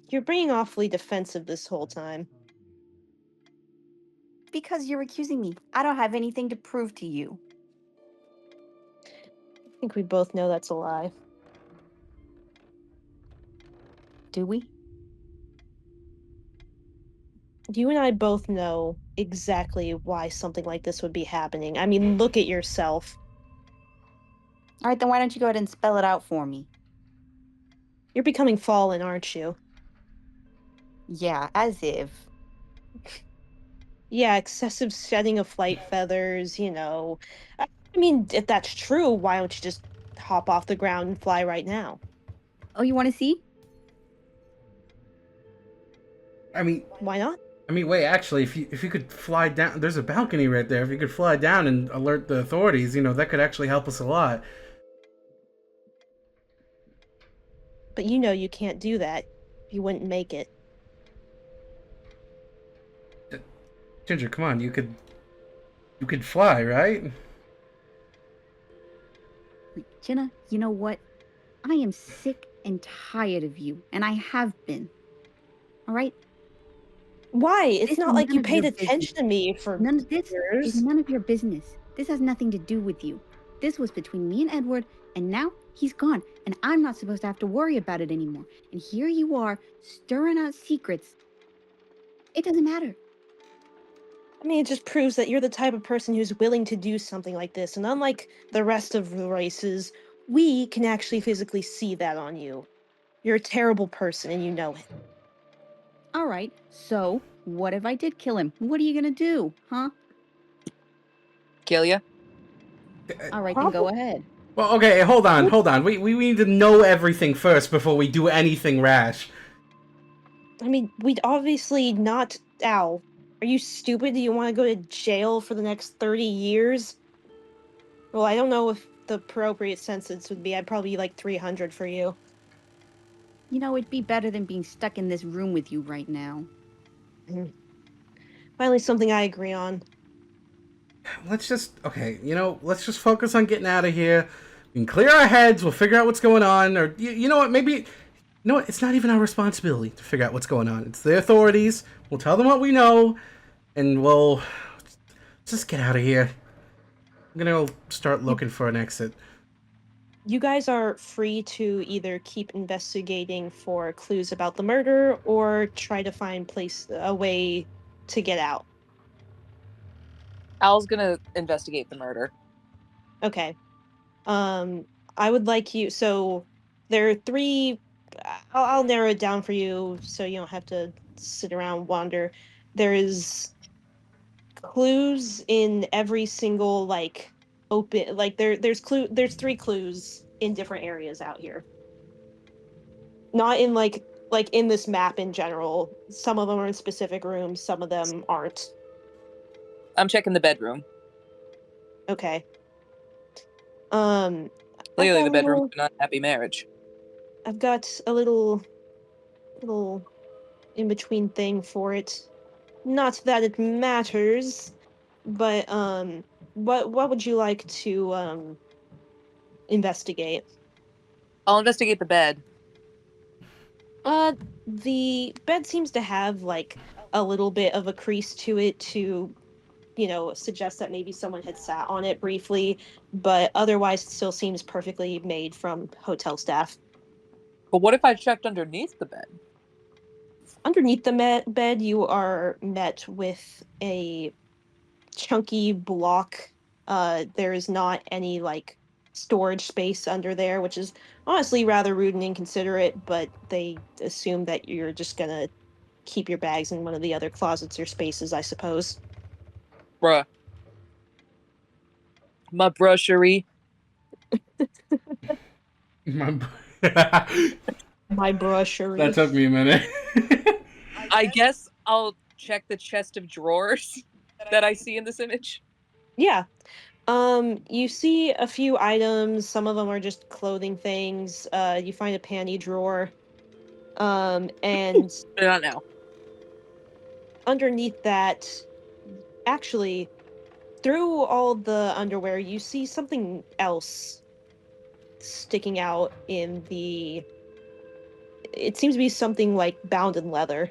you're being awfully defensive this whole time. Because you're accusing me. I don't have anything to prove to you. I think we both know that's a lie. Do we? You and I both know exactly why something like this would be happening. I mean, look at yourself. All right, then why don't you go ahead and spell it out for me? You're becoming fallen, aren't you? Yeah, as if. Yeah, excessive shedding of flight feathers, you know. I mean, if that's true, why don't you just hop off the ground and fly right now? Oh, you want to see? I mean, Why not? wait. Actually, if you could fly down, there's a balcony right there. If you could fly down and alert the authorities, that could actually help us a lot. But you know you can't do that. You wouldn't make it. Ginger, come on. You could fly, right? Jenna, you know what? I am sick and tired of you, and I have been. All right? Why? It's This not is like none you of paid your attention business. to me for None of this years. is none of your business. This has nothing to do with you. This was between me and Edward, and now he's gone, and I'm not supposed to have to worry about it anymore. And here you are, stirring out secrets. It doesn't matter. I mean, it just proves that you're the type of person who's willing to do something like this. And unlike the rest of the races, we can actually physically see that on you. You're a terrible person, and you know it. All right, so what if I did kill him? What are you gonna do, huh? Kalia? All right, then go ahead. Well, okay, hold on. We need to know everything first before we do anything rash. I mean, we'd obviously not. Ow. Are you stupid? Do you want to go to jail for the next 30 years? Well, I don't know if the appropriate sentence would be. I'd probably be like 300 for you. You know, it'd be better than being stuck in this room with you right now. Finally, something I agree on. Let's just let's just focus on getting out of here. We can clear our heads. We'll figure out what's going on, or you know what? Maybe it's not even our responsibility to figure out what's going on. It's the authorities. We'll tell them what we know, and we'll just get out of here. I'm gonna go start looking for an exit. You guys are free to either keep investigating for clues about the murder or try to find a way to get out. Al's gonna investigate the murder. Okay. I would like you. So there are three. I'll narrow it down for you so you don't have to sit around wander. There's clues in every single open there's three clues in different areas out here. Not in like in this map in general. Some of them are in specific rooms, some of them aren't. I'm checking the bedroom. Okay. Clearly the bedroom's an unhappy marriage. I've got a little in between thing for it. Not that it matters, but what would you like to investigate? I'll investigate the bed. The bed seems to have a little bit of a crease to it to, suggest that maybe someone had sat on it briefly, but otherwise it still seems perfectly made from hotel staff. But what if I checked underneath the bed? Underneath the bed, you are met with a chunky block. There is not any storage space under there, which is honestly rather rude and inconsiderate, but they assume that you're just gonna keep your bags in one of the other closets or spaces, I suppose. Bruh. My brushery. My brushery. That took me a minute. I guess I'll check the chest of drawers that I see in this image. Yeah. You see a few items. Some of them are just clothing things. You find a panty drawer. And Not now. underneath that, actually, through all the underwear, you see something else sticking out in the... It seems to be something bound in leather.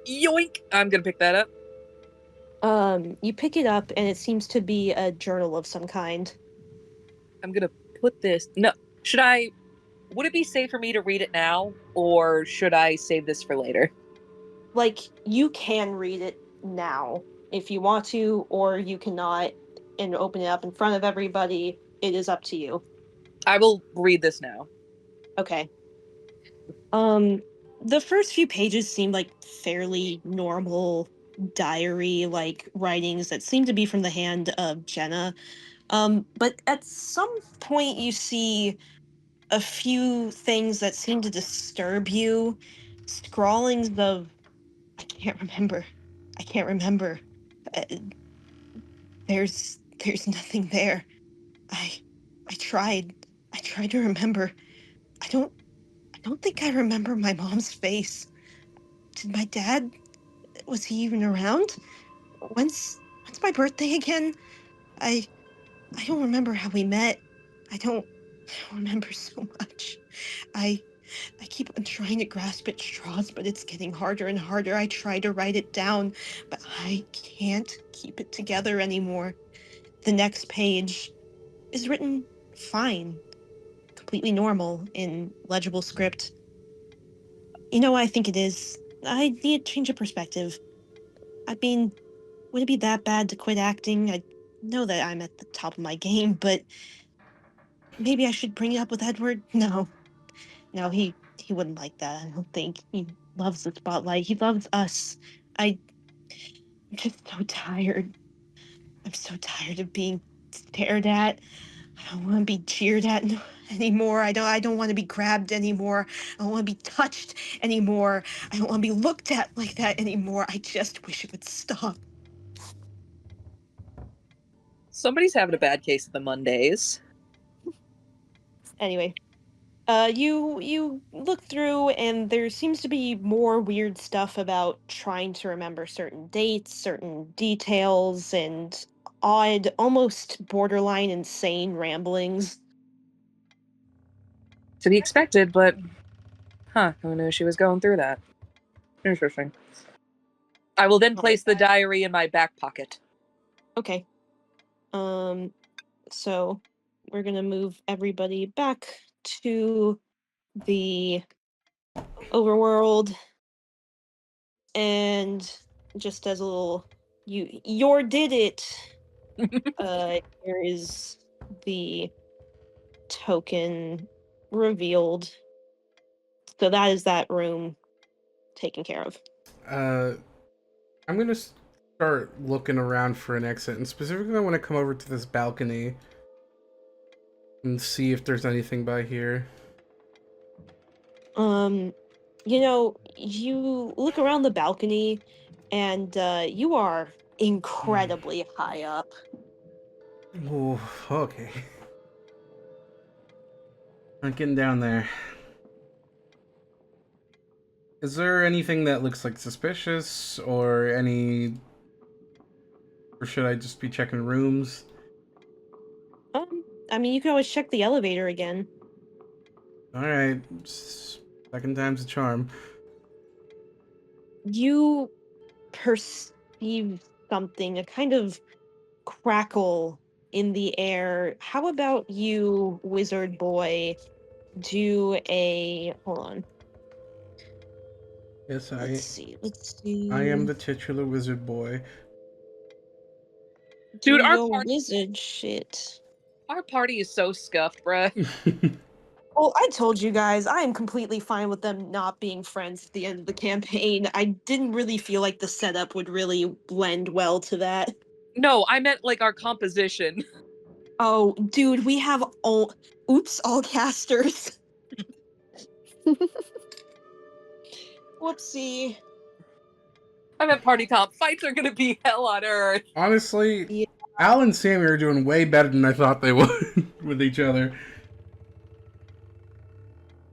Yoink! I'm gonna pick that up. You pick it up, and it seems to be a journal of some kind. I'm gonna put this... No, would it be safe for me to read it now, or should I save this for later? You can read it now if you want to, or you cannot, and open it up in front of everybody. It is up to you. I will read this now. Okay. The first few pages seem like fairly normal diary writings that seem to be from the hand of Jenna. But at some point you see a few things that seem to disturb you. Scrawlings of I can't remember. Uh, there's nothing there. I tried to remember. I don't think I remember my mom's face. Did my dad, was he even around? When's my birthday again? I don't remember how we met. I don't remember so much. I keep on trying to grasp at straws, but it's getting harder and harder. I try to write it down, but I can't keep it together anymore. The next page is written fine, completely normal, in legible script. You know what I think it is? I need a change of perspective. I mean, would it be that bad to quit acting? I know that I'm at the top of my game, but maybe I should bring it up with Edward? No, he wouldn't like that. I don't think. He loves the spotlight. He loves us. I'm just so tired. I'm so tired of being stared at. I don't want to be cheered at anymore. I don't want to be grabbed anymore. I don't want to be touched anymore. I don't want to be looked at like that anymore. I just wish it would stop. Somebody's having a bad case of the Mondays. Anyway, you look through and there seems to be more weird stuff about trying to remember certain dates, certain details, and odd, almost borderline insane ramblings. To be expected, but who knew she was going through that? Interesting. I will then place the diary in my back pocket. Okay. So we're gonna move everybody back to the overworld, and just as a little your did it. Here is the token revealed. So that is that room taken care of. I'm gonna start looking around for an exit, and specifically I want to come over to this balcony and see if there's anything by here. You look around the balcony and you are incredibly high up. Oh, okay. I'm getting down there. Is there anything that looks like suspicious, or should I just be checking rooms? I mean, you can always check the elevator again. Alright, second time's a charm. You perceive something, a kind of crackle in the air. How about you, wizard boy, do a... Hold on. Yes, Let's see. I am the titular wizard boy. Do Dude, our your wizard shit. Our party is so scuffed, bruh. Well, I told you guys, I am completely fine with them not being friends at the end of the campaign. I didn't really feel like the setup would really lend well to that. No, I meant like our composition. Oh, dude, we have all casters. Whoopsie. I meant party comp. Fights are gonna be hell on earth. Honestly, Yeah. Al and Sammy are doing way better than I thought they would with each other.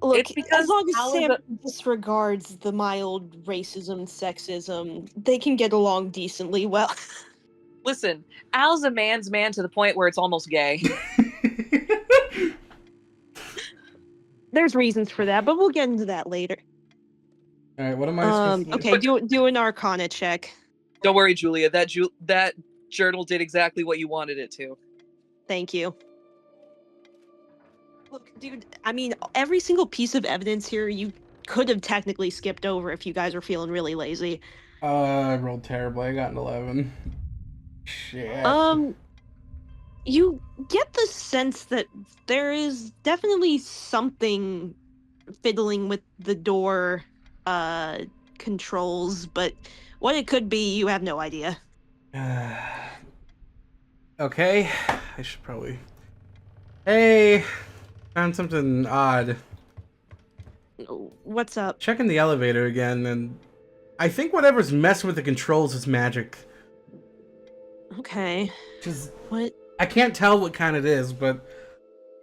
Look, It's because as long as Al Sam disregards the mild racism, sexism, they can get along decently well. Listen, Al's a man's man to the point where it's almost gay. There's reasons for that, but we'll get into that later. All right, what am I supposed to Okay, do an Arcana check. Don't worry, Julia. That journal did exactly what you wanted it to. Thank you. Look, dude, I mean, every single piece of evidence here you could have technically skipped over if you guys were feeling really lazy. I rolled terribly. I got an 11. Shit. You get the sense that there is definitely something fiddling with the door controls, but what it could be, you have no idea. Okay, I should probably... Hey, found something odd. What's up? Checking the elevator again, and I think whatever's messing with the controls is magic. Okay. Just, what? I can't tell what kind it is, but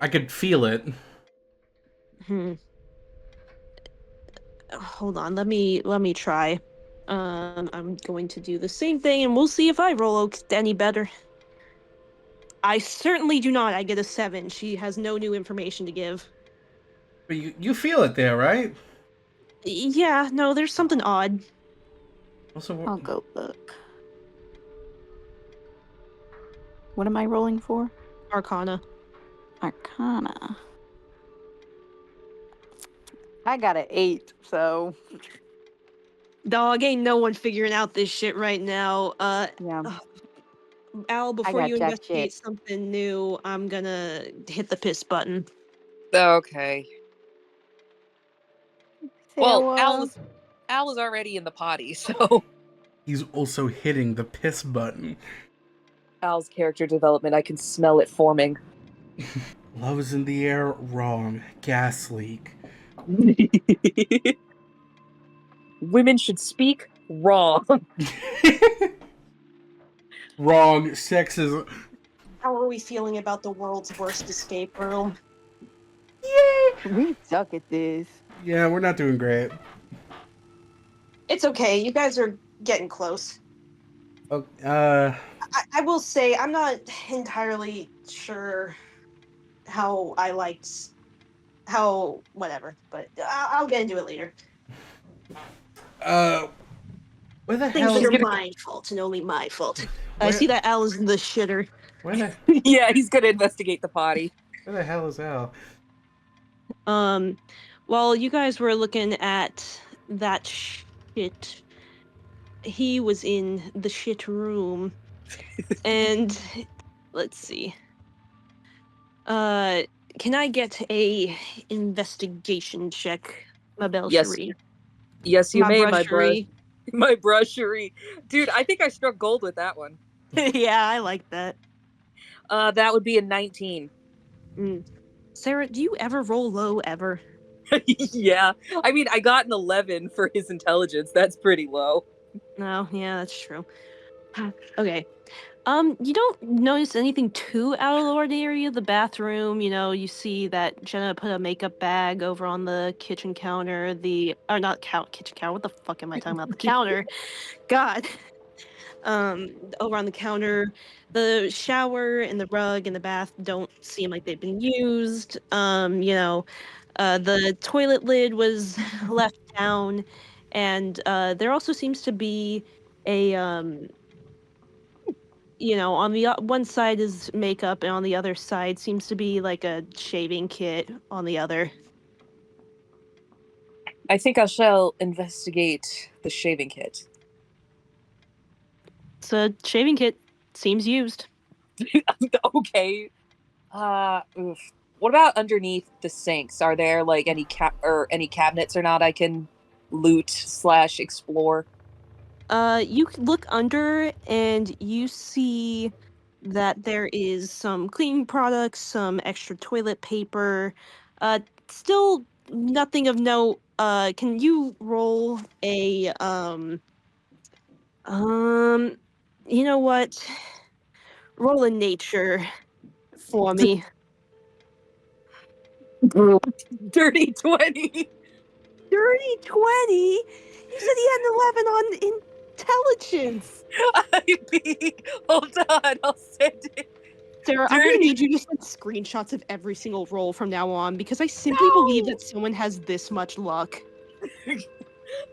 I could feel it. Hold on, let me try. I'm going to do the same thing, and we'll see if I roll any better. I certainly do not. I get a 7. She has no new information to give. But you feel it there, right? Yeah, no, there's something odd. Also, I'll go look. What am I rolling for? Arcana. Arcana. I got an 8, so... Dog, ain't no one figuring out this shit right now. Yeah. Al, before got you jack investigate shit. something new, I'm gonna hit the piss button. Okay. Well, So, Al is already in the potty, so... he's also hitting the piss button. Al's character development. I can smell it forming. Love is in the air. Wrong. Gas leak. Women should speak. Wrong. Wrong. Sexism. How are we feeling about the world's worst escape room? Yay! We suck at this. Yeah, we're not doing great. It's okay. You guys are getting close. Oh, I will say I'm not entirely sure how I liked how whatever, but I'll get into it later. where the Things hell? that are my fault and only my fault. I see that Al is in the shitter. Where the Yeah, he's gonna investigate the potty. where the hell is Al? While you guys were looking at that shit, he was in the shit room. And let's see. Can I get a investigation check, my Belcherie? Yes, you may, my brusherie. My brusherie. Dude, I think I struck gold with that one. Yeah, I like that. That would be a 19. Sarah, do you ever roll low ever? Yeah. I mean, I got an 11 for his intelligence. That's pretty low. No, yeah, that's true. Okay. You don't notice anything too out of the ordinary. The bathroom, you see that Jenna put a makeup bag over on the kitchen counter. Kitchen counter. What the fuck am I talking about? The counter. God. Over on the counter, the shower and the rug and the bath don't seem like they've been used. The toilet lid was left down, and there also seems to be a on the one side is makeup, and on the other side seems to be like a shaving kit on the other. I think I shall investigate the shaving kit. So shaving kit seems used. Okay. What about underneath the sinks? Are there like any cabinets or not I can loot/explore? You look under and you see that there is some cleaning products, some extra toilet paper. Still nothing of note. Can you roll a you know what? Roll a nature for me. Dirty 20. Dirty 20? You said he had an 11 on intelligence. Hold on, I'll send it. Sarah, I'm gonna need you to send screenshots of every single roll from now on because I simply believe that someone has this much luck.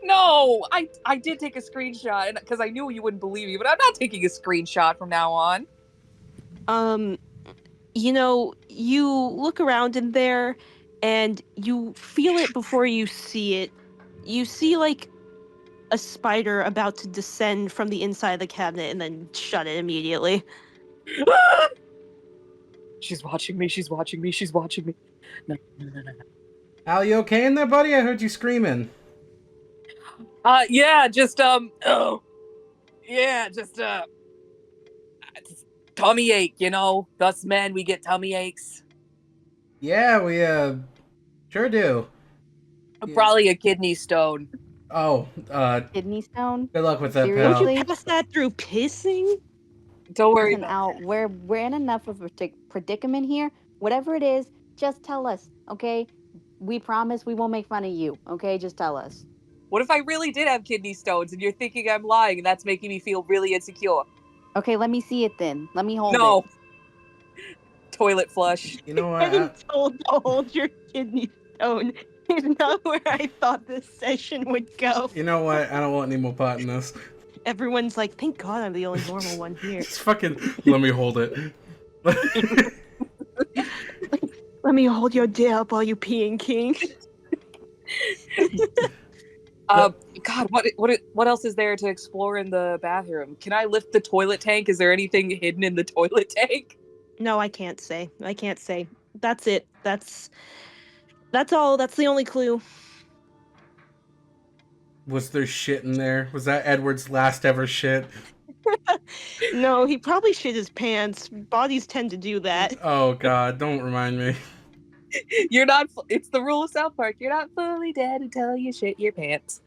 No, I did take a screenshot because I knew you wouldn't believe me, but I'm not taking a screenshot from now on. You look around in there and you feel it before you see it. You see like a spider about to descend from the inside of the cabinet and then shut it immediately. She's watching me. She's watching me. She's watching me. No. Al, you okay in there, buddy? I heard you screaming. Yeah, just tummy ache, Us men, we get tummy aches. Yeah, we sure do. Probably a kidney stone. Oh, Kidney stone? good luck with that, Seriously? pal. Pass that through pissing? Don't worry Listen, about Al, we're in enough of a predicament here. Whatever it is, just tell us, okay? We promise we won't make fun of you, okay? Just tell us. What if I really did have kidney stones and you're thinking I'm lying and that's making me feel really insecure? Okay, let me see it then. Let me hold No. it. Toilet flush. You know what? Getting told to hold your kidney stone is not where I thought this session would go. You know what? I don't want any more part in this. Everyone's like, thank God I'm the only normal one here. Just fucking let me hold it. Let me hold your dick up while you peeing, king. God, what else is there to explore in the bathroom? Can I lift the toilet tank? Is there anything hidden in the toilet tank? No, I can't say. That's it. That's all. That's the only clue. Was there shit in there? Was that Edward's last ever shit? No, he probably shit his pants. Bodies tend to do that. Oh God, don't remind me. You're not. It's the rule of South Park. You're not fully dead until you shit your pants.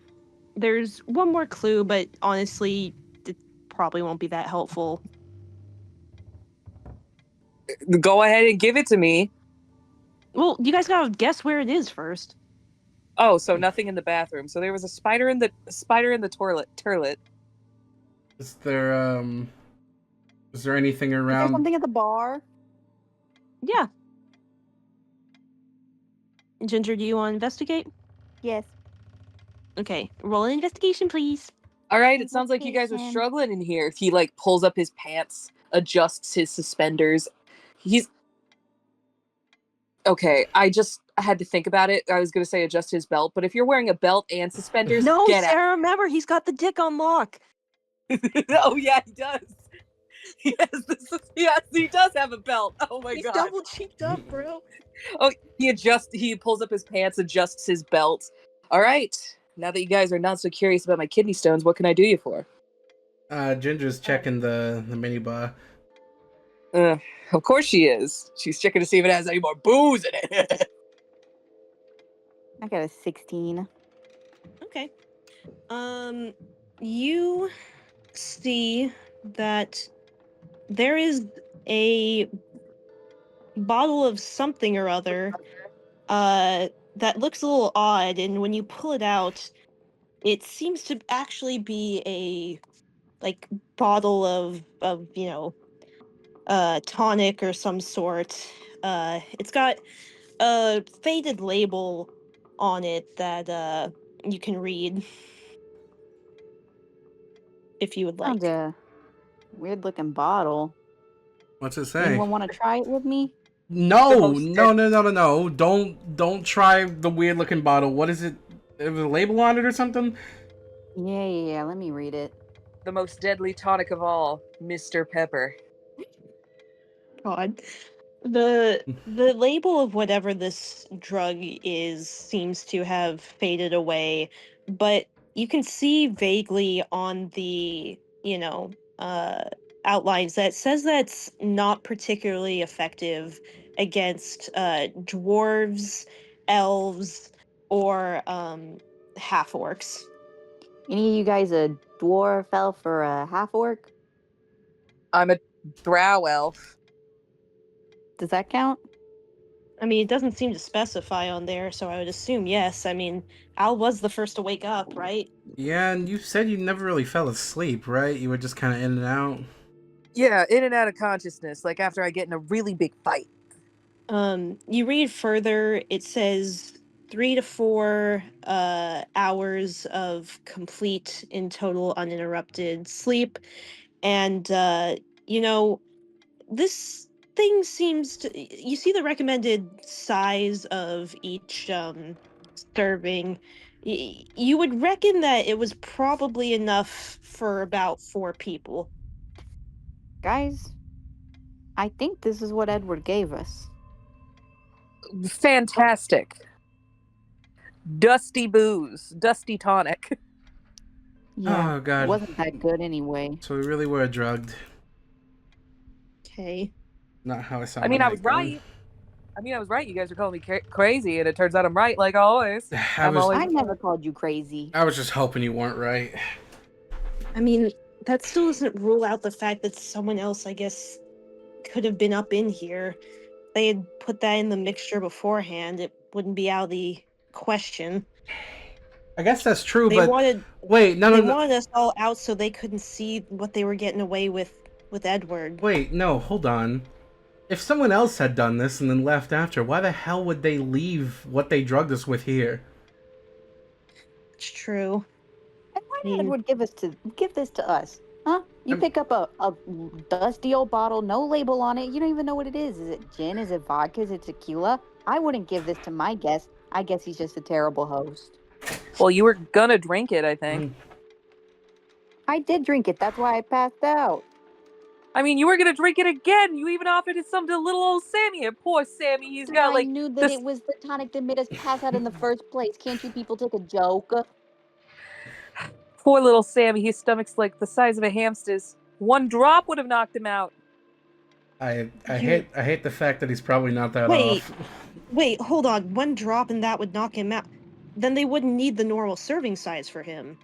There's one more clue, but honestly, it probably won't be that helpful. Go ahead and give it to me. Well, you guys gotta guess where it is first. Oh, so nothing in the bathroom. So there was a spider in the toilet. Is there anything Is there around? something at the bar? Yeah. Ginger, do you want to investigate? Yes. Okay, roll an investigation, please. All right, it sounds like you guys are Investigation. struggling in here. He like pulls up his pants, adjusts his suspenders. He's okay. I had to think about it. I was gonna say adjust his belt, but if you're wearing a belt and suspenders, No, get Sarah, remember, he's got the dick on lock. out. Oh yeah, he does. Yes, he does have a belt. Oh my He's god. double cheeked up, bro. Oh, he pulls up his pants, adjusts his belt. All right. Now that you guys are not so curious about my kidney stones, what can I do you for? Ginger's checking the mini bar. Of course she is. She's checking to see if it has any more booze in it. I got a 16. Okay. You see that there is a bottle of something or other that looks a little odd, and when you pull it out, it seems to actually be a like bottle of tonic or some sort. It's got a faded label on it that you can read if you would like. Found a weird looking bottle. What's it say? Anyone want to try it with me? No. Don't try the weird looking bottle. What is it? Is a label on it or something? Yeah. Let me read it. The most deadly tonic of all, Mr. Pepper. God. The label of whatever this drug is seems to have faded away, but you can see vaguely on the, outlines that says that's not particularly effective against dwarves, elves, or half orcs. Any of you guys a dwarf, elf, or a half orc? I'm a brow elf. Does that count? I mean, it doesn't seem to specify on there, so I would assume yes. I mean, Al was the first to wake up, right? Yeah, and you said you never really fell asleep, right? You were just kind of in and out. Yeah, in and out of consciousness, like after I get in a really big fight. You read further, it says 3 to 4 hours of complete in total uninterrupted sleep, and this thing seems to, you see the recommended size of each serving. You would reckon that it was probably enough for about 4 people. Guys, I think this is what Edward gave us. Fantastic. Dusty booze. Dusty tonic. Yeah, Oh, God. it wasn't that good anyway. So we really were drugged. Okay. Not how I saw. I mean, I was right. You guys were calling me crazy, and it turns out I'm right, like always. I never called you crazy. I was just hoping you weren't right. I mean, that still doesn't rule out the fact that someone else, I guess, could have been up in here. If they had put that in the mixture beforehand, it wouldn't be out of the question. I guess that's true, They but wanted wait, no. wanted us all out so they couldn't see what they were getting away with Edward. Wait, no, hold on. If someone else had done this and then left after, why the hell would they leave what they drugged us with here? It's true. And why did Edward give this to us? Huh? You pick up a dusty old bottle, no label on it. You don't even know what it is. Is it gin? Is it vodka? Is it tequila? I wouldn't give this to my guest. I guess he's just a terrible host. Well, you were gonna drink it, I think. I did drink it. That's why I passed out. I mean, you were gonna drink it again. You even offered it some to little old Sammy. And poor Sammy, he's got like. I knew that it was the tonic that made us pass out in the first place. Can't you people take a joke? Poor little Sammy, his stomach's like the size of a hamster's. One drop would have knocked him out. I hate the fact that he's probably not that Wait. off. Wait, hold on. One drop and that would knock him out. Then they wouldn't need the normal serving size for him.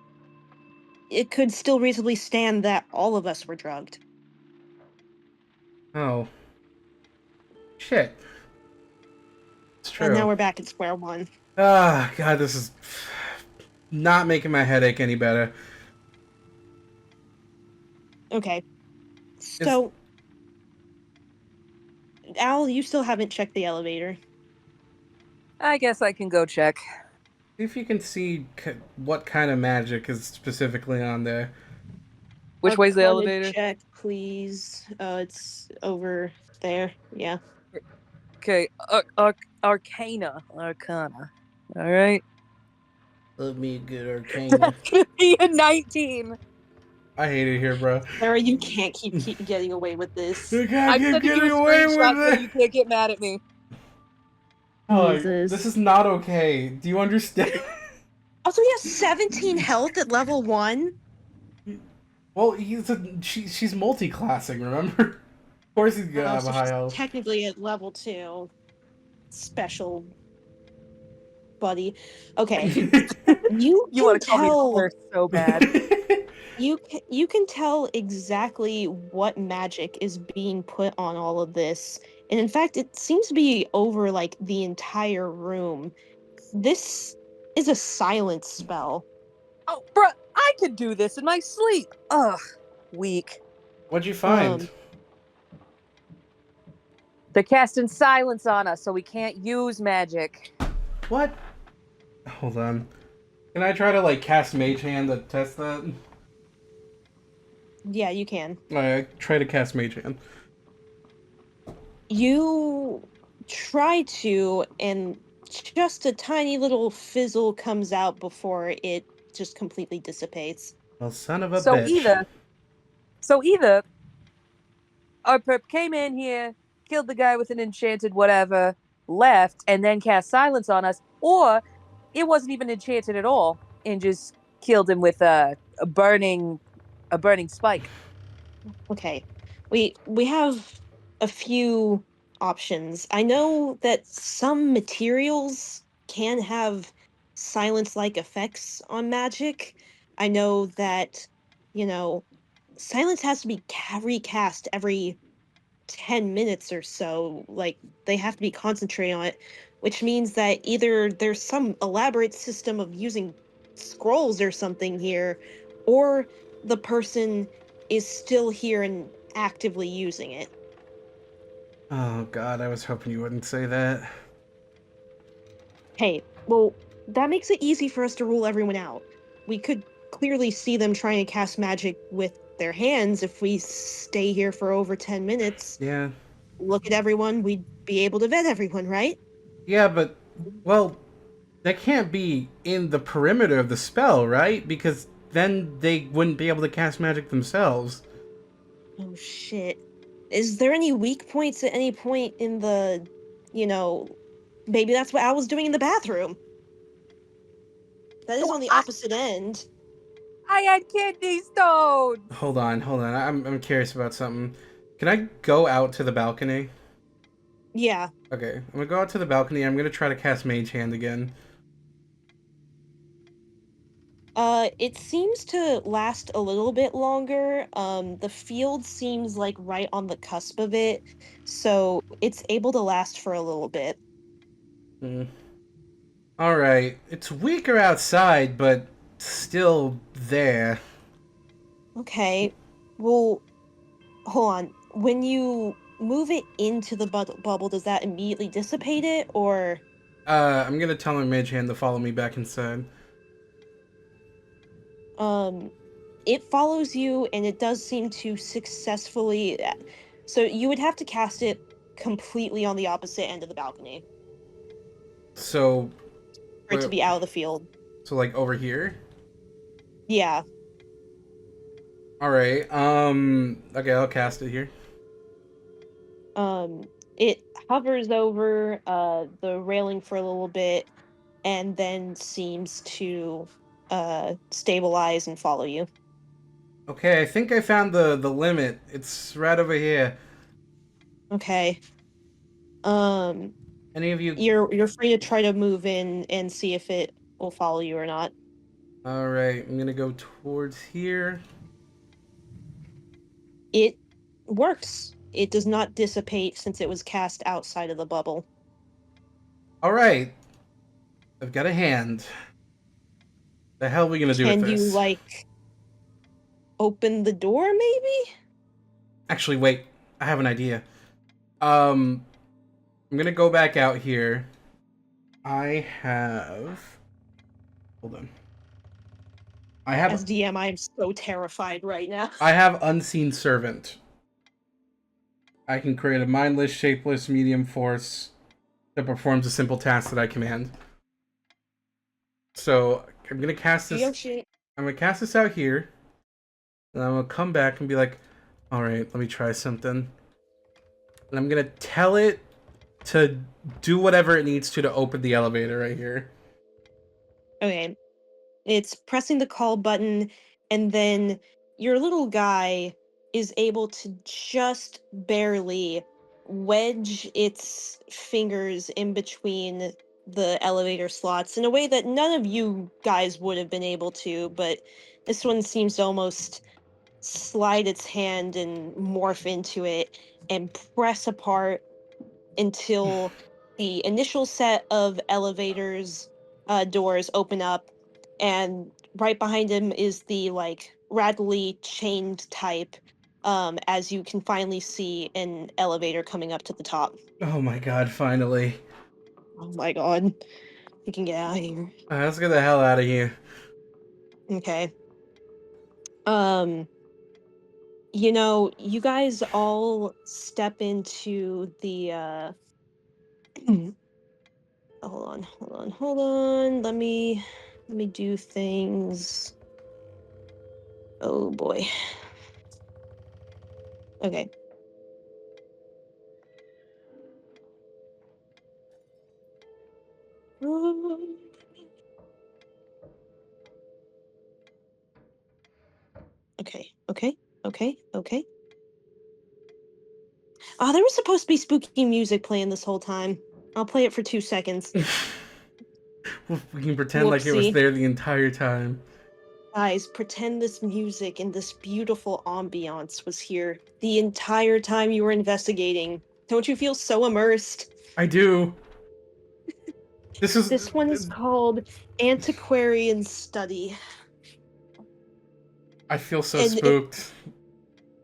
It could still reasonably stand that all of us were drugged. Oh. Shit. It's true. And now we're back at square one. Ah, God, this is not making my headache any better. Okay. So, Al, you still haven't checked the elevator. I guess I can go check. See if you can see what kind of magic is specifically on there. Which way's the Arcana elevator? Check, please. It's over there. Yeah. Okay, Arcana. All right. Let me get Arcana. That's gonna be a 19. I hate it here, bro. Sarah, you can't keep getting away with this. I can't I'm keep sending you getting a away screenshot with so it. you can't get mad at me. Oh, Jesus. this is not okay. Do you understand? Also, he has 17 health at level 1. Well, she's multi-classing, remember? Of course he's gonna have So a high she's health. technically at level 2. Special buddy. Okay. You want can to call me tell first so bad. you can tell exactly what magic is being put on all of this. And in fact, it seems to be over like the entire room. This is a silence spell. Oh, bruh, I could do this in my sleep. Ugh, weak. What'd you find? They're casting silence on us, so we can't use magic. What? Hold on. Can I try to like cast Mage Hand to test that? Yeah, you can. Alright, try to cast Mage Hand. You try to, and just a tiny little fizzle comes out before it just completely dissipates. Well, son of a So bitch. either our perp came in here, killed the guy with an enchanted whatever, left, and then cast silence on us, or it wasn't even enchanted at all and just killed him with a burning spike. Okay. We have a few options. I know that some materials can have silence-like effects on magic. I know that, silence has to be recast every 10 minutes or so. Like, they have to be concentrated on it, which means that either there's some elaborate system of using scrolls or something here, or the person is still here and actively using it. Oh god, I was hoping you wouldn't say that. Hey, well, that makes it easy for us to rule everyone out. We could clearly see them trying to cast magic with their hands if we stay here for over 10 minutes. Yeah. Look at everyone, we'd be able to vet everyone, right? Yeah, but, well, that can't be in the perimeter of the spell, right? Because then they wouldn't be able to cast magic themselves. Oh shit. Is there any weak points at any point in the, maybe that's what I was doing in the bathroom. That is on the opposite end. I had kidney stones. Hold on. I'm curious about something. Can I go out to the balcony? Yeah. Okay, I'm gonna go out to the balcony. I'm gonna try to cast Mage Hand again. It seems to last a little bit longer. The field seems like right on the cusp of it, so it's able to last for a little bit. Alright, it's weaker outside, but still there. Okay, well, hold on. When you move it into the bubble, does that immediately dissipate it, or? I'm gonna tell my Mage Hand to follow me back inside. It follows you, and it does seem to successfully. So you would have to cast it completely on the opposite end of the balcony So. for it to be out of the field. So, like, over here? Yeah. Alright, okay, I'll cast it here. It hovers over the railing for a little bit, and then seems to stabilize and follow you. Okay, I think I found the limit. It's right over here. Okay. Any of you? You're free to try to move in and see if it will follow you or not. All right, I'm gonna go towards here. It works. It does not dissipate since it was cast outside of the bubble. All right, I've got a hand. The hell are we gonna do with Can you this? like open the door maybe? Actually, wait. I have an idea. I'm gonna go back out here. I have. Hold on. I have. As DM, I am so terrified right now. I have unseen servant. I can create a mindless, shapeless, medium force that performs a simple task that I command. So I'm gonna cast this. Yoshi. I'm gonna cast this out here, and I'm gonna come back and be like, "All right, let me try something." And I'm gonna tell it to do whatever it needs to open the elevator right here. Okay. It's pressing the call button, and then your little guy is able to just barely wedge its fingers in between the elevator slots in a way that none of you guys would have been able to, but this one seems to almost slide its hand and morph into it and press apart until the initial set of elevators doors open up, and right behind him is the like rattly chained type, as you can finally see an elevator coming up to the top. Oh my god! Finally, Oh my god, we can get out of here. let's get the hell out of here. Okay. um you guys all step into the hold on. Let me do things. Oh boy. Okay. Okay. Oh, there was supposed to be spooky music playing this whole time. I'll play it for 2 seconds. We can pretend like it was Whoopsie. there the entire time. Guys, pretend this music and this beautiful ambiance was here the entire time you were investigating. Don't you feel so immersed? I do. This one is called Antiquarian Study. I feel so And spooked.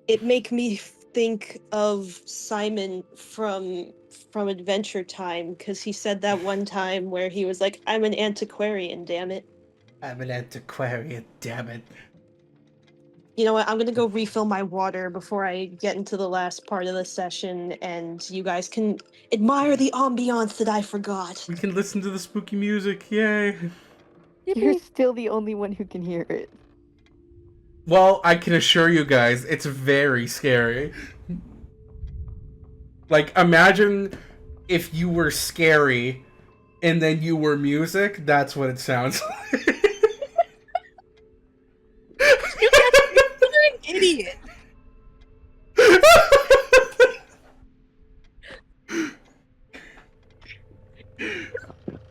it make me think of Simon from Adventure Time, because he said that one time where he was like, I'm an antiquarian, damn it. I'm an antiquarian, damn it. You know what, I'm gonna go refill my water before I get into the last part of the session, and you guys can admire the ambiance that I forgot. We can listen to the spooky music, yay. You're still the only one who can hear it. Well, I can assure you guys, it's very scary. Like, imagine if you were scary and then you were music, that's what it sounds like. You're an idiot.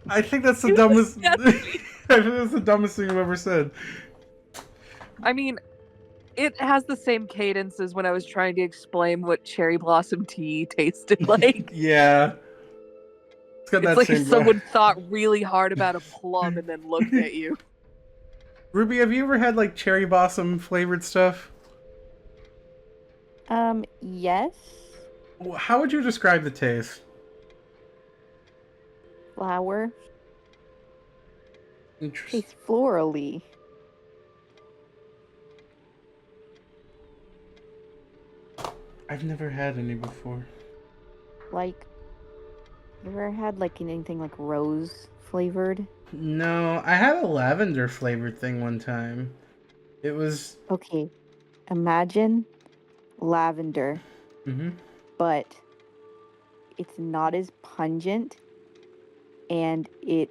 I think that's the dumbest. I think that's the dumbest thing I've ever said. I mean, it has the same cadence as when I was trying to explain what cherry blossom tea tasted like. Yeah. It's got It's that like same if someone thought really hard about a plum and then looked at you. Ruby, have you ever had like cherry blossom flavored stuff? Yes. How would you describe the taste? Flower. Interesting. Tastes florally. I've never had any before. Like, you ever had like anything like rose flavored? No, I had a lavender flavored thing one time. It was. Okay, imagine lavender, Mm-hmm. but it's not as pungent and it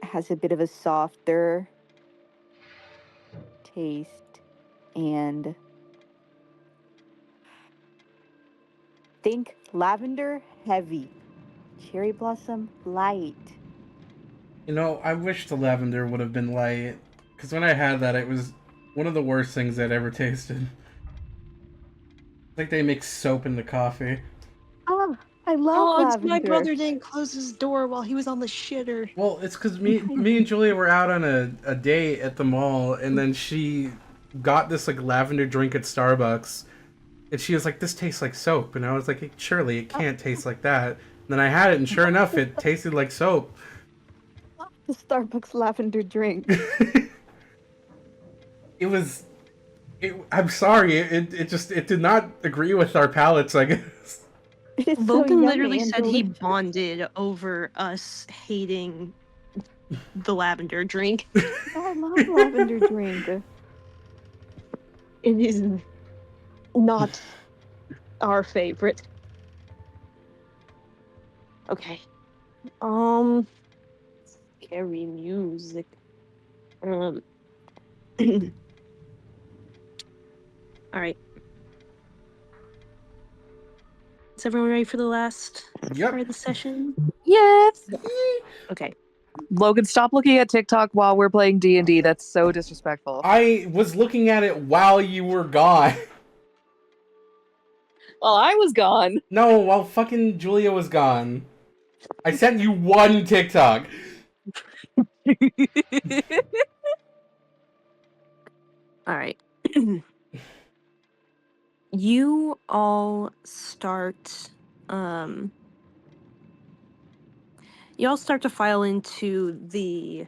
has a bit of a softer taste. and think lavender heavy, cherry blossom light. You know, I wish the lavender would have been light, because when I had that, it was one of the worst things I'd ever tasted. It's like they mix soap in the coffee. Oh, I love Oh, it's lavender. my brother didn't close his door while he was on the shitter. Well, it's because me and Julia were out on a date at the mall, and then she got this like lavender drink at Starbucks, and she was like, "This tastes like soap," and I was like, "Surely it can't taste like that." And then I had it, and sure enough, it tasted like soap. The Starbucks lavender drink. It was. I'm sorry. It did not agree with our palates, I guess. It is so Logan yummy literally and said he delicious. bonded over us hating the lavender drink. Oh, I love lavender drink. It is not our favorite. Okay. Scary music. All right. Is everyone ready for the last Yep. part of the session? Yes. Okay. Logan, stop looking at TikTok while we're playing D&D. That's so disrespectful. I was looking at it while you were gone. Well, I was gone. No, while fucking Julia was gone. I sent you one TikTok. All right. You all start to file into the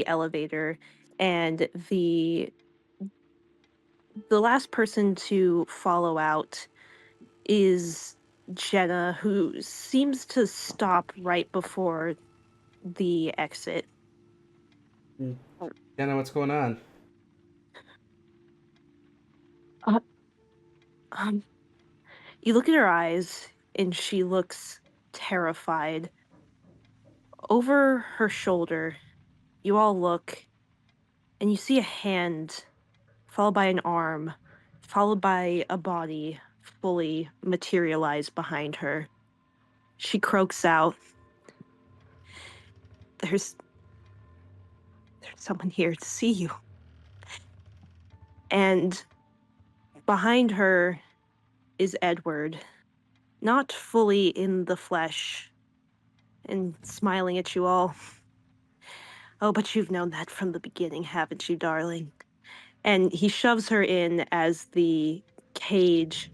elevator, and the last person to follow out is Jenna, who seems to stop right before the exit. Jenna, what's going on? You look at her eyes, and she looks terrified. Over her shoulder, you all look, and you see a hand, followed by an arm, followed by a body fully materialized behind her. She croaks out, There's someone here to see you. And behind her is Edward, not fully in the flesh, and smiling at you all. Oh, but you've known that from the beginning, haven't you, darling? And he shoves her in as the cage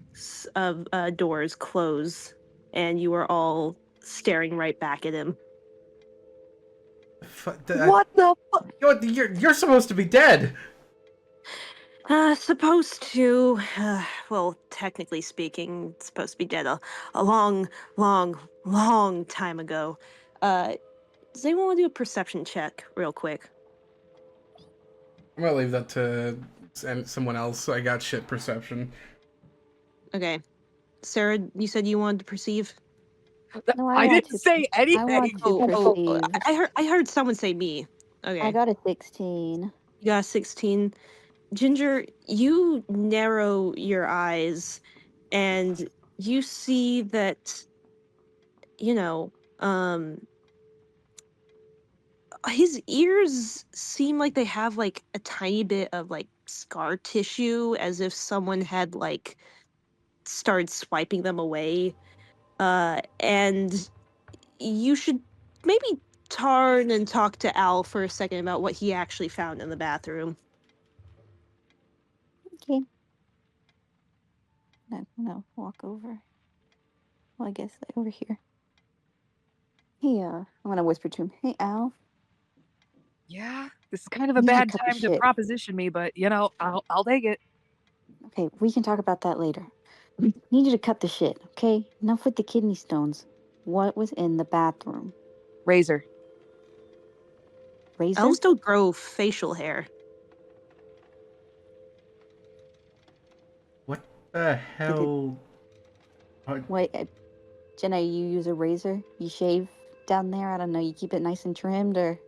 of doors close, and you are all staring right back at him. What the fuck? You're supposed to be dead. Supposed to. Well, technically speaking, supposed to be dead a long, long, long time ago. Does anyone want to do a perception check real quick? I'm gonna leave that to someone else. I got shit perception. Okay. Sarah, you said you wanted to perceive? No, I didn't say anything. I want to perceive. I heard someone say me. Okay. I got a 16. You got a 16. Ginger, you narrow your eyes and you see that, his ears seem like they have like a tiny bit of like scar tissue, as if someone had like started swiping them away. And you should maybe turn and talk to Al for a second about what he actually found in the bathroom. Okay. I'm gonna walk over. Well, I guess over here. Hey, I'm gonna whisper to him. Hey, Al. Yeah, this is kind of a You need to bad cut the time to shit. proposition me, but I'll take it. Okay, we can talk about that later. I need you to cut the shit, okay? Enough with the kidney stones. What was in the bathroom? Razor. Razor? Elves don't grow facial hair. What the hell? Wait, Jenna, you use a razor? You shave down there? I don't know. You keep it nice and trimmed, or?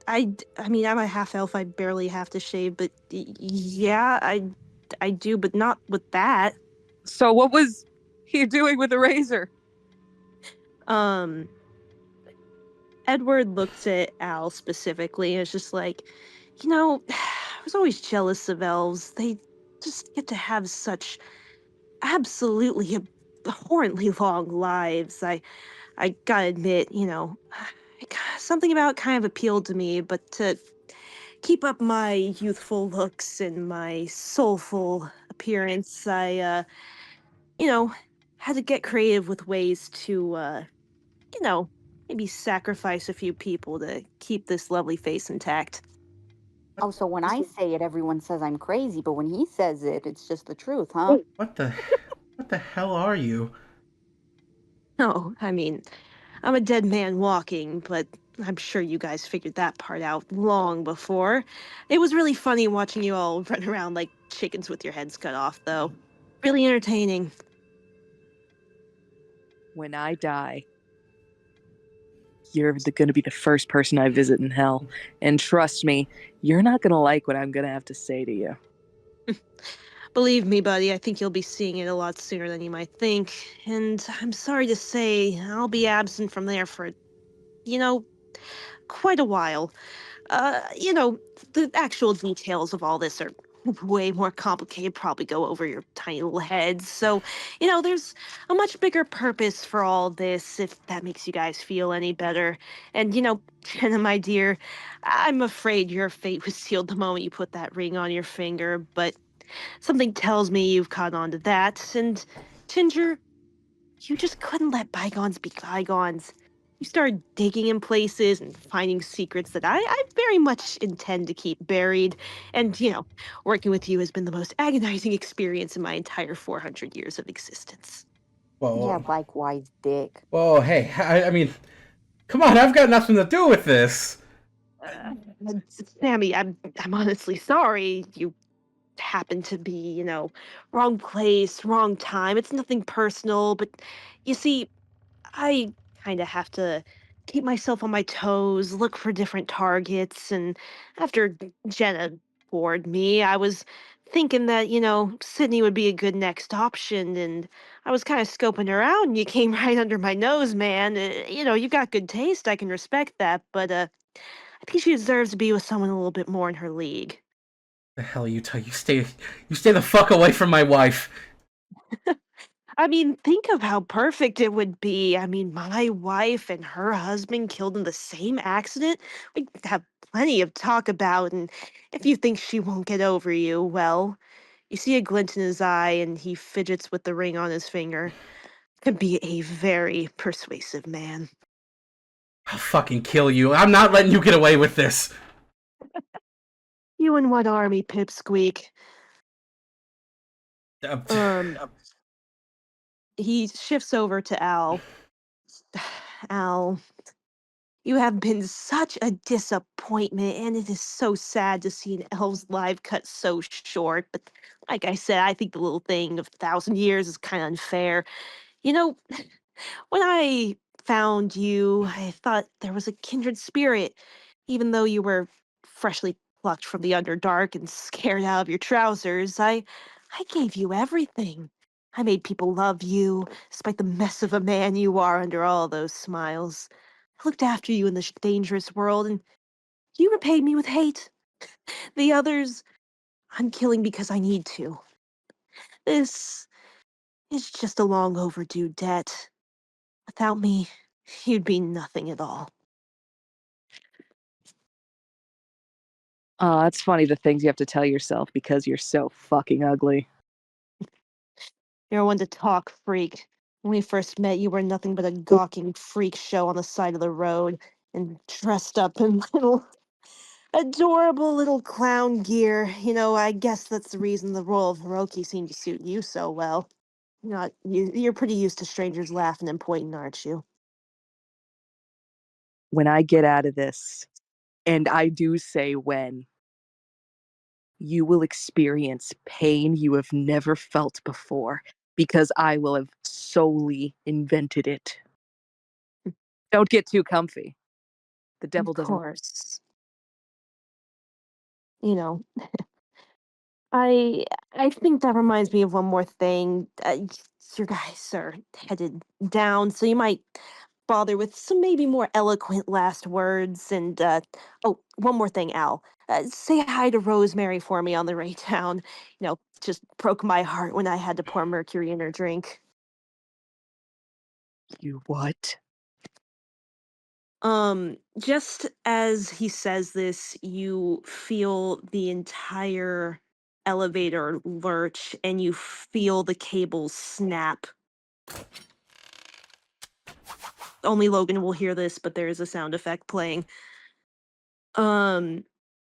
I mean, I'm a half elf. I barely have to shave, but yeah, I do, but not with that. So what was he doing with the razor? Um, Edward looked at Al specifically and was just like, I was always jealous of elves. They just get to have such absolutely abhorrently long lives. I gotta admit, something about it kind of appealed to me, but to keep up my youthful looks and my soulful appearance, I you know, had to get creative with ways to you know, maybe sacrifice a few people to keep this lovely face intact. Oh, so when I say it, everyone says I'm crazy, but when he says it, it's just the truth, huh? What the hell are you? Oh, I mean, I'm a dead man walking, but I'm sure you guys figured that part out long before. It was really funny watching you all run around like chickens with your heads cut off, though. Really entertaining. When I die, you're going to be the first person I visit in hell. And trust me, you're not going to like what I'm going to have to say to you. Believe me, buddy, I think you'll be seeing it a lot sooner than you might think. And I'm sorry to say, I'll be absent from there for, you know, quite a while. The actual details of all this are way more complicated, probably go over your tiny little heads. So, there's a much bigger purpose for all this, if that makes you guys feel any better. And, Jenna, my dear, I'm afraid your fate was sealed the moment you put that ring on your finger, but something tells me you've caught on to that. And, Ginger, you just couldn't let bygones be bygones. You started digging in places and finding secrets that I very much intend to keep buried. And, working with you has been the most agonizing experience in my entire 400 years of existence. Yeah, Well, likewise, Dick. well, hey, I mean, come on, I've got nothing to do with this. Uh, Sammy, I'm honestly sorry. You happened to be, wrong place, wrong time. It's nothing personal, but you see, I kind of have to keep myself on my toes, look for different targets, and after Jenna bored me, I was thinking that, Sydney would be a good next option, and I was kind of scoping her out, and you came right under my nose, man. You got good taste, I can respect that, but I think she deserves to be with someone a little bit more in her league. The hell you stay the fuck away from my wife. I mean, think of how perfect it would be. I mean, my wife and her husband killed in the same accident. We have plenty of talk about, and if you think she won't get over you, well, you see a glint in his eye and he fidgets with the ring on his finger. Could be a very persuasive man. I'll fucking kill you. I'm not letting you get away with this. You in what army, Pipsqueak? Uh, Um, he shifts over to Al. Al, you have been such a disappointment, and it is so sad to see an elf's life cut so short. But like I said, I think the little thing of 1,000 years is kind of unfair. You know, when I found you, I thought there was a kindred spirit, even though you were freshly plucked from the Underdark and scared out of your trousers. I gave you everything. I made people love you, despite the mess of a man you are under all those smiles. I looked after you in this dangerous world, and you repaid me with hate. The others, I'm killing because I need to. This is just a long overdue debt. Without me, you'd be nothing at all. It's funny the things you have to tell yourself because you're so fucking ugly. You're one to talk, freak. When we first met, you were nothing but a gawking freak show on the side of the road and dressed up in little adorable little clown gear. I guess that's the reason the role of Hiroki seemed to suit you so well. You're pretty used to strangers laughing and pointing, aren't you? When I get out of this, and I do say when, you will experience pain you have never felt before because I will have solely invented it. Don't get too comfy. The devil Of doesn't. course. You know, I I think that reminds me of one more thing. Your guys are headed down, so you might bother with some maybe more eloquent last words. And oh, one more thing, Al. Say hi to Rosemary for me on the way down. Just broke my heart when I had to pour mercury in her drink. You what? Just as he says this, you feel the entire elevator lurch and you feel the cables snap. Only Logan will hear this, but there is a sound effect playing. Um,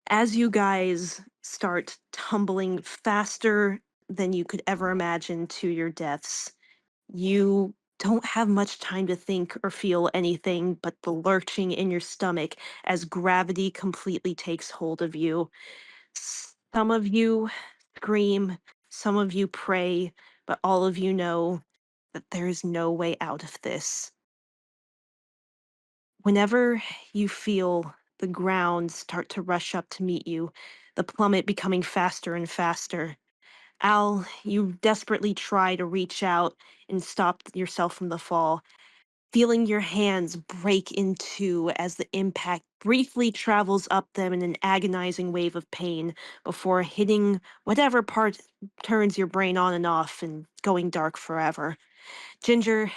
as you guys start tumbling faster than you could ever imagine to your deaths, you don't have much time to think or feel anything but the lurching in your stomach as gravity completely takes hold of you. Some of you scream, some of you pray, but all of you know that there is no way out of this. Whenever you feel the ground start to rush up to meet you, the plummet becoming faster and faster, Al, you desperately try to reach out and stop yourself from the fall, feeling your hands break in two as the impact briefly travels up them in an agonizing wave of pain before hitting whatever part turns your brain on and off and going dark forever. Ginger,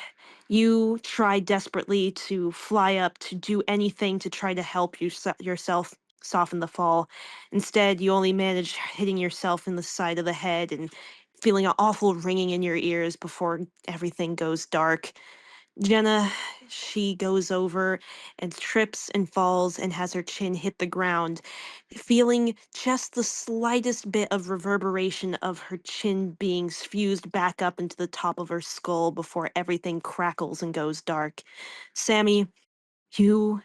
you try desperately to fly up to do anything to try to help yourself soften the fall. Instead, you only manage hitting yourself in the side of the head and feeling an awful ringing in your ears before everything goes dark. Jenna, she goes over and trips and falls and has her chin hit the ground, feeling just the slightest bit of reverberation of her chin being fused back up into the top of her skull before everything crackles and goes dark. Sammy, you,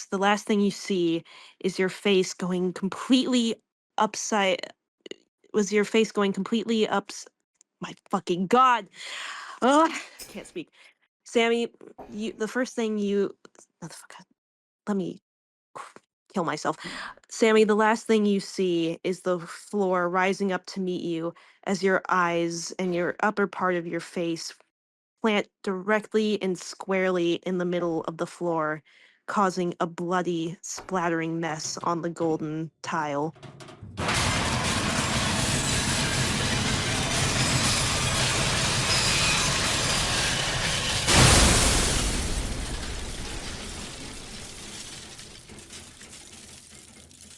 the last thing you see is your face going completely upside, was your face going completely my fucking god. Ugh, can't speak. Sammy, the first thing you, motherfucker, let me kill myself. Sammy, the last thing you see is the floor rising up to meet you as your eyes and your upper part of your face plant directly and squarely in the middle of the floor, causing a bloody, splattering mess on the golden tile.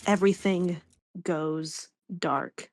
Everything goes dark.